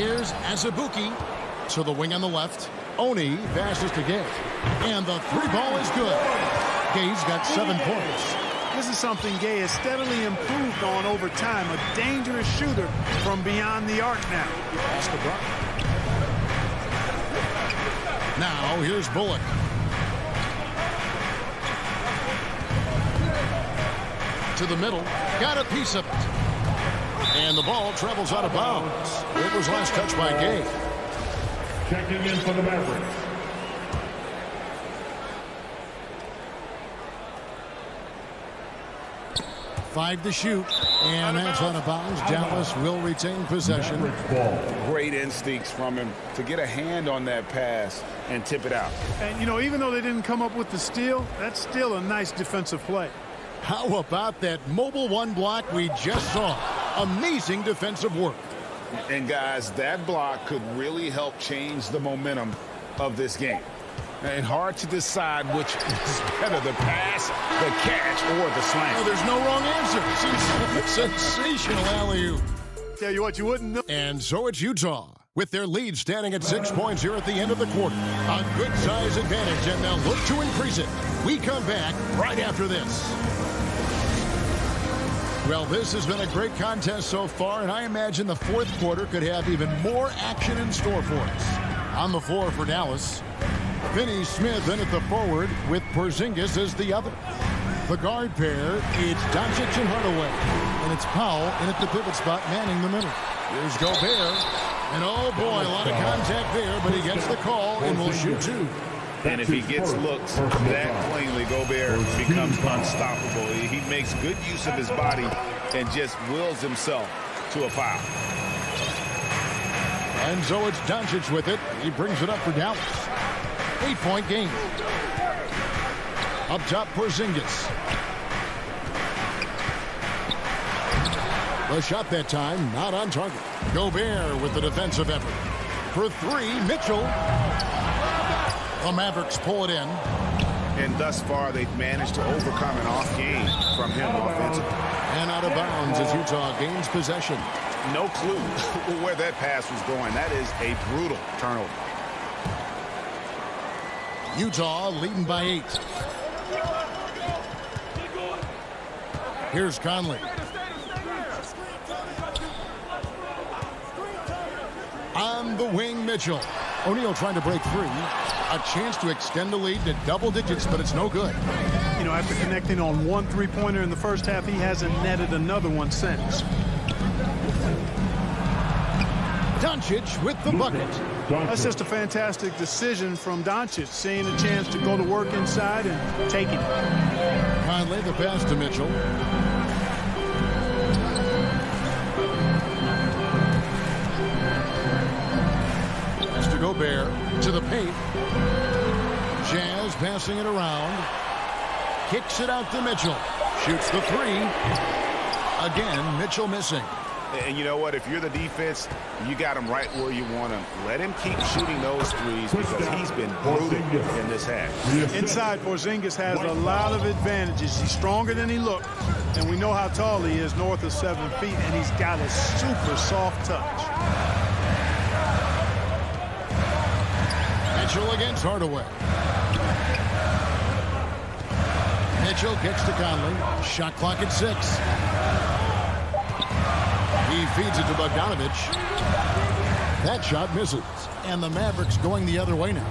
Here's Azubuike to the wing on the left. Oni passes to Gay. And the 3 ball is good. Gay's got 7 points. This is something Gay has steadily improved on over time. A dangerous shooter from beyond the arc now. Pass to Brown. Now here's Bullock. To the middle. Got a piece of it. And the ball travels out of bounds. It was last touched by Gay. Checking in for the Mavericks. Five to shoot, and that's out of bounds. Dallas will retain possession. Great instincts from him to get a hand on that pass and tip it out. And, you know, even though they didn't come up with the steal, that's still a nice defensive play. How about that mobile 1 block we just saw? Amazing defensive work. And, guys, that block could really help change the momentum of this game. And hard to decide which is better, the pass, the catch, or the slam. Oh, there's no wrong answer. Sensational alley-oop. Tell you what, you wouldn't know. And so it's Utah, with their lead standing at 6 points here at the end of the quarter. A good size advantage, and they'll look to increase it. We come back right after this. Well, this has been a great contest so far, and I imagine the fourth quarter could have even more action in store for us. On the floor for Dallas, Finney Smith in at the forward with Porzingis as the other. The guard pair, it's Doncic and Hardaway. And it's Powell in at the pivot spot, manning the middle. Here's Gobert. And oh boy, a lot of contact there, but he gets the call and will shoot 2. And if he gets looks that plainly, Gobert becomes unstoppable. He makes good use of his body and just wills himself to a foul. And so it's Doncic with it. He brings it up for Dallas. 8-point game. Up top, Porzingis. The shot that time, not on target. Gobert with the defensive effort. For 3, Mitchell. The Mavericks pull it in. And thus far, they've managed to overcome an off game from him offensively. And out of bounds as Utah gains possession. No clue where that pass was going. That is a brutal turnover. Utah leading by 8. Here's Conley. On the wing, Mitchell. O'Neal trying to break free. A chance to extend the lead to double digits, but it's no good. You know, after connecting on one three-pointer in the first half, he hasn't netted another one since. Doncic with the bucket. That's just a fantastic decision from Doncic, seeing a chance to go to work inside and taking it. Conley, the pass to Mitchell. Mr. Gobert to the paint. Jazz passing it around. Kicks it out to Mitchell. Shoots the three. Again, Mitchell missing. And you know what? If you're the defense, you got him right where you want him. Let him keep shooting those threes because he's been brutal in this half. Inside, Porzingis has a lot of advantages. He's stronger than he looked, and we know how tall he is, north of 7 feet, and he's got a super soft touch. Mitchell against Hardaway. Mitchell kicks to Conley. Shot clock at 6. He feeds it to Bogdanovich. That shot misses. And the Mavericks going the other way now.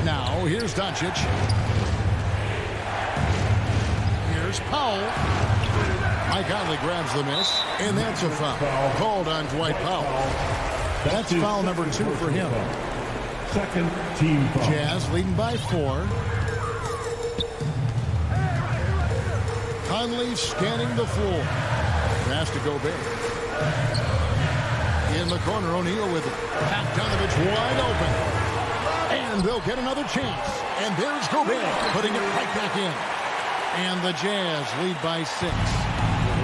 Now, here's Doncic. Here's Powell. Mike Conley grabs the miss. And that's a foul. Called on Dwight Powell. That's foul number 2 for him. Second team foul. Jazz leading by 4. Conley scanning the floor. Pass to Gobert. In the corner, O'Neal with it. Bogdanovich wide open. And they'll get another chance. And there's Gobert putting it right back in. And the Jazz lead by 6.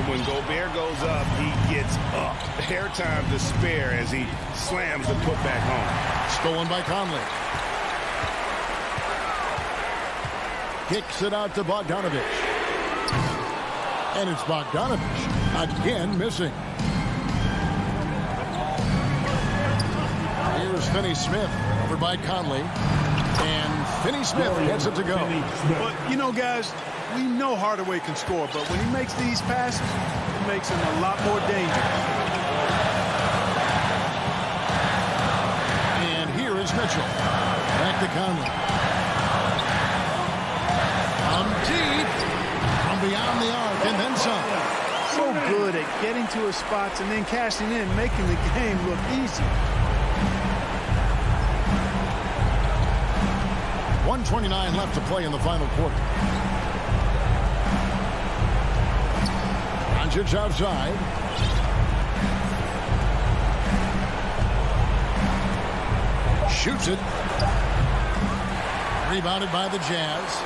When Gobert goes up, he gets up. Hair time to spare as he slams the putback home. Stolen by Conley. Kicks it out to Bogdanovich. And it's Bogdanovich again missing. Here's Finney-Smith over by Conley. And Finney-Smith gets it to go. But, you know, guys, we know Hardaway can score, but when he makes these passes, it makes him a lot more dangerous. And here is Mitchell. Back to Conley. Deep. From beyond the arc and then some. So good at getting to his spots and then cashing in, making the game look easy. 1:29 left to play in the final quarter. Doncic outside. Shoots it. Rebounded by the Jazz.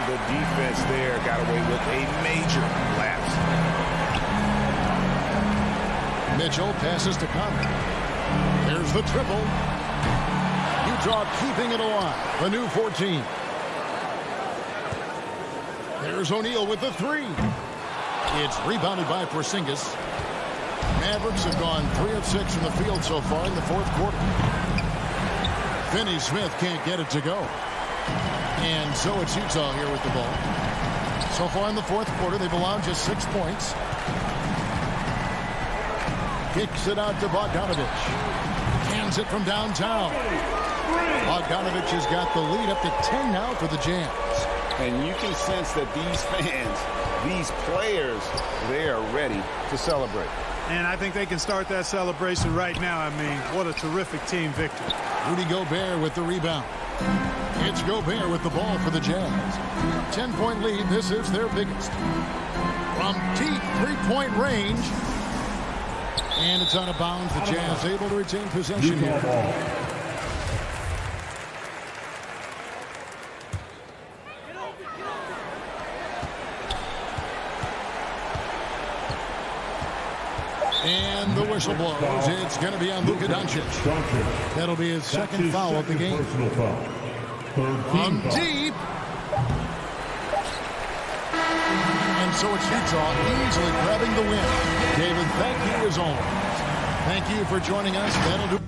The defense there got away with a major lapse. Mitchell passes to Conley. There's the triple. Utah keeping it alive. The new 14. There's O'Neal with the 3. It's rebounded by Porzingis. Mavericks have gone 3 of 6 from the field so far in the fourth quarter. Finney-Smith can't get it to go. And so it's Utah here with the ball. So far in the fourth quarter, they've allowed just 6 points. Kicks it out to Bogdanovich. Hands it from downtown. Bogdanovich has got the lead up to 10 now for the Jazz. And you can sense that these fans, these players, they are ready to celebrate. And I think they can start that celebration right now. I mean, what a terrific team victory. Rudy Gobert with the rebound. It's Gobert with the ball for the Jazz. 10-point lead. This is their biggest. From deep three-point range. And it's out of bounds. The Jazz able to retain possession here. And the whistle blows. It's going to be on Luka Doncic. That'll be his second foul of the game. From deep. And so it's Utah easily grabbing the win. David, thank you as always. Thank you for joining us. That'll do.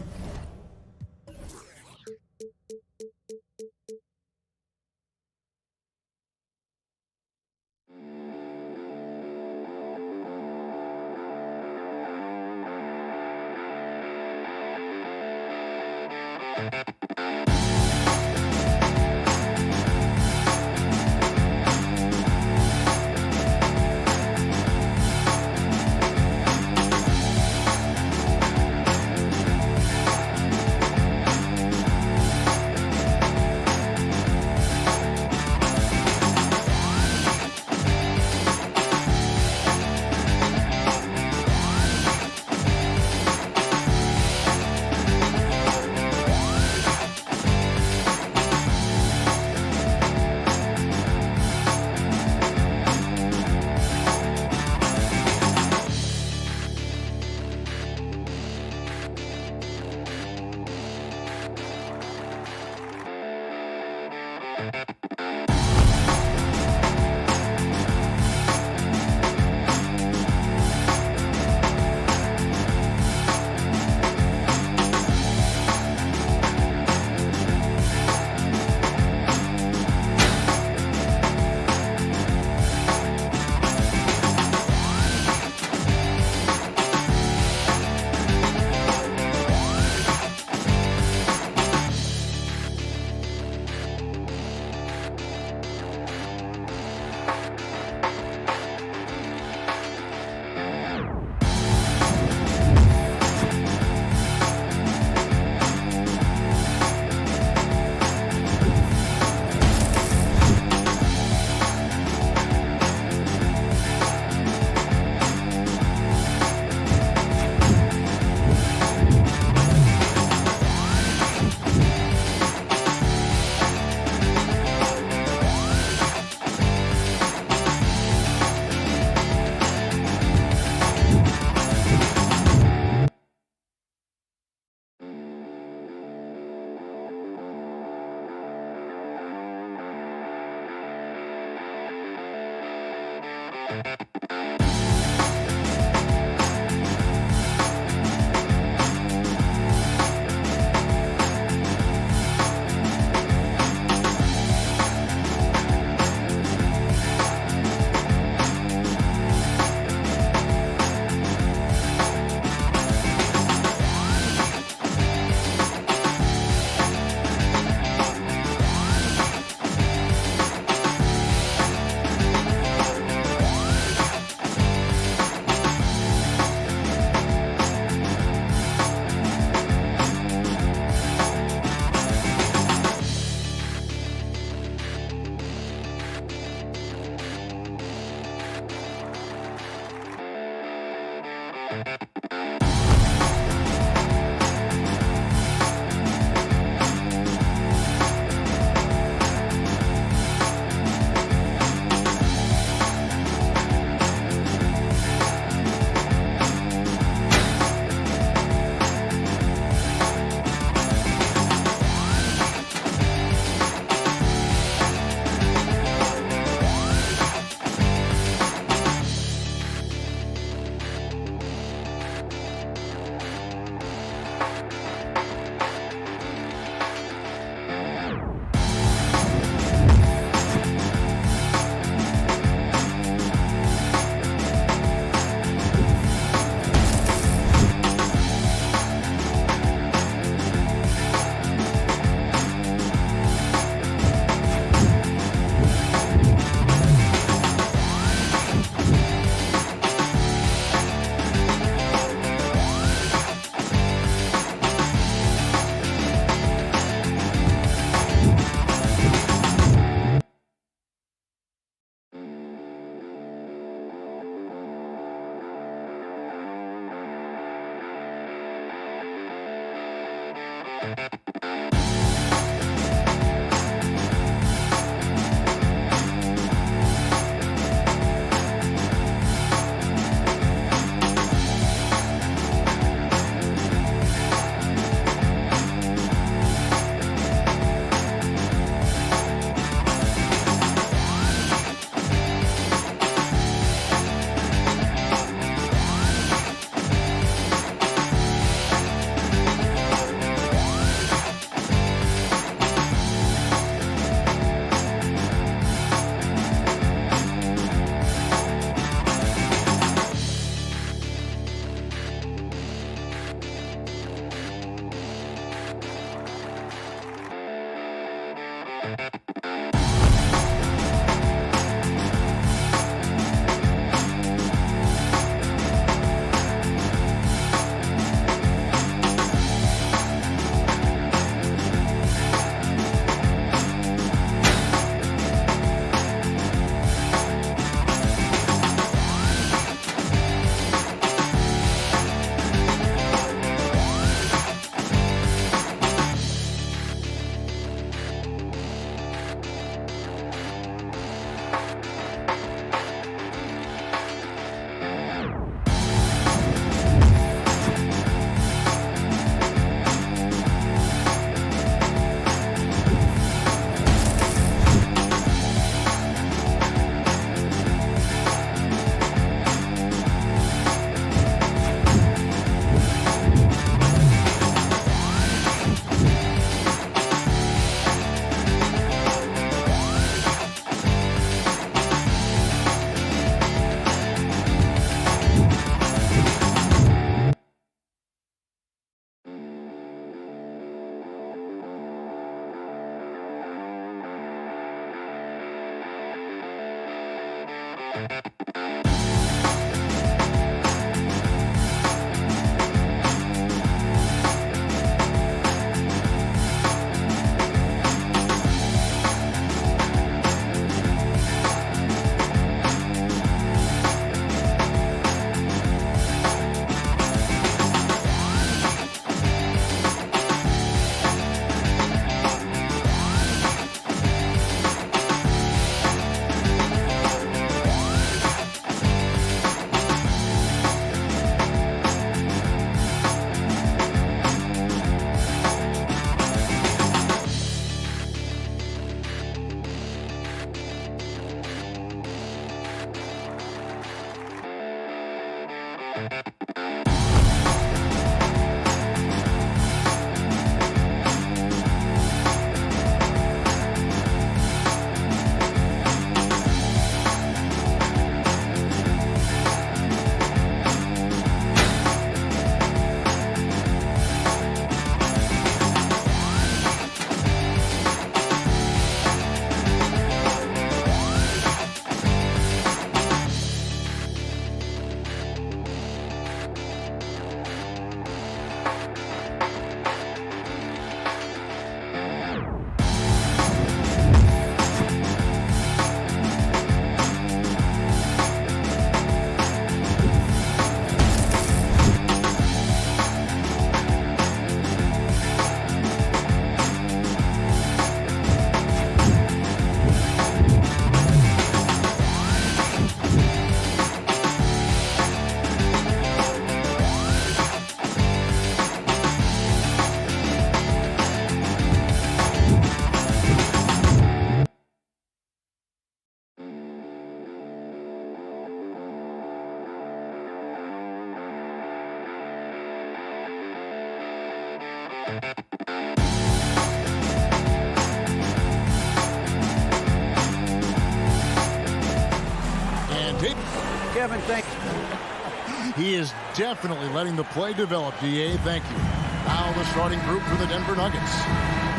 Kevin, thank you. He is definitely letting the play develop, DA. Thank you. Now the starting group for the Denver Nuggets.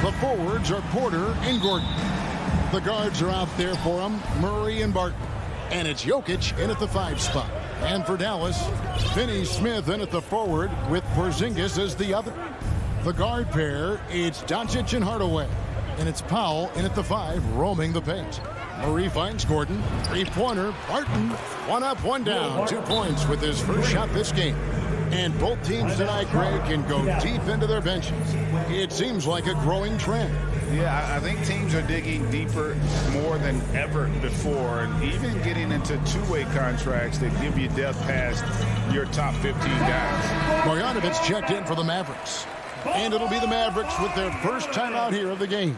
The forwards are Porter and Gordon. The guards are out there for him, Murray and Barton. And it's Jokic in at the 5 spot. And for Dallas, Finney-Smith in at the forward with Porzingis as the other. The guard pair, it's Doncic and Hardaway. And it's Powell in at the 5, roaming the paint. Murray finds Gordon. 3-pointer. Barton. 1 up, 1 down. 2 points with his first shot this game. And both teams tonight, Greg, can go deep into their benches. It seems like a growing trend. Yeah, I think teams are digging deeper more than ever before, and even getting into two-way contracts that give you depth past your top 15 guys. Bogdanovich checked in for the Mavericks. And it'll be the Mavericks with their first time out here of the game.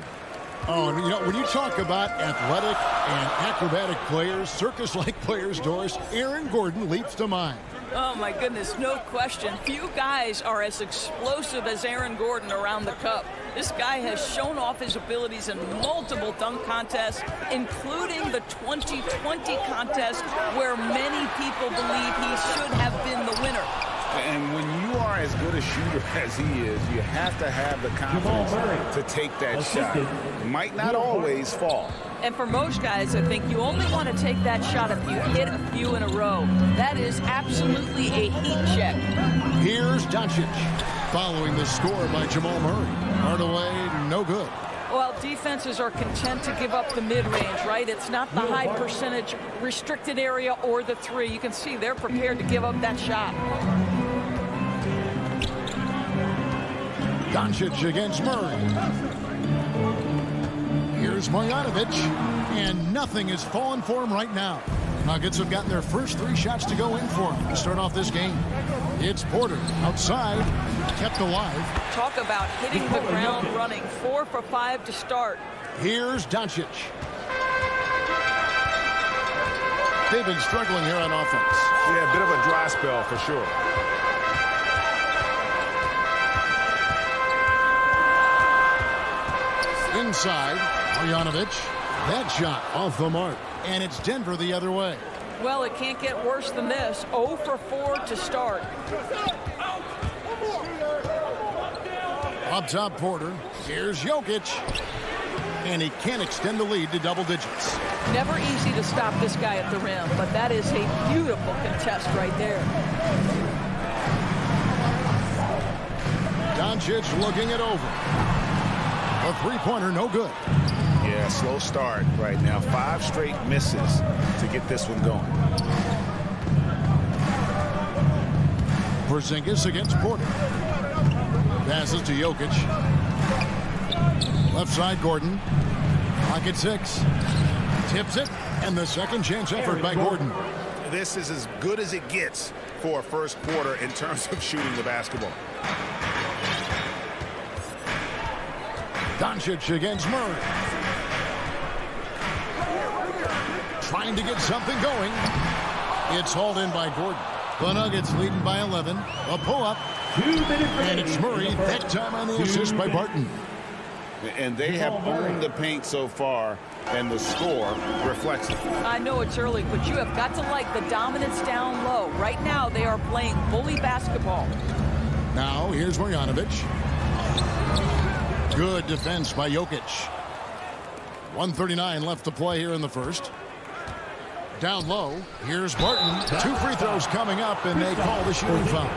Oh, and you know, when you talk about athletic and acrobatic players, circus-like players, Doris, Aaron Gordon leaps to mind. Oh, my goodness, no question. Few guys are as explosive as Aaron Gordon around the cup. This guy has shown off his abilities in multiple dunk contests, including the 2020 contest where many people believe he should have been the winner. And when you are are as good a shooter as he is, you have to have the confidence to take that shot. It might not always fall. And for most guys, I think you only want to take that shot if you hit a few in a row. That is absolutely a heat check. Here's Doncic. Following the score by Jamal Murray. Hardaway, no good. Well, defenses are content to give up the mid-range, right? It's not the high percentage restricted area or the three. You can see they're prepared to give up that shot. Doncic against Murray. Here's Marjanovic, and nothing is falling for him right now. Nuggets have gotten their first 3 shots to go in for him to start off this game. It's Porter outside, kept alive. Talk about hitting the ground running. 4 for 5 to start. Here's Doncic. They've been struggling here on offense. Yeah, a bit of a dry spell for sure. Inside, Marjanovic. That shot off the mark. And it's Denver the other way. Well, it can't get worse than this. 0 for 4 to start. Up top, Porter. Here's Jokic. And he can't extend the lead to double digits. Never easy to stop this guy at the rim, but that is a beautiful contest right there. Doncic looking it over. A three-pointer, no good. Yeah, slow start right now. 5 straight misses to get this one going. Porzingis against Porter. Passes to Jokic. Left side, Gordon. Pocket 6. Tips it, and the second chance effort by Gordon. This is as good as it gets for a first quarter in terms of shooting the basketball. Doncic against Murray. Trying to get something going. It's hauled in by Gordon. The Nuggets leading by 11. A pull-up. And it's Murray, that time on the assist by Barton. And they have owned the paint so far, and the score reflects it. I know it's early, but you have got to like the dominance down low. Right now, they are playing bully basketball. Now, here's Marjanovic. Good defense by Jokic. 1:39 left to play here in the first. Down low, here's Barton. 2 free throws coming up, and they call the shooting foul.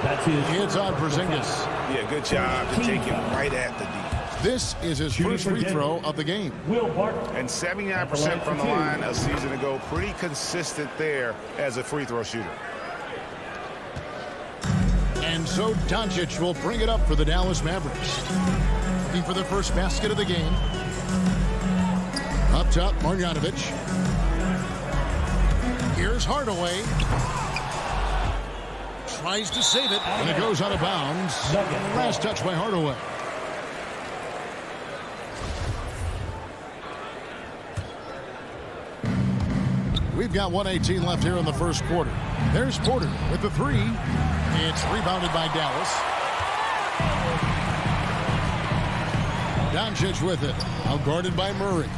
It's on Porzingis. Yeah, good job to take it right at the D. This is his first free throw of the game. And 79% from the line a season ago. Pretty consistent there as a free throw shooter. And so Doncic will bring it up for the Dallas Mavericks. Looking for the first basket of the game. Up top, Marjanovic. Here's Hardaway. Tries to save it, and it goes out of bounds. Last touch by Hardaway. We've got 1:18 left here in the first quarter. There's Porter with the 3. It's rebounded by Dallas. Doncic with it. Out guarded by Murray.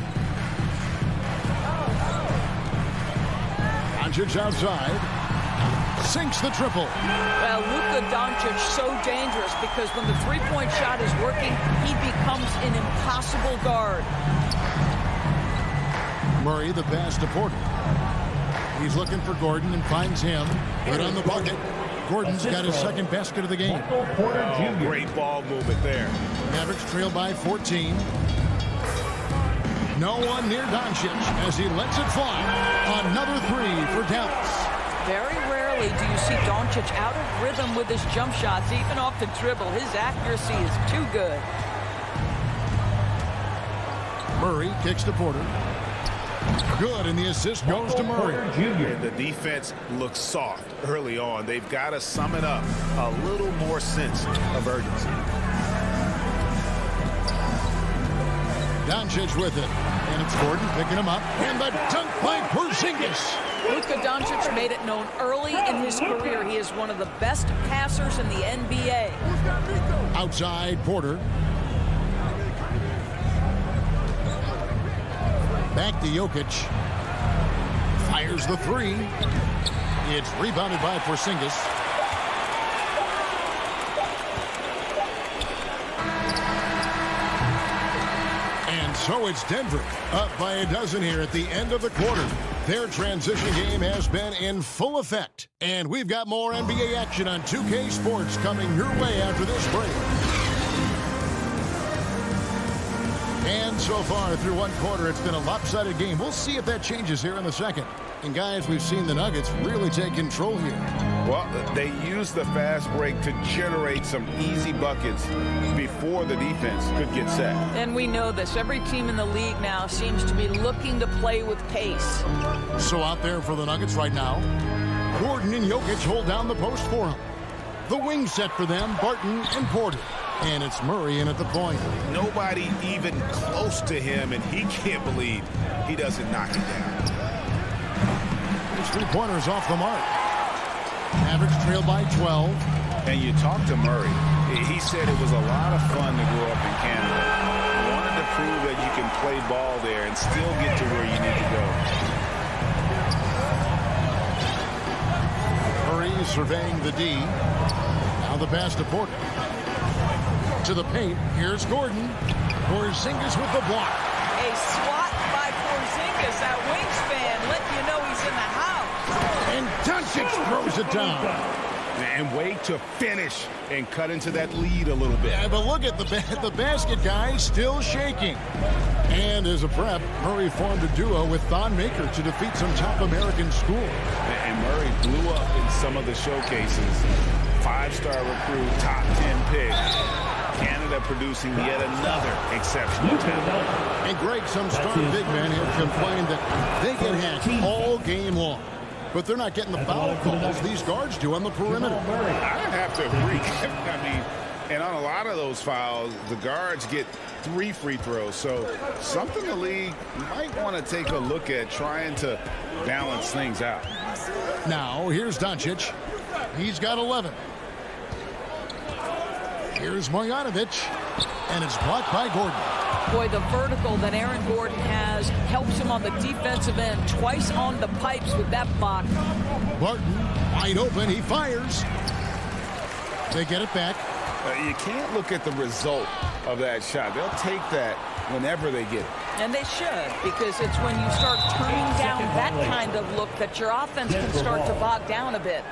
Doncic outside. Sinks the triple. Well, Luka Doncic so dangerous because when the three-point shot is working, he becomes an impossible guard. Murray the pass to Porter. He's looking for Gordon and finds him. Right on the bucket. Gordon's got his second basket of the game. Oh, great ball movement there. Mavericks trail by 14. No one near Doncic as he lets it fly. Another 3 for Dallas. Very rarely do you see Doncic out of rhythm with his jump shots, even off the dribble. His accuracy is too good. Murray kicks to Porter. Good, and the assist goes to Murray. And the defense looks soft early on. They've got to sum it up. A little more sense of urgency. Doncic with it. And it's Gordon picking him up. And the dunk by Porzingis. Luka Doncic made it known early in his career he is one of the best passers in the NBA. Outside, Porter. Back to Jokic. Fires the 3. It's rebounded by Porzingis. And so it's Denver up by a dozen here at the end of the quarter. Their transition game has been in full effect. And we've got more NBA action on 2K Sports coming your way after this break. And so far through one quarter, it's been a lopsided game. We'll see if that changes here in the second. And guys, we've seen the Nuggets really take control here. Well, they used the fast break to generate some easy buckets before the defense could get set. And we know this. Every team in the league now seems to be looking to play with pace. So out there for the Nuggets right now, Gordon and Jokic hold down the post for him. The wing set for them, Barton and Porter. And it's Murray in at the point. Nobody even close to him, and he can't believe he doesn't knock it down. His three-pointers off the mark. Mavericks trail by 12. And you talk to Murray. He said it was a lot of fun to grow up in Canada. He wanted to prove that you can play ball there and still get to where you need to go. Murray surveying the D. Now the pass to Porter. To the paint. Here's Gordon. Porzingis with the block. A swat by Porzingis. That wingspan let you know he's in the house. And Doncic throws it down. And wait to finish and cut into that lead a little bit. Yeah, but look at the basket guy still shaking. And as a prep, Murray formed a duo with Thon Maker to defeat some top American schools. And Murray blew up in some of the showcases. 5-star recruit, top 10 pick. Canada producing yet another exceptional talent. And Greg, some star big men have complained that they get hacked all game long. But they're not getting the foul calls these guards do on the perimeter. I have to agree. I mean, and on a lot of those fouls, the guards get 3 free throws. So something the league might want to take a look at, trying to balance things out. Now, here's Doncic. He's got 11. Here's Marjanovic, and it's blocked by Gordon. Boy, the vertical that Aaron Gordon has helps him on the defensive end. Twice on the pipes with that block. Barton, wide open, he fires. They get it back. You can't look at the result of that shot. They'll take that whenever they get it. And they should, because it's when you start turning down that kind of look that your offense can start to bog down a bit.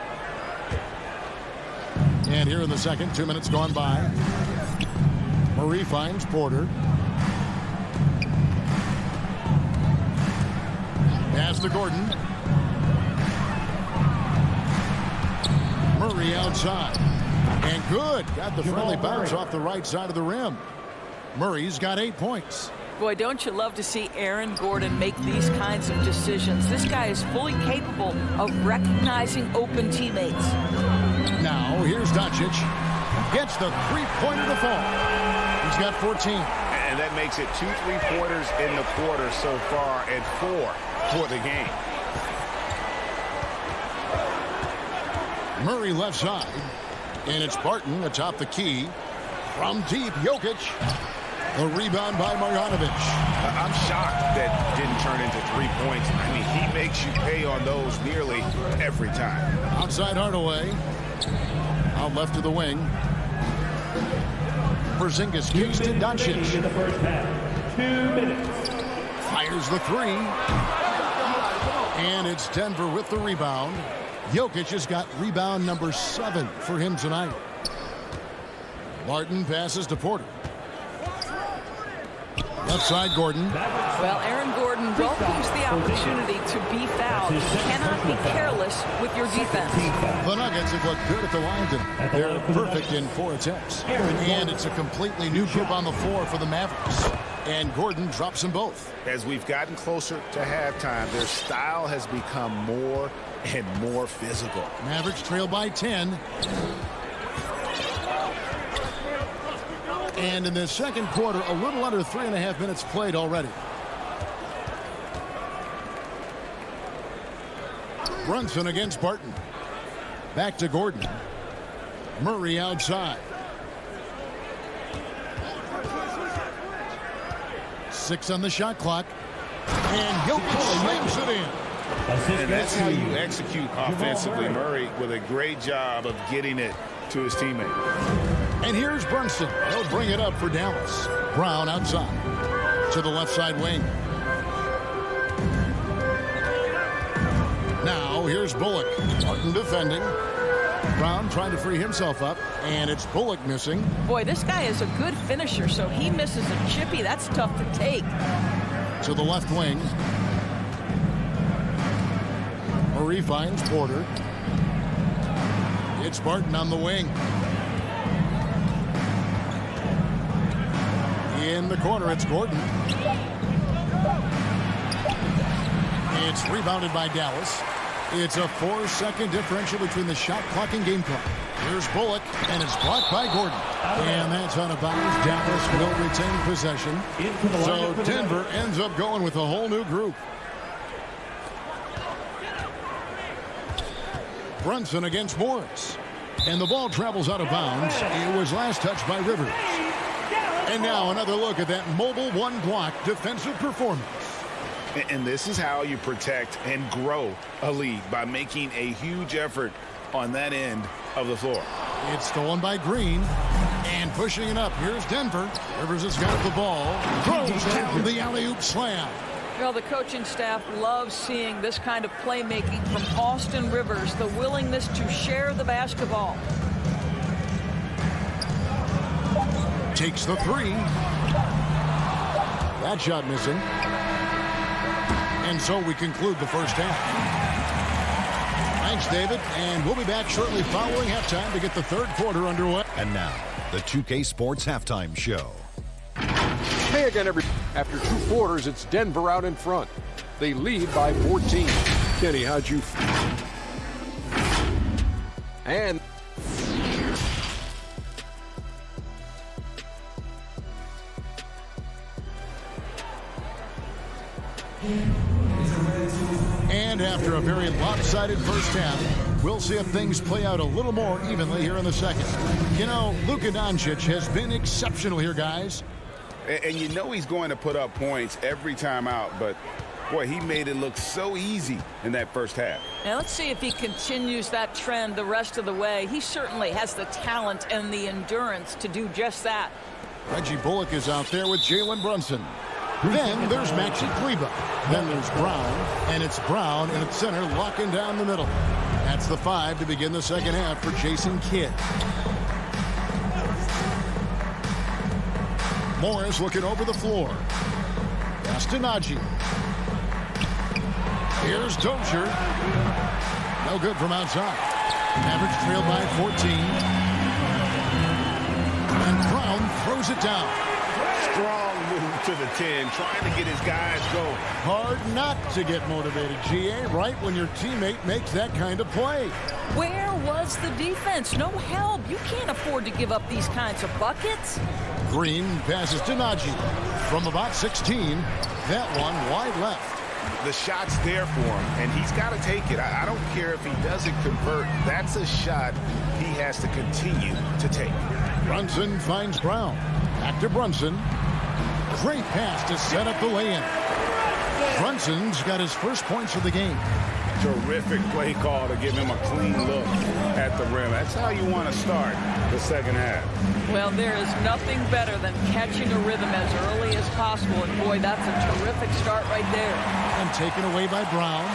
And here in the second, 2 minutes gone by. Murray finds Porter. Pass to Gordon. Murray outside. And good. Got the friendly bounce off the right side of the rim. Murray's got 8 points. Boy, don't you love to see Aaron Gordon make these kinds of decisions. This guy is fully capable of recognizing open teammates. Now, here's Doncic. Gets the three-pointer to fall. He's got 14. And that makes it 2 3-pointers in the quarter so far and 4 for the game. Murray left side. And it's Barton atop the key. From deep, Jokic. The rebound by Marjanovic. I'm shocked that didn't turn into 3 points. I mean, he makes you pay on those nearly every time. Outside Hardaway. Out left to the wing. Porzingis kicks to Doncic. In the first half. 2 minutes. Fires the three. And it's Denver with the rebound. Jokic has got rebound number 7 for him tonight. Barton passes to Porter. Left side, Gordon. Well, Aaron Gordon welcomes the opportunity to be fouled. You cannot be careless with your defense. The Nuggets have looked good at the line. They're perfect in 4 attempts. And it's a completely new group on the floor for the Mavericks. And Gordon drops them both. As we've gotten closer to halftime, their style has become more and more physical. Mavericks trail by 10. And in the second quarter, a little under 3.5 minutes played already. Brunson against Barton. Back to Gordon. Murray outside. 6 on the shot clock. And Jokic slams it in. And that's how you execute offensively. Murray with a great job of getting it to his teammate. And here's Brunson. He'll bring it up for Dallas. Brown outside. to the left side wing. Now here's Bullock. Martin defending. Brown trying to free himself up, and it's Bullock missing. Boy, this guy is a good finisher, so he misses a chippy. That's tough to take. To the left wing. Murray finds Porter. It's Barton on the wing. In the corner, it's Gordon. It's rebounded by Dallas. It's a 4-second differential between the shot clock and game clock. Here's Bullock, and it's blocked by Gordon. And that's out of bounds. Dallas will retain possession. So Denver ends up going with a whole new group. Brunson against Morris. And the ball travels out of bounds. It was last touched by Rivers. And now another look at that mobile one-block defensive performance. And this is how you protect and grow a lead, by making a huge effort on that end of the floor. It's stolen by Green. And pushing it up. Here's Denver. Rivers has got the ball. Throws down the alley-oop slam. Well, the coaching staff loves seeing this kind of playmaking from Austin Rivers, the willingness to share the basketball. Takes the three. That shot missing. And so we conclude the first half. Thanks, David. And we'll be back shortly following halftime to get the third quarter underway. And now, the 2K Sports Halftime Show. Hey again, after 2 quarters, it's Denver out in front. They lead by 14. Kenny, how'd you... And... And after a very lopsided first half, we'll see if things play out a little more evenly here in the second. You know, Luka Doncic has been exceptional here, guys. And you know he's going to put up points every time out, but boy, he made it look so easy in that first half. Now let's see if he continues that trend the rest of the way. He certainly has the talent and the endurance to do just that. Reggie Bullock is out there with Jalen Brunson. Then there's Maxi Kleber. Then there's Brown, and it's Brown in its center, locking down the middle. That's the 5 to begin the second half for Jason Kidd. Morris looking over the floor. Bastinaji. Here's Dozier. No good from outside. Mavericks trail by 14. And Brown throws it down. Strong move to the 10, trying to get his guys going. Hard not to get motivated, GA, right when your teammate makes that kind of play. Where was the defense? No help. You can't afford to give up these kinds of buckets. Green passes to Najee from about 16. That one wide left. The shot's there for him, and he's got to take it. I don't care if he doesn't convert. That's a shot he has to continue to take. Brunson finds Brown. Back to Brunson. Great pass to set up the lay-in. Brunson's got his first points of the game. Terrific play call to give him a clean look at the rim. That's how you want to start the second half. Well, there is nothing better than catching a rhythm as early as possible. And boy, that's a terrific start right there. And taken away by Brown.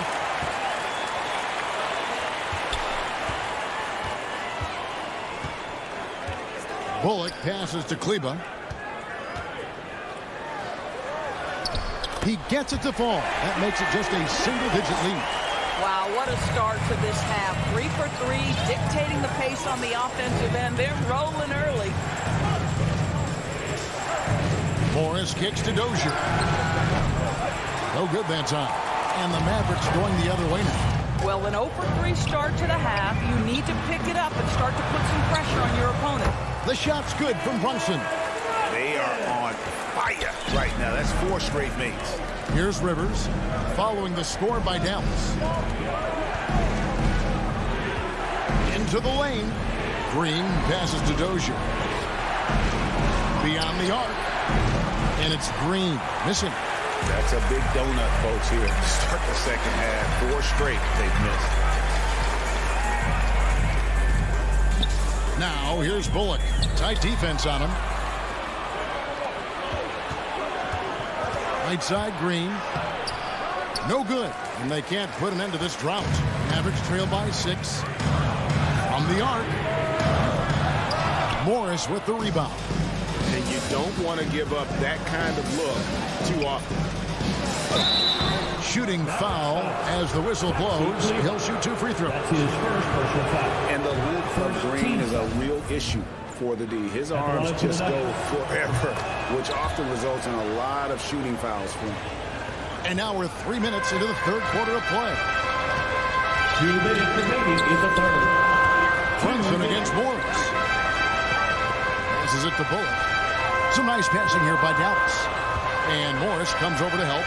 Bullock passes to Kleber. He gets it to fall. That makes it just a single-digit lead. Wow, what a start to this half. 3 for 3, dictating the pace on the offensive end. They're rolling early. Morris kicks to Dozier. No good that time. And the Mavericks going the other way now. Well, an 0 for 3 start to the half. You need to pick it up and start to put some pressure on your opponent. The shot's good from Brunson. They are on fire right now. That's 4 straight makes. Here's Rivers following the score by Dallas. Into the lane. Green passes to Dozier. Beyond the arc. And it's Green missing. That's a big donut, folks, here to start the second half. 4 straight they've missed. Now here's Bullock. Tight defense on him. Right side, Green. No good, and they can't put an end to this drought. Mavericks trail by 6. From the arc, Morris with the rebound. And you don't want to give up that kind of look too often. Shooting foul as the whistle blows. He'll shoot 2 free throws. And the width of Green is a real issue for the D. His arms just go forever, which often results in a lot of shooting fouls for him. And now we're 3 minutes into the third quarter of play. 2 minutes remaining in the third. Brunson against Morris. Passes it to Bullock. Some nice passing here by Dallas. And Morris comes over to help.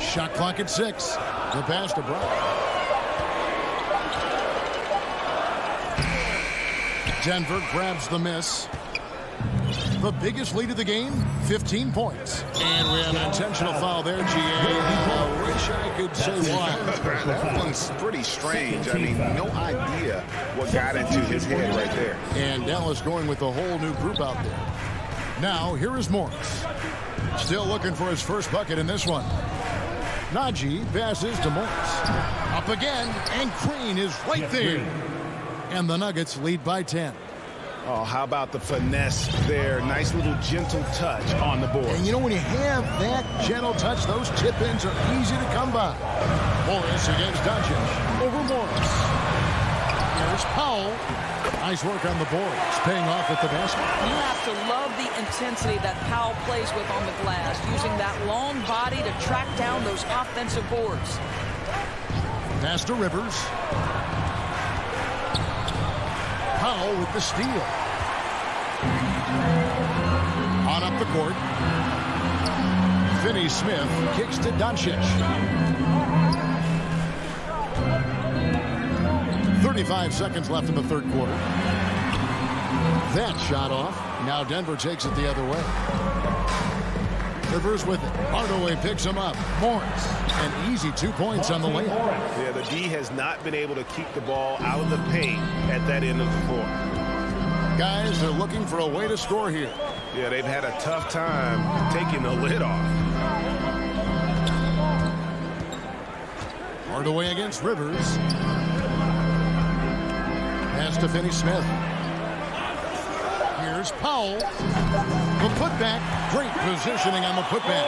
Shot clock at 6. The pass to Brown. Denver grabs the miss. The biggest lead of the game, 15 points. And we have an intentional foul there, GA. I wish I could say why. That one's pretty strange. I mean, no idea what got into his head right there. And Dallas going with a whole new group out there. Now, here is Morris. Still looking for his first bucket in this one. Najee passes to Morris. Up again, and Green is right there. And the Nuggets lead by 10. Oh, how about the finesse there? Nice little gentle touch on the board. And you know, when you have that gentle touch, those tip-ins are easy to come by. Morris against Doncic. Over Morris. Here's Powell. Nice work on the board. It's paying off with the basket. You have to love the intensity that Powell plays with on the glass, using that long body to track down those offensive boards. Pass to Rivers. Powell with the steal. On up the court. Finney-Smith kicks to Doncic. 35 seconds left in the third quarter. That shot off. Now Denver takes it the other way. Rivers with it. Hardaway picks him up. Morris. An easy 2 points on the layup. Yeah, the D has not been able to keep the ball out of the paint at that end of the floor. Guys are looking for a way to score here. Yeah, they've had a tough time taking the lid off. Hardaway against Rivers. Pass to Finney-Smith. Here's Powell. The putback. Great positioning on the putback.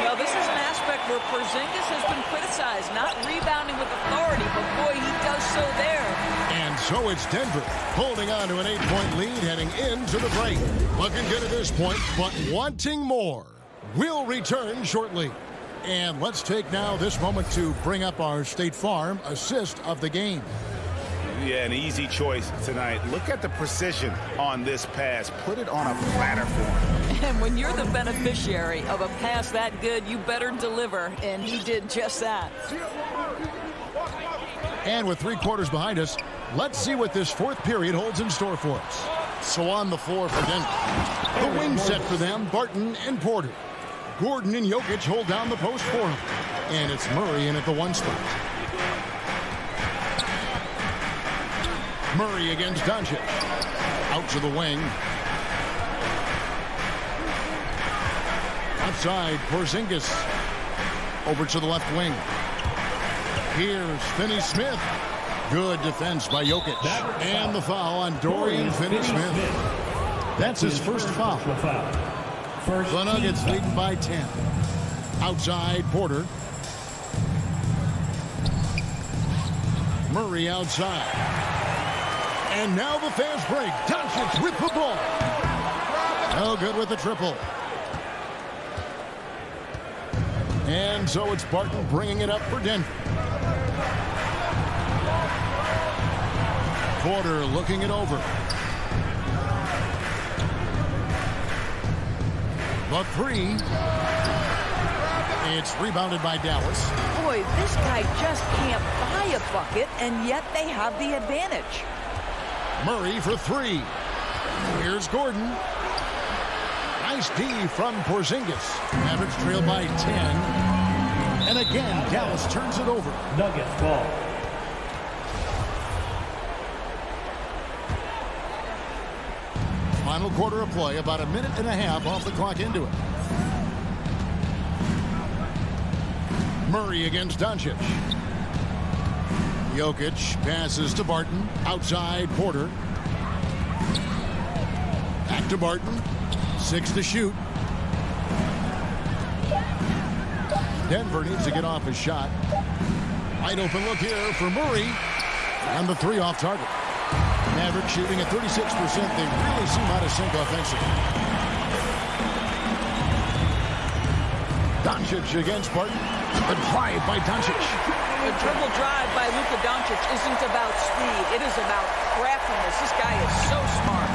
Well, this is an aspect where Porzingis has been criticized, not rebounding with authority, but boy, he does so there. And so it's Denver holding on to an 8-point lead heading into the break. Looking good at this point, but wanting more. We'll return shortly. And let's take now this moment to bring up our State Farm assist of the game. Yeah, an easy choice tonight. Look at the precision on this pass. Put it on a platter for him. And when you're the beneficiary of a pass that good, you better deliver. And he did just that. And with 3 quarters behind us, let's see what this fourth period holds in store for us. So on the floor for Denver. The wing set for them, Barton and Porter. Gordon and Jokic hold down the post for him. And it's Murray in at the 1 spot. Murray against Doncic. Out to the wing. Outside, Porzingis. Over to the left wing. Here's Finney-Smith. Good defense by Jokic. And the foul on Dorian Finney-Smith. That's his first foul. The Nuggets leading by 10. Outside, Porter. Murray outside. And now the fast break. Doncic with the ball. No good with the triple. And so it's Barton bringing it up for Denver. Porter looking it over. The 3. It's rebounded by Dallas. Boy, this guy just can't buy a bucket, and yet they have the advantage. Murray for 3. Here's Gordon. Nice D from Porzingis. Mavericks trail by 10. And again, Dallas turns it over. Nuggets ball. Final quarter of play, about a minute and a half off the clock into it. Murray against Doncic. Jokic passes to Barton. Outside Porter. Back to Barton. 6 to shoot. Denver needs to get off his shot. Wide open look here for Murray. And the 3 off target. Mavericks shooting at 36%. They really seem out of sync offensively. Doncic against Barton. The drive by Doncic. The dribble drive by Luka Doncic isn't about speed. It is about craftiness. This guy is so smart.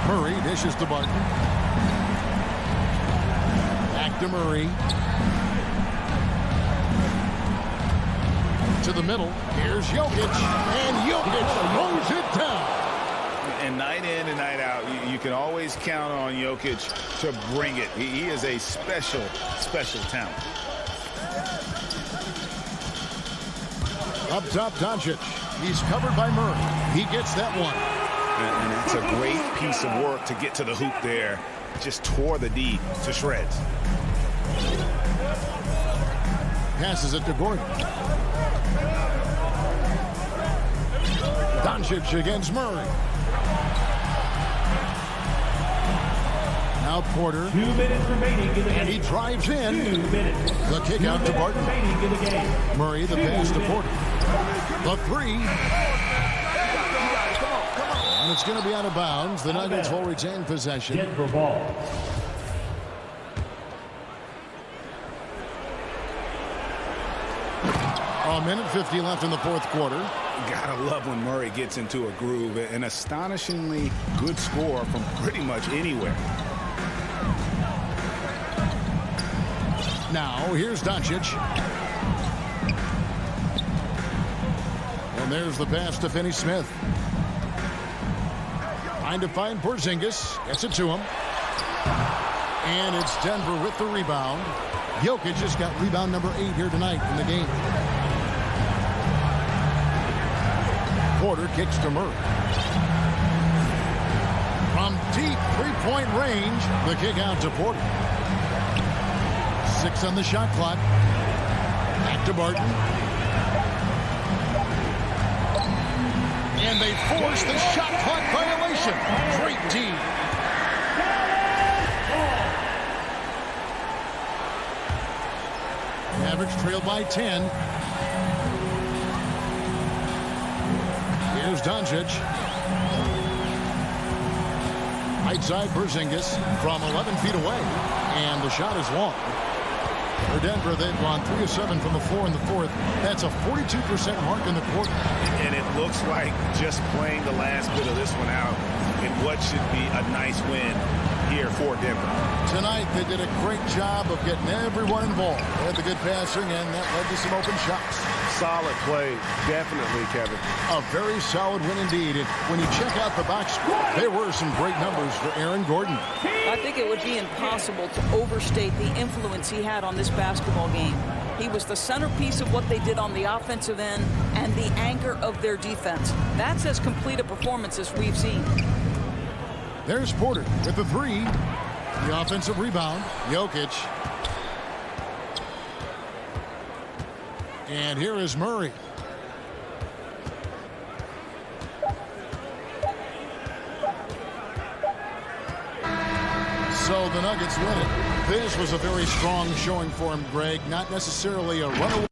Murray dishes to Barton. Back to Murray. To the middle. Here's Jokic. And Jokic throws it down. And night in and night out, you can always count on Jokic to bring it. He is a special, special talent. Up top, Doncic. He's covered by Murray. He gets that one. And that's a great piece of work to get to the hoop there. Just tore the D to shreds. Passes it to Gordon. Doncic against Murray. Now Porter. 2 minutes remaining in the game. And he drives in. 2 minutes. The kick out to Barton. Remaining in the game. Murray, the pass to Porter. The 3. And it's going to be out of bounds. The Nuggets will retain possession. Denver ball. A minute 50 left in the fourth quarter. Gotta love when Murray gets into a groove. An astonishingly good score from pretty much anywhere. Now, here's Doncic. And there's the pass to Finney-Smith. Trying to find Porzingis. Gets it to him. And it's Denver with the rebound. Jokic just got rebound number 8 here tonight in the game. Porter kicks to Murray. From deep three-point range, the kick out to Porter. 6 on the shot clock. Back to Barton. And they force the shot clock violation. Great team. Mavericks trail by 10. Here's Doncic. Right side Porzingis from 11 feet away. And the shot is long. For Denver, they've gone 3 of 7 from the floor in the fourth. That's a 42% mark in the quarter. And it looks like just playing the last bit of this one out in what should be a nice win here for Denver. Tonight, they did a great job of getting everyone involved. They had the good passing, and that led to some open shots. Solid play, definitely, Kevin. A very solid win indeed. And when you check out the box score, there were some great numbers for Aaron Gordon. I think it would be impossible to overstate the influence he had on this basketball game. He was the centerpiece of what they did on the offensive end and the anchor of their defense. That's as complete a performance as we've seen. There's Porter with the 3. The offensive rebound. Jokic. And here is Murray. So the Nuggets win it. This was a very strong showing for him, Greg. Not necessarily a runaway.